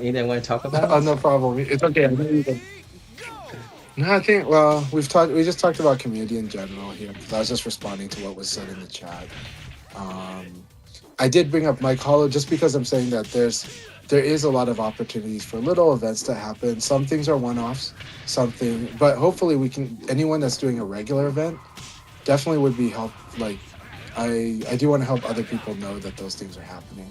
Anything I want to talk about? Oh, no problem. It's okay. No, I think, well, we just talked about community in general here, because I was just responding to what was said in the chat. I did bring up Mike Hollow just because I'm saying that there is a lot of opportunities for little events to happen. Some things are one-offs, but hopefully we can, anyone that's doing a regular event definitely would be help. Like, I do want to help other people know that those things are happening.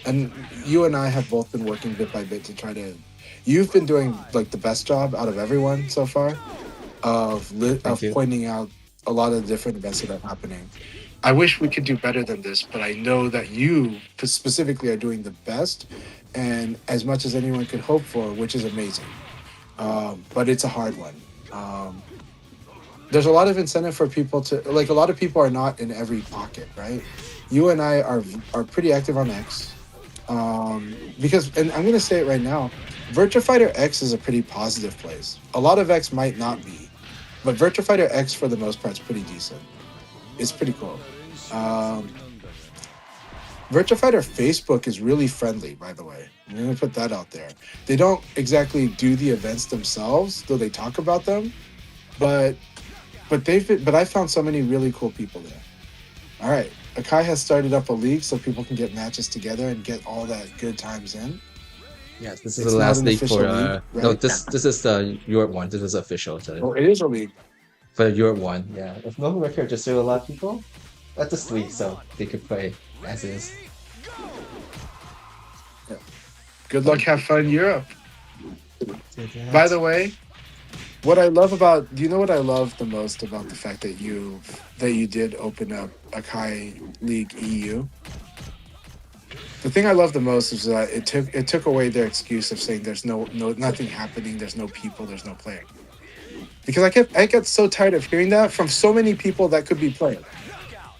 And you and I have both been working bit by bit to try to, you've been doing like the best job out of everyone so far of pointing out a lot of the different events that are happening. I wish we could do better than this, but I know that you specifically are doing the best and as much as anyone could hope for, which is amazing. But it's a hard one. There's a lot of incentive for people to, like, a lot of people are not in every pocket, right? You and I are pretty active on X. Because, and I'm going to say it right now, Virtua Fighter X is a pretty positive place. A lot of X might not be, but Virtua Fighter X for the most part is pretty decent. It's pretty cool. Virtua Fighter Facebook is really friendly, by the way. I'm going to put that out there. They don't exactly do the events themselves, though they talk about them, but I found so many really cool people there. All right. Akai has started up a league so people can get matches together and get all that good times in. Yes, this is the last league for league, right? No, this is the Europe one. This is official. So oh, it is a league. For Europe one, yeah. If North America just threw a lot of people, that's just league, so they could play as is. Good luck, have fun, Europe. Did that. By the way, what I love about do you know what I love the most about the fact that you did open up Akai League EU? The thing I love the most is that it took away their excuse of saying there's nothing happening, there's no people, there's no playing. Because I get so tired of hearing that from so many people that could be playing.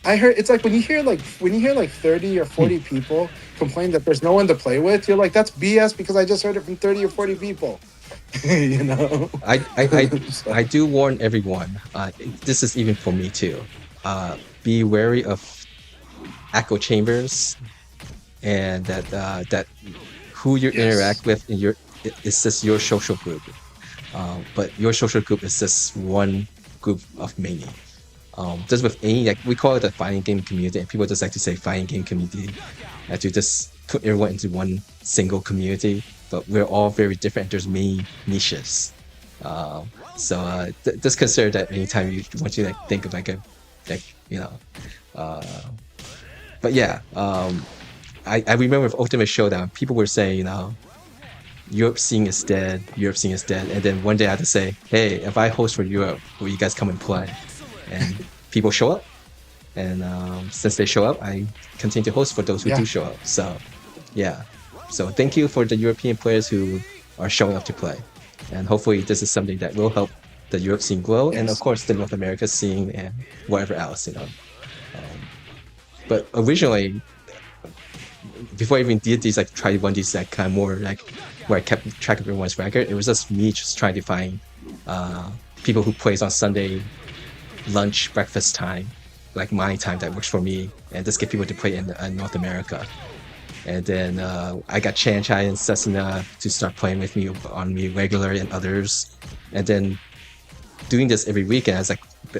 I heard it's like when you hear like 30 or 40 people complain that there's no one to play with, you're like, that's BS because I just heard it from 30 or 40 people. You know? I do warn everyone. This is even for me too. Be wary of echo chambers, and that who you interact with in it's just your social group. But your social group is just one group of many. Just with any, like we call it the fighting game community, and people just like to say fighting game community, to just put everyone into one single community. But we're all very different. There's many niches, so just consider that anytime you want to like think of like you know. But yeah, I remember with Ultimate Showdown, people were saying, you know, Europe scene is dead, and then one day I had to say, hey, if I host for Europe, will you guys come and play? And people show up, and since they show up, I continue to host for those who do show up. So yeah, so thank you for the European players who are showing up to play, and hopefully this is something that will help the Europe scene grow, and of course the North America scene and whatever else, you know. But originally, before I even did these, like try to run these like kind of more like where I kept track of everyone's record, it was just me just trying to find people who plays on Sunday lunch, breakfast time, like my time that works for me, and just get people to play in North America. And then I got Chan Chai and Cessna to start playing with me on me regular and others. And then doing this every weekend,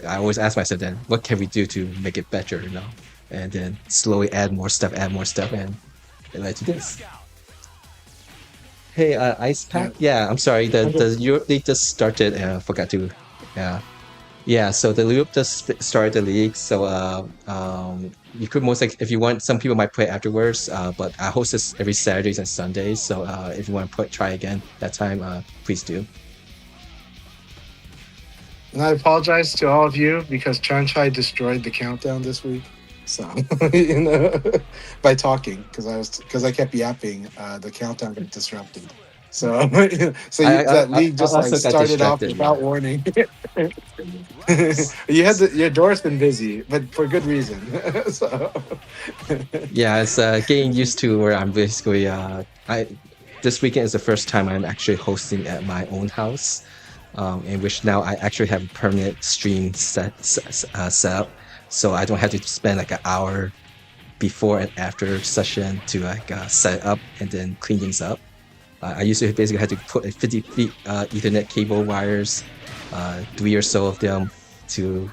I always ask myself then, what can we do to make it better, you know? And then slowly add more stuff, and it led to this. Hey, Ice Pack? Yeah, I'm sorry. The Europe League just started, and I forgot to. Yeah. So the Europe just started the league. So you could most like if you want. Some people might play afterwards. But I host this every Saturdays and Sundays. So if you want to try again that time, please do. And I apologize to all of you because Chanchai destroyed the countdown this week. So you know, by talking because I kept yapping, the countdown got disrupted. So that league just like started off without warning. Your door's been busy, but for good reason. So yeah, it's getting used to where I'm basically this weekend is the first time I'm actually hosting at my own house, in which now I actually have a permanent stream set up. So I don't have to spend like an hour before and after session to like set it up and then clean things up. I used to basically have to put 50 feet Ethernet cable wires, 3 or so of them to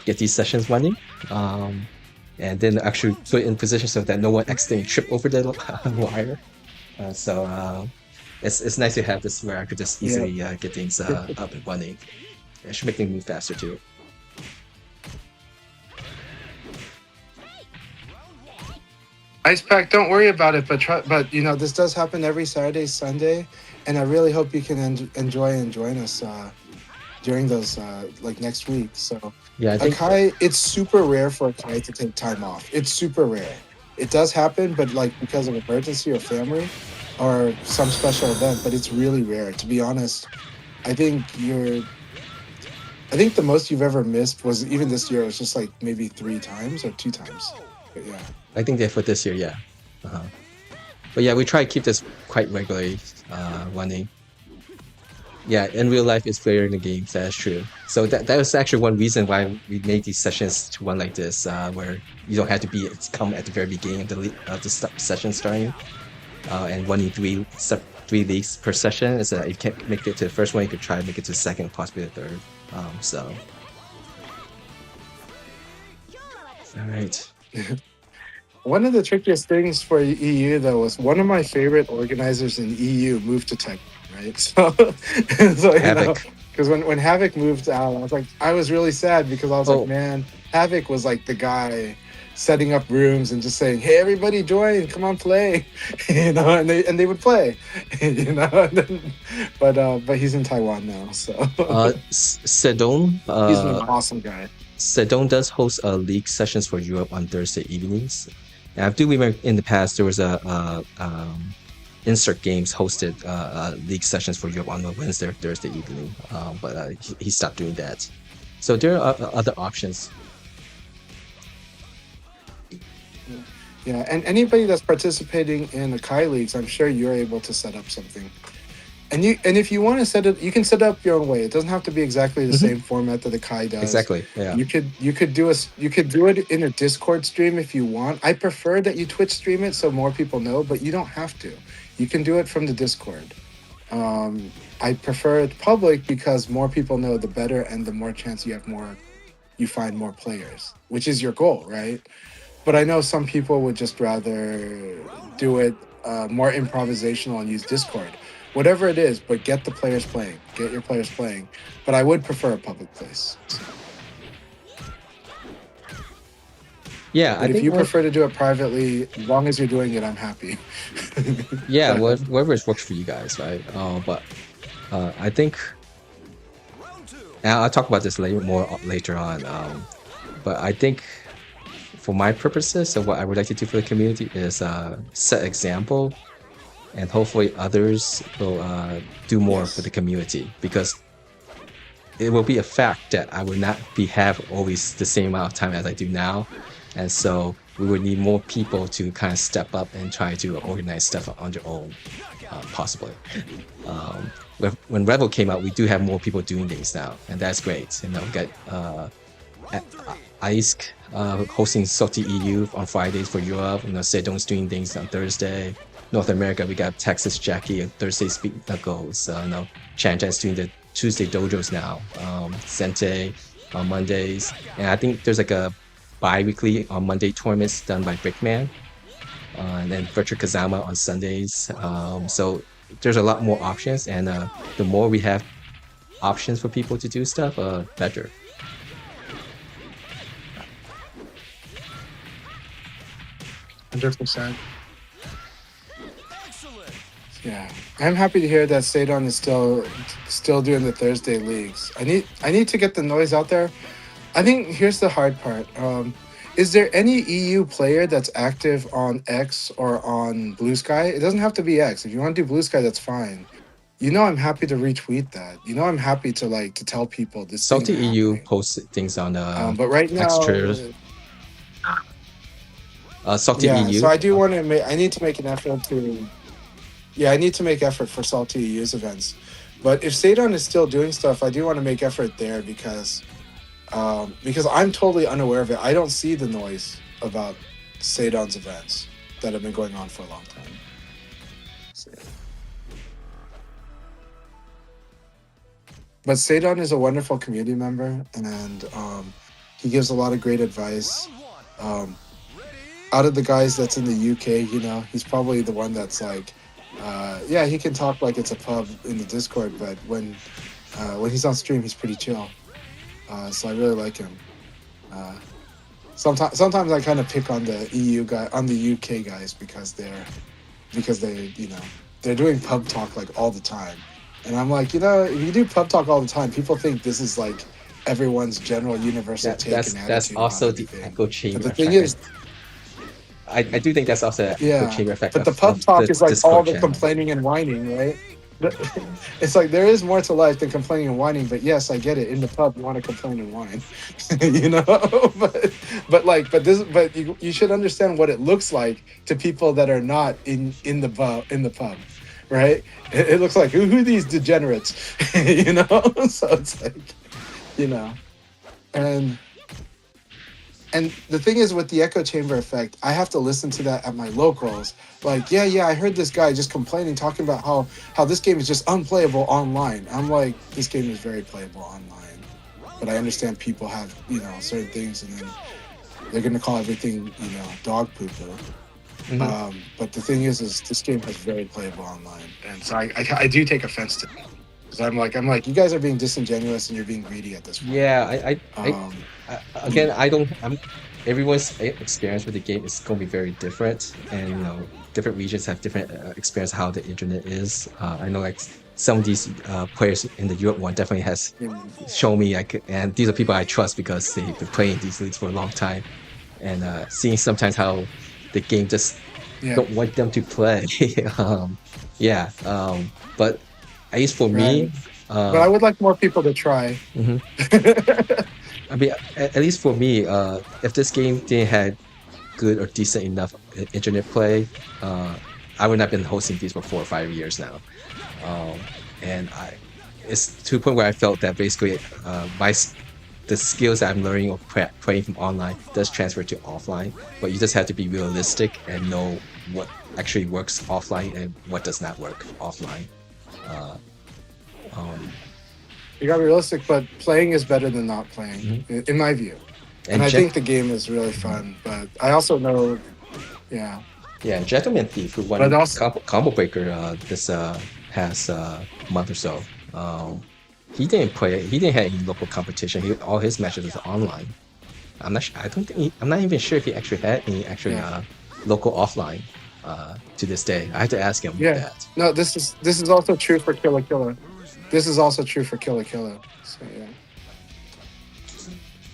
get these sessions running. And then actually put it in position so that no one accidentally trip over the wire. So it's nice to have this where I could just easily get things up and running. It should make things move faster too. Ice Pack, don't worry about it, but you know this does happen every Saturday, Sunday, and I really hope you can enjoy and join us during those like next week. So yeah, I think Akai, it's super rare for Akai to take time off. It's super rare. It does happen, but like because of emergency or family or some special event, but it's really rare. To be honest, I think the most you've ever missed was even this year. It was just like maybe 3 times or 2 times. But yeah. I think that for this year, yeah. But yeah, we try to keep this quite regularly running. Yeah, in real life, it's better in the games. That's true. So that was actually one reason why we made these sessions to run like this, where you don't have to come at the very beginning of the session starting, and running 3 leagues per session. Is that you can't make it to the first one, you could try to make it to the second, possibly the third. So, all right. One of the trickiest things for EU though was one of my favorite organizers in EU moved to Tech, right? So Havoc. Because when Havoc moved out, I was really sad because I was like, man, Havoc was like the guy setting up rooms and just saying, "Hey, everybody, join! Come on, play!" and they would play, And then, but he's in Taiwan now, so Sedong, he's an awesome guy. Sedong does host league sessions for Europe on Thursday evenings. And I do remember in the past there was a Insert Games hosted league sessions for Europe on a Wednesday or Thursday evening, but he stopped doing that. So there are other options. Yeah, and anybody that's participating in the Akai leagues, I'm sure you're able to set up something. And if you want to set it, you can set it up your own way. It doesn't have to be exactly the same format that the Akai does. Exactly. Yeah. You could do it in a Discord stream if you want. I prefer that you Twitch stream it so more people know, but you don't have to. You can do it from the Discord. I prefer it public because more people know, the better, and the more chance you find more players, which is your goal, right? But I know some people would just rather do it more improvisational and use Discord. Whatever it is, but get your players playing. But I would prefer a public place. Yeah, but if you prefer to do it privately, as long as you're doing it, I'm happy. Yeah, whatever works for you guys, right? But I think, and I'll talk about this later on. But I think, for my purposes, and what I would like to do for the community is set example, and hopefully others will do more for the community, because it will be a fact that I will not have always the same amount of time as I do now. And so we would need more people to kind of step up and try to organize stuff on their own, possibly. When Revo came out, we do have more people doing things now, and that's great. We got ISK hosting Salty EU on Fridays for Europe. Sedong's doing things on Thursday. North America, we got Texas Jackie on Thursday Speak Knuckles. Chanjan's doing the Tuesday dojos now. Sente on Mondays, and I think there's like a bi-weekly on Monday tournaments done by Brickman, and then Virtua Kazama on Sundays. So there's a lot more options, and the more we have options for people to do stuff, better. %. Yeah, I'm happy to hear that Sadon is still doing the Thursday leagues. I need to get the noise out there. I think here's the hard part. Is there any EU player that's active on X or on Blue Sky? It doesn't have to be X. If you want to do Blue Sky, that's fine. I'm happy to retweet that. I'm happy to tell people this. Salty EU posts things on but right now, Salty EU. So I do want to I need to make an effort to. Yeah, I need to make effort for Salty EU's events. But if Sadon is still doing stuff, I do want to make effort there because I'm totally unaware of it. I don't see the noise about Sadon's events that have been going on for a long time. So, yeah. But Sadon is a wonderful community member, and he gives a lot of great advice. Out of the guys that's in the UK, he's probably the one that's like, he can talk like it's a pub in the Discord, but when he's on stream, he's pretty chill. So I really like him. Sometimes I kind of pick on the EU guy, on the UK guys, because they're doing pub talk like all the time, and I'm like, if you do pub talk all the time, people think this is like everyone's general universal take and attitude. That's also the echo chamber. But the thing is, I do think that's also the echo chamber effect. But the pub talk is like Discord all the channel. complaining and whining, right? It's like there is more to life than complaining and whining. But yes, I get it. In the pub, you want to complain and whine, But you should understand what it looks like to people that are not in the pub, right? It looks like who are these degenerates, So it's like, And the thing is, with the echo chamber effect, I have to listen to that at my locals. Like, I heard this guy just complaining, talking about how this game is just unplayable online. I'm like, this game is very playable online. But I understand people have, certain things, and then they're going to call everything, dog poo-poo. Mm-hmm. But the thing is this game is very playable online. And so I do take offense to that. Because I'm like, you guys are being disingenuous and you're being greedy at this point. Yeah, everyone's experience with the game is going to be very different, and different regions have different experience how the internet is. I know like some of these players in the Europe one definitely has shown me and these are people I trust because they've been playing these leagues for a long time, and seeing sometimes how the game just Yeah. don't want them to play. Yeah, but at least for me, But I would like more people to try. mhm. I mean, at least for me, if this game didn't have good or decent enough internet play, I would not have been hosting these for 4 or 5 years now. Um, and it's to a point where I felt that basically the skills that I'm learning or playing from online does transfer to offline, but you just have to be realistic and know what actually works offline and what does not work offline. Uh, um, You gotta be realistic, but playing is better than not playing, in my view. And I think the game is really fun, but I also know, yeah. Yeah, Gentleman Thief, who won But also- Combo Breaker this past month or so. He didn't play. He didn't have any local competition. All his matches was online. I'm not. I don't think. I'm not even sure if he actually had any local offline to this day. I had to ask him that. No, this is also true for Killa Killa. This is also true for Killa Killa. So yeah.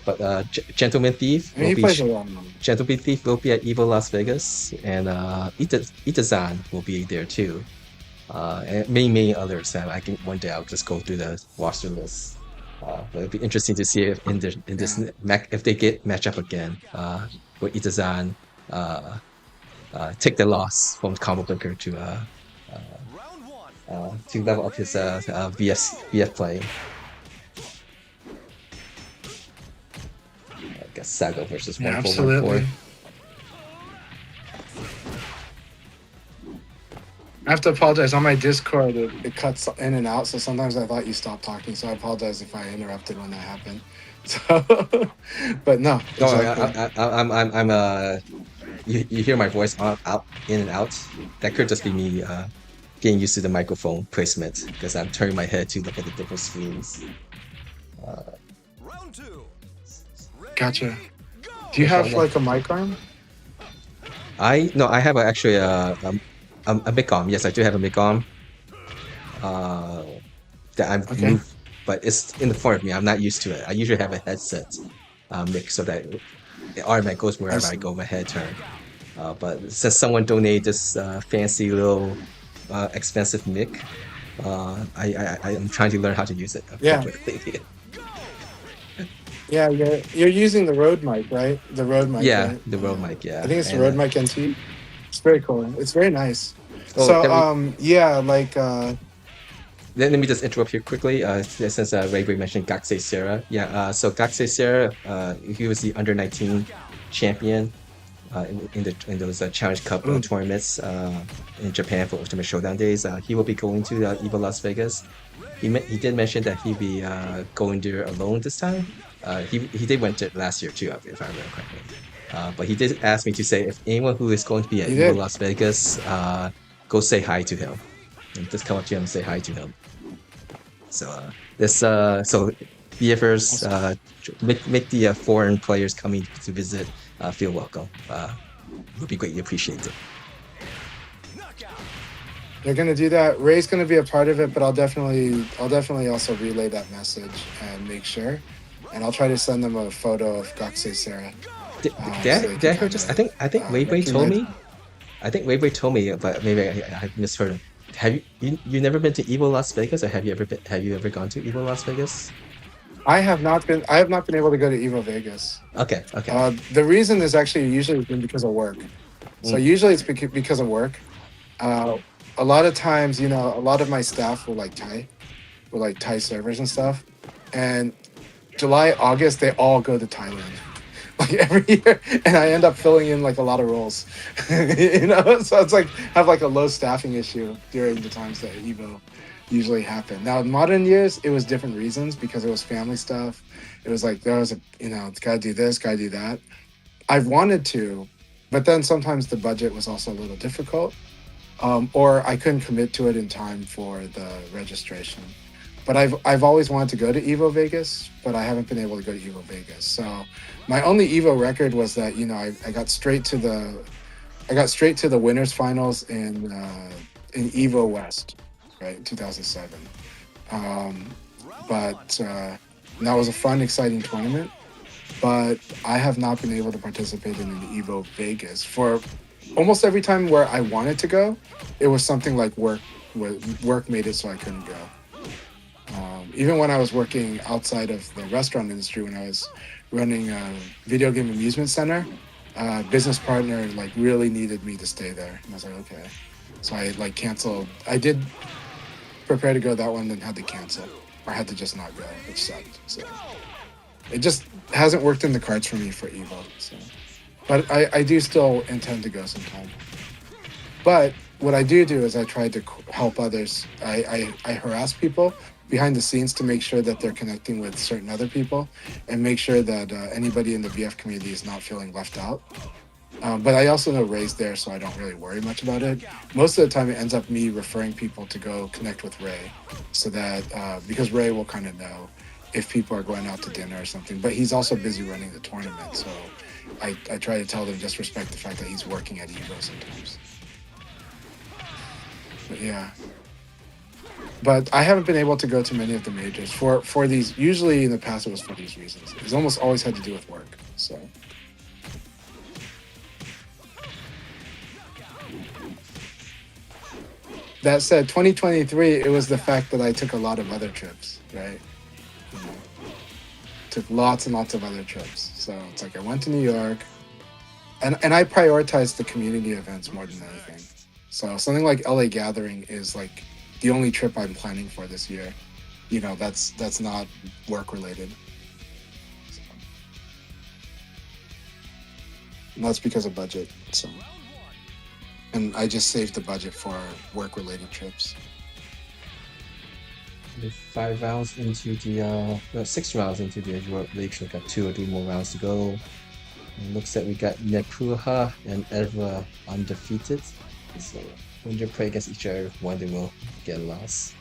But Gentleman Thief I mean, he plays a lot. Gentleman Thief will be at Evo Las Vegas, and Itazan will be there too. And many others. I think one day I'll just go through the roster list. But it'd be interesting to see if if they get match up again, where Itazan take the loss from Combo Breaker to level up his VF play. I guess Saga versus 1414. Absolutely. I have to apologize. On my Discord, it cuts in and out, so sometimes I thought you stopped talking, so I apologize if I interrupted when that happened. So, but no. No, exactly. I'm you hear my voice out in and out. That could just be me getting used to the microphone placement because I'm turning my head to look at the different screens. Round two. Gotcha. Do you have like a mic arm? I have actually a mic arm. Yes, I do have a mic arm. That I'm moved, but it's in the front of me. I'm not used to it. I usually have a headset mic so that the automatic goes wherever I go. My head turn. But since someone donated this fancy little expensive mic, I'm trying to learn how to use it. Yeah. Yeah, you're using the Rode mic, right? The Rode mic. Yeah, right? the Rode mic. Yeah, I think it's the Rode mic NT. It's very cool. It's very nice. So let me just interrupt here quickly. Since Ray mentioned Gakusei Sarah. Yeah. So Gakusei Sarah, he was the under-19 champion in those Challenge Cup tournaments in Japan for Ultimate Showdown days. He will be going to EVO Las Vegas. He did mention that he'd be going there alone this time. He did went to last year too, if I remember correctly. But he did ask me to say if anyone who is going to be at EVO Las Vegas, go say hi to him. And just come up to him and say hi to him. So VFers, make the foreign players coming to visit feel welcome. Would be greatly appreciated. They're gonna do that. Ray's gonna be a part of it, but I'll definitely also relay that message and make sure. And I'll try to send them a photo of Gakusei Sarah. Did I hear just? I think Weiwei told me. I think Weiwei told me, but maybe I misheard him. Have you never been to EVO Las Vegas, or have you ever gone to EVO Las Vegas? I have not been able to go to EVO Vegas. Okay. The reason is actually usually been because of work. So usually it's because of work. A lot of times, a lot of my staff will Thai servers and stuff. And July, August, they all go to Thailand. Every year, and I end up filling in a lot of roles, so it's have a low staffing issue during the times that Evo usually happen. Now in modern years, it was different reasons because it was family stuff. It was there was gotta do this, gotta do that. I've wanted to, but then sometimes the budget was also a little difficult, or I couldn't commit to it in time for the registration. but I've always wanted to go to Evo Vegas, but I haven't been able to go to Evo Vegas. So my only Evo record was that I got straight to the winners finals in Evo West, right, in 2007. But that was a fun, exciting tournament. But I have not been able to participate in an Evo Vegas for almost every time where I wanted to go. It was something like work made it so I couldn't go. Even when I was working outside of the restaurant industry, when I was running a video game amusement center, business partner like really needed me to stay there, and I was like, okay. So I like canceled. I did prepare to go that one, then had to cancel, or had to just not go, which sucked. So it just hasn't worked in the cards for me for Evo. So, but I do still intend to go sometime. But what I do is I try to help others. I harass people behind the scenes to make sure that they're connecting with certain other people and make sure that anybody in the VF community is not feeling left out. But I also know Ray's there, so I don't really worry much about it. Most of the time, it ends up me referring people to go connect with Ray, so that because Ray will kind of know if people are going out to dinner or something. But he's also busy running the tournament, so I try to tell them just respect the fact that he's working at Evo sometimes. But yeah. But I haven't been able to go to many of the majors for these. Usually in the past, it was for these reasons. It's almost always had to do with work. So. That said, 2023, it was the fact that I took a lot of other trips, right? Took lots and lots of other trips. So it's like I went to New York, and I prioritized the community events more than anything. So something like LA Gathering is like the only trip I'm planning for this year. That's not work related. So. And that's because of budget. So. And I just saved the budget for work-related trips. With 5 rounds into the 6 rounds into the World League, so we got 2 or 3 more rounds to go. It looks like we got Nepuha and Evra undefeated. So when you play against each other, one they will get a loss.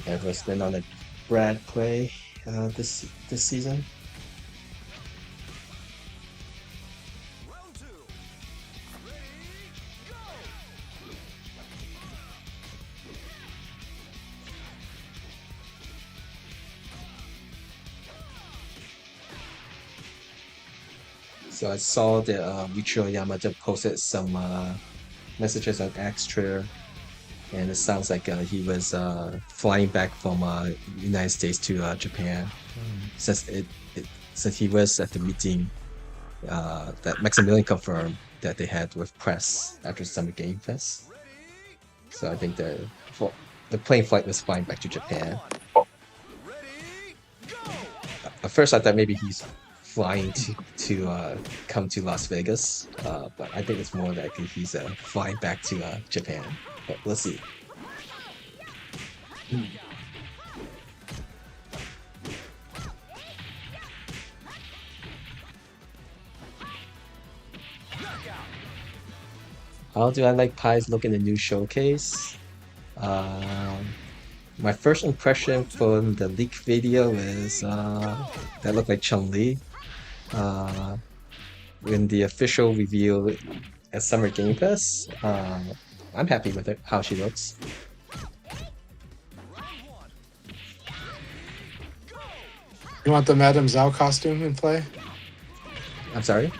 Evra's been on a Brad play this season. So I saw that Michio Yamada posted some messages on X Twitter, and it sounds like he was flying back from United States to Japan. Since he was at the meeting that Maximilian confirmed that they had with press after Summer Game Fest. So I think the plane flight was flying back to Japan. At first I thought maybe he's flying to come to Las Vegas, but I think it's more likely he's flying back to Japan. But let's see. How do I like Pi's look in the new showcase? My first impression from the leak video is that looked like Chun-Li. In the official review at Summer Game Fest, I'm happy with it, how she looks. You want the Madame Zhao costume in play? I'm sorry?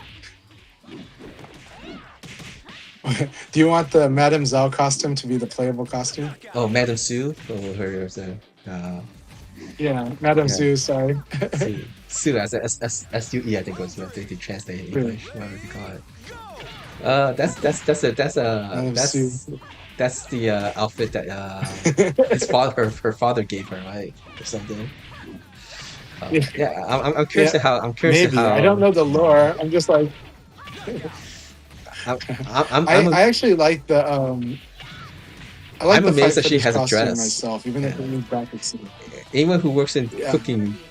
Do you want the Madame Zhao costume to be the playable costume? Oh, Madame Sue? Oh, her, Yeah, Madame Zhu, sorry. Sue, S-U-E, I think was what they translate in English, whatever they call it. That's the outfit that her father gave her, right, or something. I'm curious I'm curious maybe. how. I don't know the lore. I'm just like. I actually like the. I like I'm the amazed that she fetish has a costume dress. myself, even if it means graphics. Anyone who works in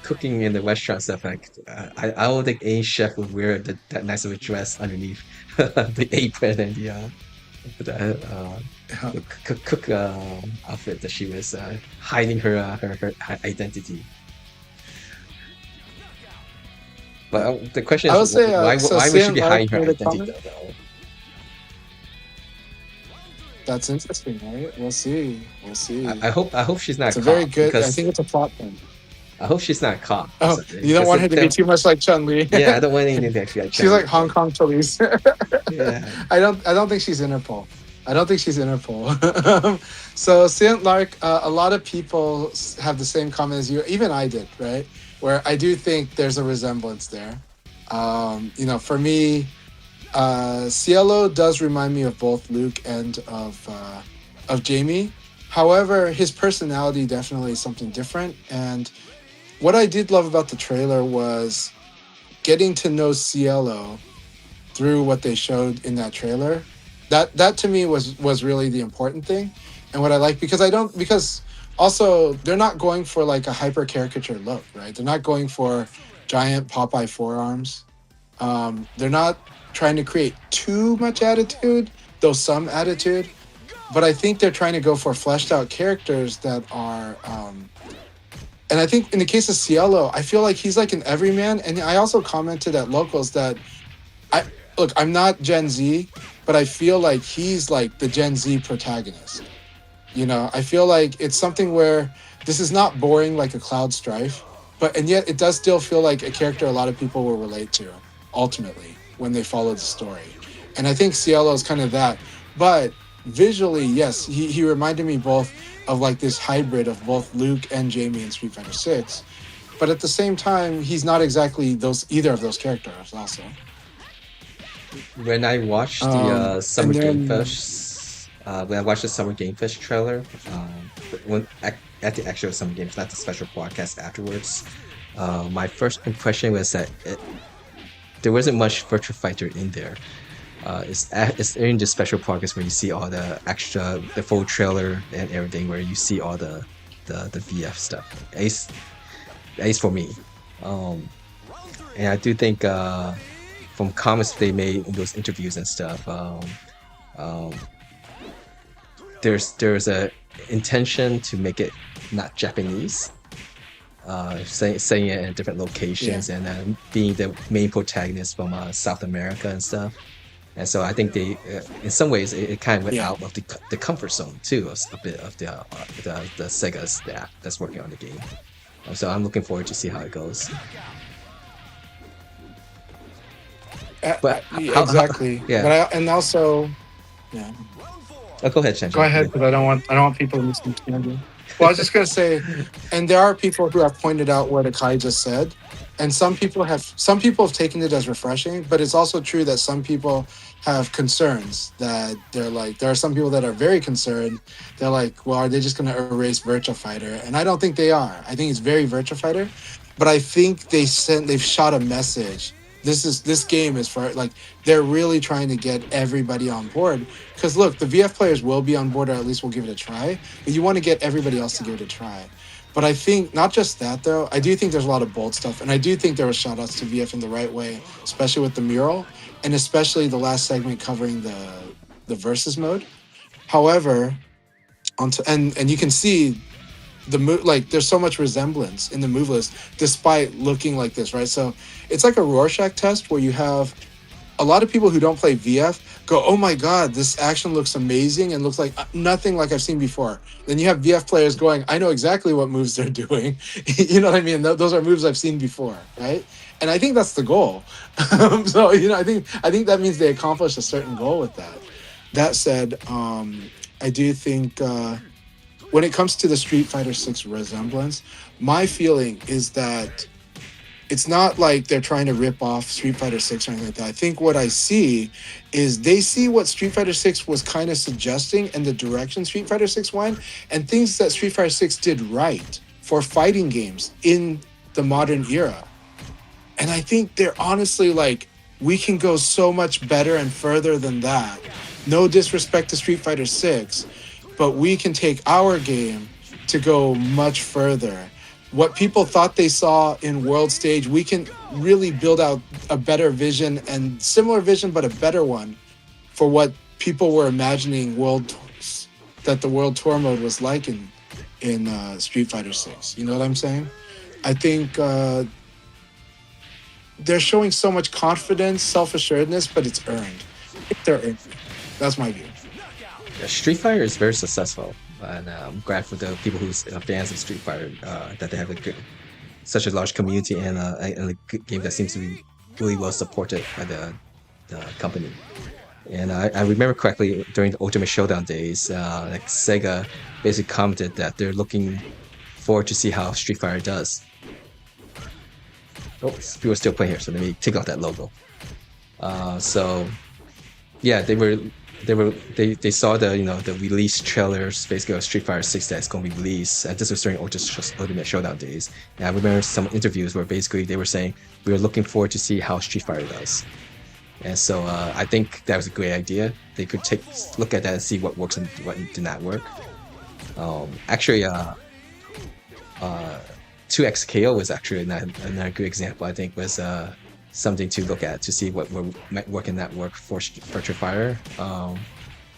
cooking in the restaurant stuff, like I don't think any chef would wear that nice of a dress underneath the apron and the the cook outfit that she was hiding her identity. But the question I would is, say, so why would she Sam be Lark hiding her made a identity comment. though? That's interesting, right? We'll see. We'll see. I hope she's not It's a very caught good. I because think it's a plot thing. I hope she's not caught. Oh, you don't want her to be too much like Chun Li. Yeah, I don't want anything to actually. She's like Hong Kong police. Yeah. I don't think she's Interpol. I don't think she's Interpol. So Saint Lark, a lot of people have the same comment as you. Even I did, right? Where I do think there's a resemblance there. You know, for me, Cielo does remind me of both Luke and of Jamie. However, his personality definitely is something different. And what I did love about the trailer was getting to know Cielo through what they showed in that trailer. That to me was really the important thing. And what I like, because also they're not going for like a hyper caricature look, right? They're not going for giant Popeye forearms. They're not trying to create too much attitude, though some attitude. But I think they're trying to go for fleshed out characters that are and I think in the case of Cielo, I feel like he's like an everyman. And I also commented at Locals that I'm not Gen Z, but I feel like he's like the Gen Z protagonist. You know, I feel like it's something where this is not boring like a Cloud Strife, and yet it does still feel like a character a lot of people will relate to ultimately when they follow the story. And I think Cielo is kind of that. But visually, yes, he reminded me both of like this hybrid of both Luke and Jamie in Street Fighter 6. But at the same time, he's not exactly either of those characters also. When I watched the Summer and then- Game Fest, when I watched the Summer Game Fest trailer, at the actual Summer Games, not the special broadcast afterwards, my first impression was that there wasn't much Virtua Fighter in there. It's in the special podcast where you see all the extra, the full trailer and everything, where you see all the VF stuff. At least for me, and I do think from comments they made in those interviews and stuff, there's a intention to make it not Japanese. Saying it in different locations, Yeah. and being the main protagonist from South America and stuff. And so I think they, in some ways, it kind of went out of the comfort zone too, a bit of the SEGA staff that's working on the game. So I'm looking forward to see how it goes. But Exactly. yeah. But also, yeah. Oh, go ahead, Shanji. Go ahead, because I don't want people to misunderstand you. Well, I was just gonna say, and there are people who have pointed out what Akai just said, and some people have taken it as refreshing, but it's also true that some people have concerns that they're like, there are some people that are very concerned. They're like, well, are they just gonna erase Virtua Fighter? And I don't think they are. I think it's very Virtua Fighter, but I think they've shot a message. This game is for, like, they're really trying to get everybody on board. Because look, the VF players will be on board, or at least will give it a try. But you want to get everybody else to give it a try. But I think not just that though. I do think there's a lot of bold stuff, and I do think there were shout outs to VF in the right way, especially with the mural, and especially the last segment covering the versus mode. However, and you can see there's so much resemblance in the move list despite looking like this, right? So it's like a Rorschach test where you have a lot of people who don't play VF go, oh my god, this action looks amazing and looks like nothing like I've seen before. Then you have VF players going, I know exactly what moves they're doing. You know what I mean? Those are moves I've seen before, right? And I think that's the goal. So, you know, I think that means they accomplished a certain goal with that. That said, I do think when it comes to the Street Fighter 6 resemblance, my feeling is that it's not like they're trying to rip off Street Fighter 6 or anything like that. I think what I see is they see what Street Fighter 6 was kind of suggesting and the direction Street Fighter 6 went, and things that Street Fighter 6 did right for fighting games in the modern era. And I think they're honestly like, we can go so much better and further than that. No disrespect to Street Fighter 6, but we can take our game to go much further. What people thought they saw in World Stage, we can really build out a better vision and similar vision, but a better one for what people were imagining that the world tour mode was like in Street Fighter 6. You know what I'm saying? I think they're showing so much confidence, self-assuredness, but it's earned. They're earned. That's my view. Yeah, Street Fighter is very successful, and I'm glad for the people who's fans of Street Fighter that they have such a large community and a good game that seems to be really well supported by the company. And I remember correctly during the Ultimate Showdown days, like Sega basically commented that they're looking forward to see how Street Fighter does. Oh, people are still playing here, so let me take off that logo. So yeah, they saw the the release trailers basically of Street Fighter 6 that's going to be released, and this was during Ultimate Showdown days. And I remember some interviews where basically they were saying we were looking forward to see how Street Fighter does. And so I think that was a great idea. They could look at that and see what works and what did not work. Actually, 2XKO was actually another good example. I think was something to look at to see what might work and not work for Virtua Fighter.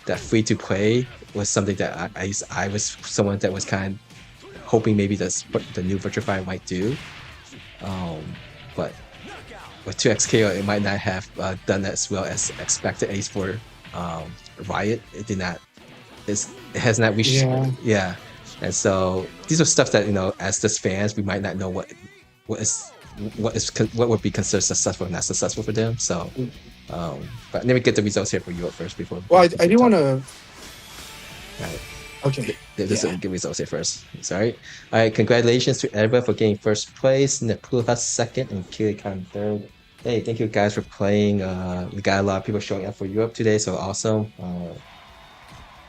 That free to play was something that I was someone that was kind of hoping maybe that's what the new Virtua Fighter might do. But with 2XKO, it might not have done as well as expected. At least for Riot, it did not. It has not reached. Yeah. And so these are stuff that as just fans, we might not know what would be considered successful and not successful for them. So, but let me get the results here for Europe first before. Well, I do want to. Right. Okay. There's some good results here first. Sorry. All right. Congratulations to everyone for getting first place, Nepula second, and Kirikan third. Hey, thank you guys for playing. We got a lot of people showing up for Europe today, so awesome.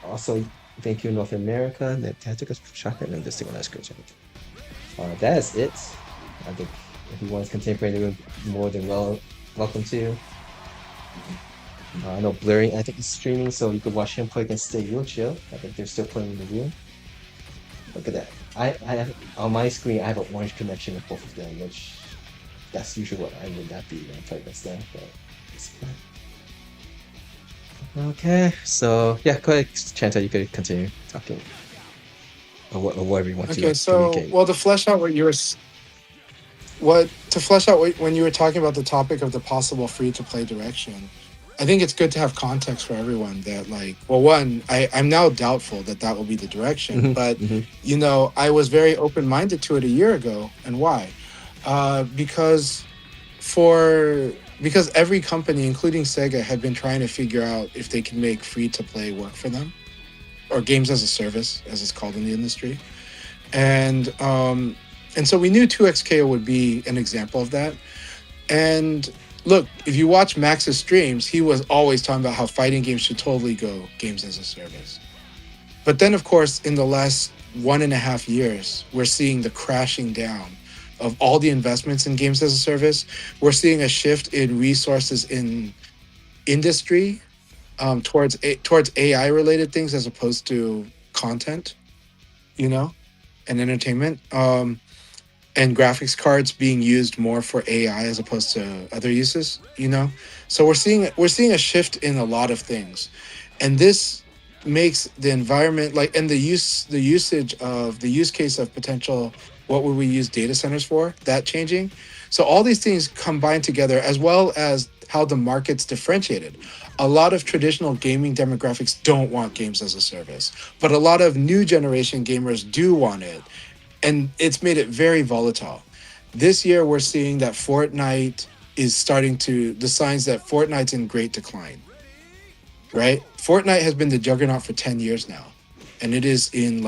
Also, thank you North America. That took us shotgun and this thing on that screen. That is it. I think if you want to continue playing, you're more than welcome to. I know Blurring, I think is streaming, so you could watch him play against Stay Real Chill. I think they're still playing in the room. Look at that. I have on my screen. I have an orange connection with both of them, which that's usually what I would not be when I play against them. But it's fine. Okay, so yeah, go ahead, Chanta. You could continue talking, or whatever you want to. Okay, so well, to flesh out when you were talking about the topic of the possible free-to-play direction, I think it's good to have context for everyone that, like, well, one, I'm now doubtful that will be the direction, but I was very open-minded to it a year ago, and why? Because every company, including Sega, had been trying to figure out if they can make free-to-play work for them, or games as a service, as it's called in the industry, and so we knew 2XKO would be an example of that. And look, if you watch Max's streams, he was always talking about how fighting games should totally go games as a service. But then, of course, in the last 1.5 years, we're seeing the crashing down of all the investments in games as a service. We're seeing a shift in resources in industry towards AI-related things as opposed to content, and entertainment. And graphics cards being used more for AI as opposed to other uses, So we're seeing a shift in a lot of things, and this makes the environment and the use case of potential. What would we use data centers for? That changing. So all these things combined together, as well as how the market's differentiated. A lot of traditional gaming demographics don't want games as a service, but a lot of new generation gamers do want it. And it's made it very volatile. This year, we're seeing that Fortnite is the signs that Fortnite's in great decline, right? Fortnite has been the juggernaut for 10 years now, and it is in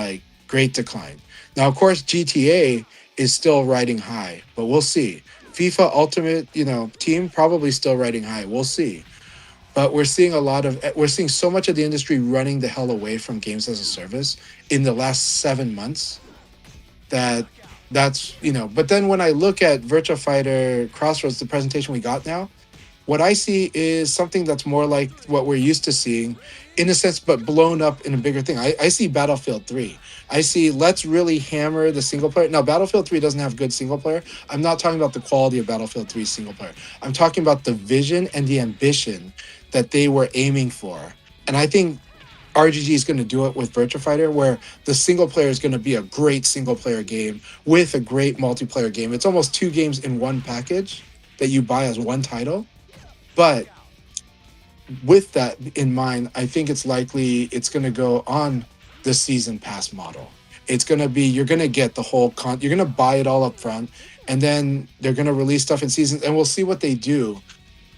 great decline. Now, of course, GTA is still riding high, but we'll see. FIFA Ultimate, Team probably still riding high. We'll see. But we're seeing so much of the industry running the hell away from games as a service in the last 7 months. That's but then when I look at Virtua Fighter Crossroads, the presentation we got now, what I see is something that's more like what we're used to seeing in a sense, but blown up in a bigger thing. I see Battlefield 3. I see let's really hammer the single player. Now, Battlefield 3 doesn't have good single player. I'm not talking about the quality of Battlefield 3 single player. I'm talking about the vision and the ambition that they were aiming for And I think RGG is going to do it with Virtua Fighter, where the single player is going to be a great single player game with a great multiplayer game. It's almost 2 games in one package that you buy as one title. But with that in mind, I think it's likely it's going to go on the season pass model. It's going to be, you're going to get the whole you're going to buy it all up front, and then they're going to release stuff in seasons, and we'll see what they do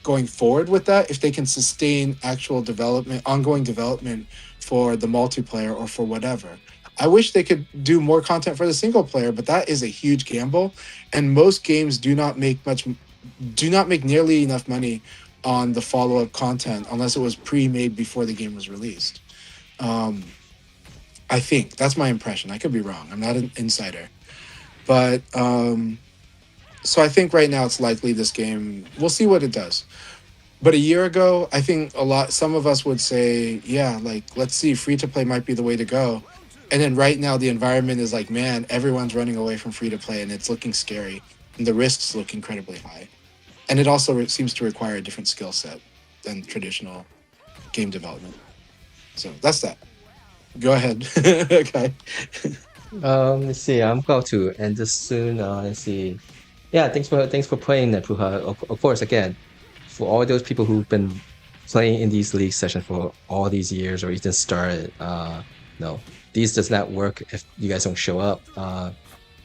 going forward with that, if they can sustain actual development, ongoing development for the multiplayer or for whatever. I wish they could do more content for the single player, but that is a huge gamble, and most games do not make nearly enough money on the follow-up content unless it was pre-made before the game was released. I think that's my impression. I could be wrong. I'm not an insider, but so I think right now it's likely this game, we'll see what it does. But a year ago, I think some of us would say, yeah, like, let's see, free-to-play might be the way to go. And then right now the environment is like, man, everyone's running away from free-to-play and it's looking scary. And the risks look incredibly high. And it also seems to require a different skill set than traditional game development. So that's that. Go ahead. Okay. Let's see. I'm about to end this soon. Let's see. Yeah, thanks for playing that, Puha. Of course, again, for all those people who've been playing in these league sessions for all these years or even started, no, these does not work if you guys don't show up.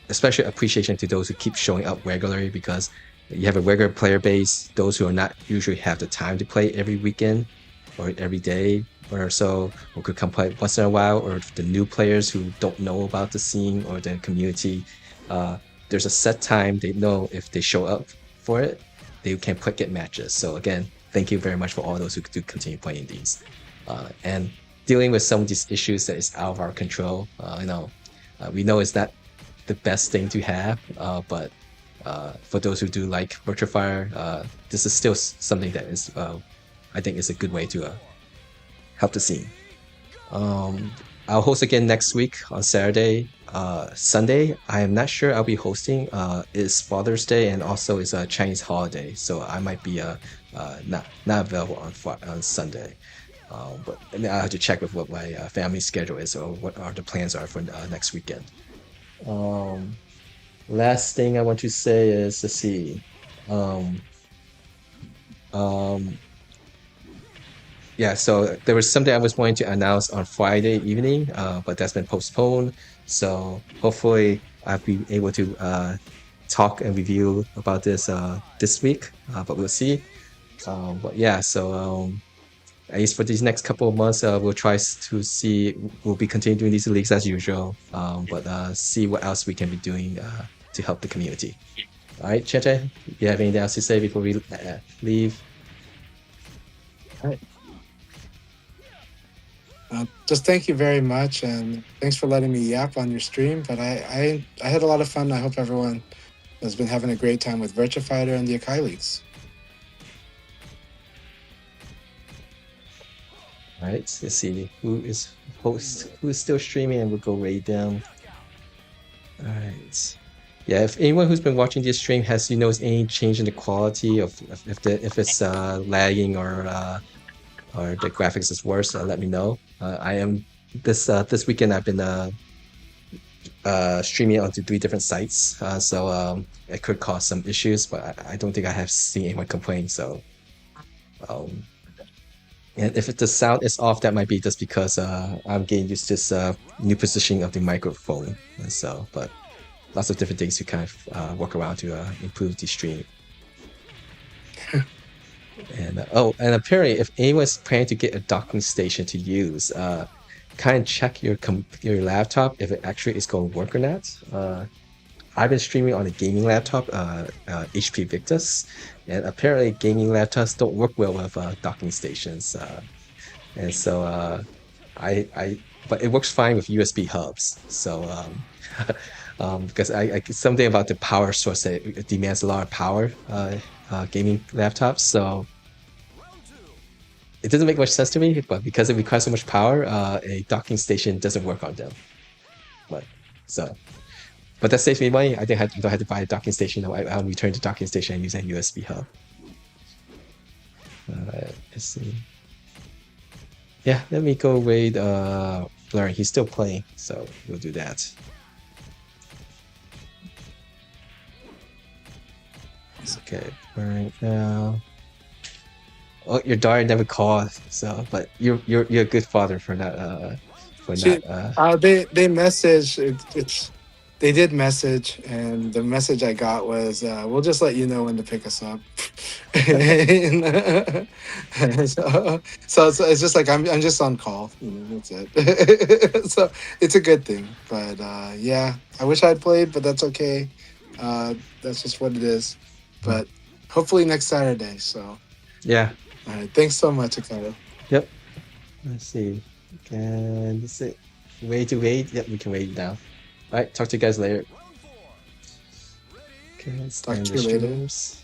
Especially appreciation to those who keep showing up regularly, because you have a regular player base, those who are not usually have the time to play every weekend or every day or so, or could come play once in a while, or the new players who don't know about the scene or the community. There's a set time they know if they show up for it, they can get matches. So again, thank you very much for all those who do continue playing these. And dealing with some of these issues that is out of our control, we know it's not the best thing to have, but for those who do like Virtua Fighter, this is still something that is, I think, is a good way to help the scene. I'll host again next week on Saturday. Sunday, I am not sure I'll be hosting. It's Father's Day and also it's a Chinese holiday, so I might be not available on Sunday. But I mean, I have to check with what my family schedule is or what are the plans are for next weekend. Last thing I want to say is, let's see. Yeah, so there was something I was wanting to announce on Friday evening, but that's been postponed. So hopefully I'll be able to talk and review about this this week, but we'll see. But yeah, so at least for these next couple of months, we'll try to see, we'll be continuing doing these leagues as usual, but see what else we can be doing to help the community. All right, Cheche, you have anything else to say before we leave? All right. Just thank you very much, and thanks for letting me yap on your stream. But I had a lot of fun. I hope everyone has been having a great time with Virtua Fighter and the Akai Leagues. All right, let's see who is still streaming, and we'll go right down. All right. Yeah, if anyone who's been watching this stream has noticed any change in the quality of if it's lagging or the graphics is worse, let me know. I am this weekend I've been streaming onto 3 different sites, so it could cause some issues, but I don't think I have seen anyone complain. So, and if the sound is off, that might be just because I'm getting used to this new positioning of the microphone, and so. But lots of different things to kind of work around to improve the stream. And and apparently, if anyone's planning to get a docking station to use, kind of check your laptop if it actually is going to work or not. I've been streaming on a gaming laptop, HP Victus, and apparently gaming laptops don't work well with docking stations. And so but it works fine with USB hubs. So because something about the power source that it demands a lot of power, gaming laptops. So it doesn't make much sense to me, but because it requires so much power, a docking station doesn't work on them. But that saves me money. I think I don't have to buy a docking station. I'll return to docking station and use a USB hub. Let's see. Yeah, let me go raid Blur. He's still playing, so we'll do that. It's okay. Right now. Oh, your daughter never called, so but you're a good father for not She, they message. It's they did message, and the message I got was, "We'll just let you know when to pick us up." So it's just like I'm just on call. You know, that's it. So it's a good thing. But yeah, I wish I'd played, but that's okay. That's just what it is. But hopefully next Saturday. So yeah. all right, thanks so much, Akara. Yep. Let's see. Can this it? Way to wait. Yep, we can wait now. All right. Talk to you guys later. Okay, let's Talk end to the you later. streams.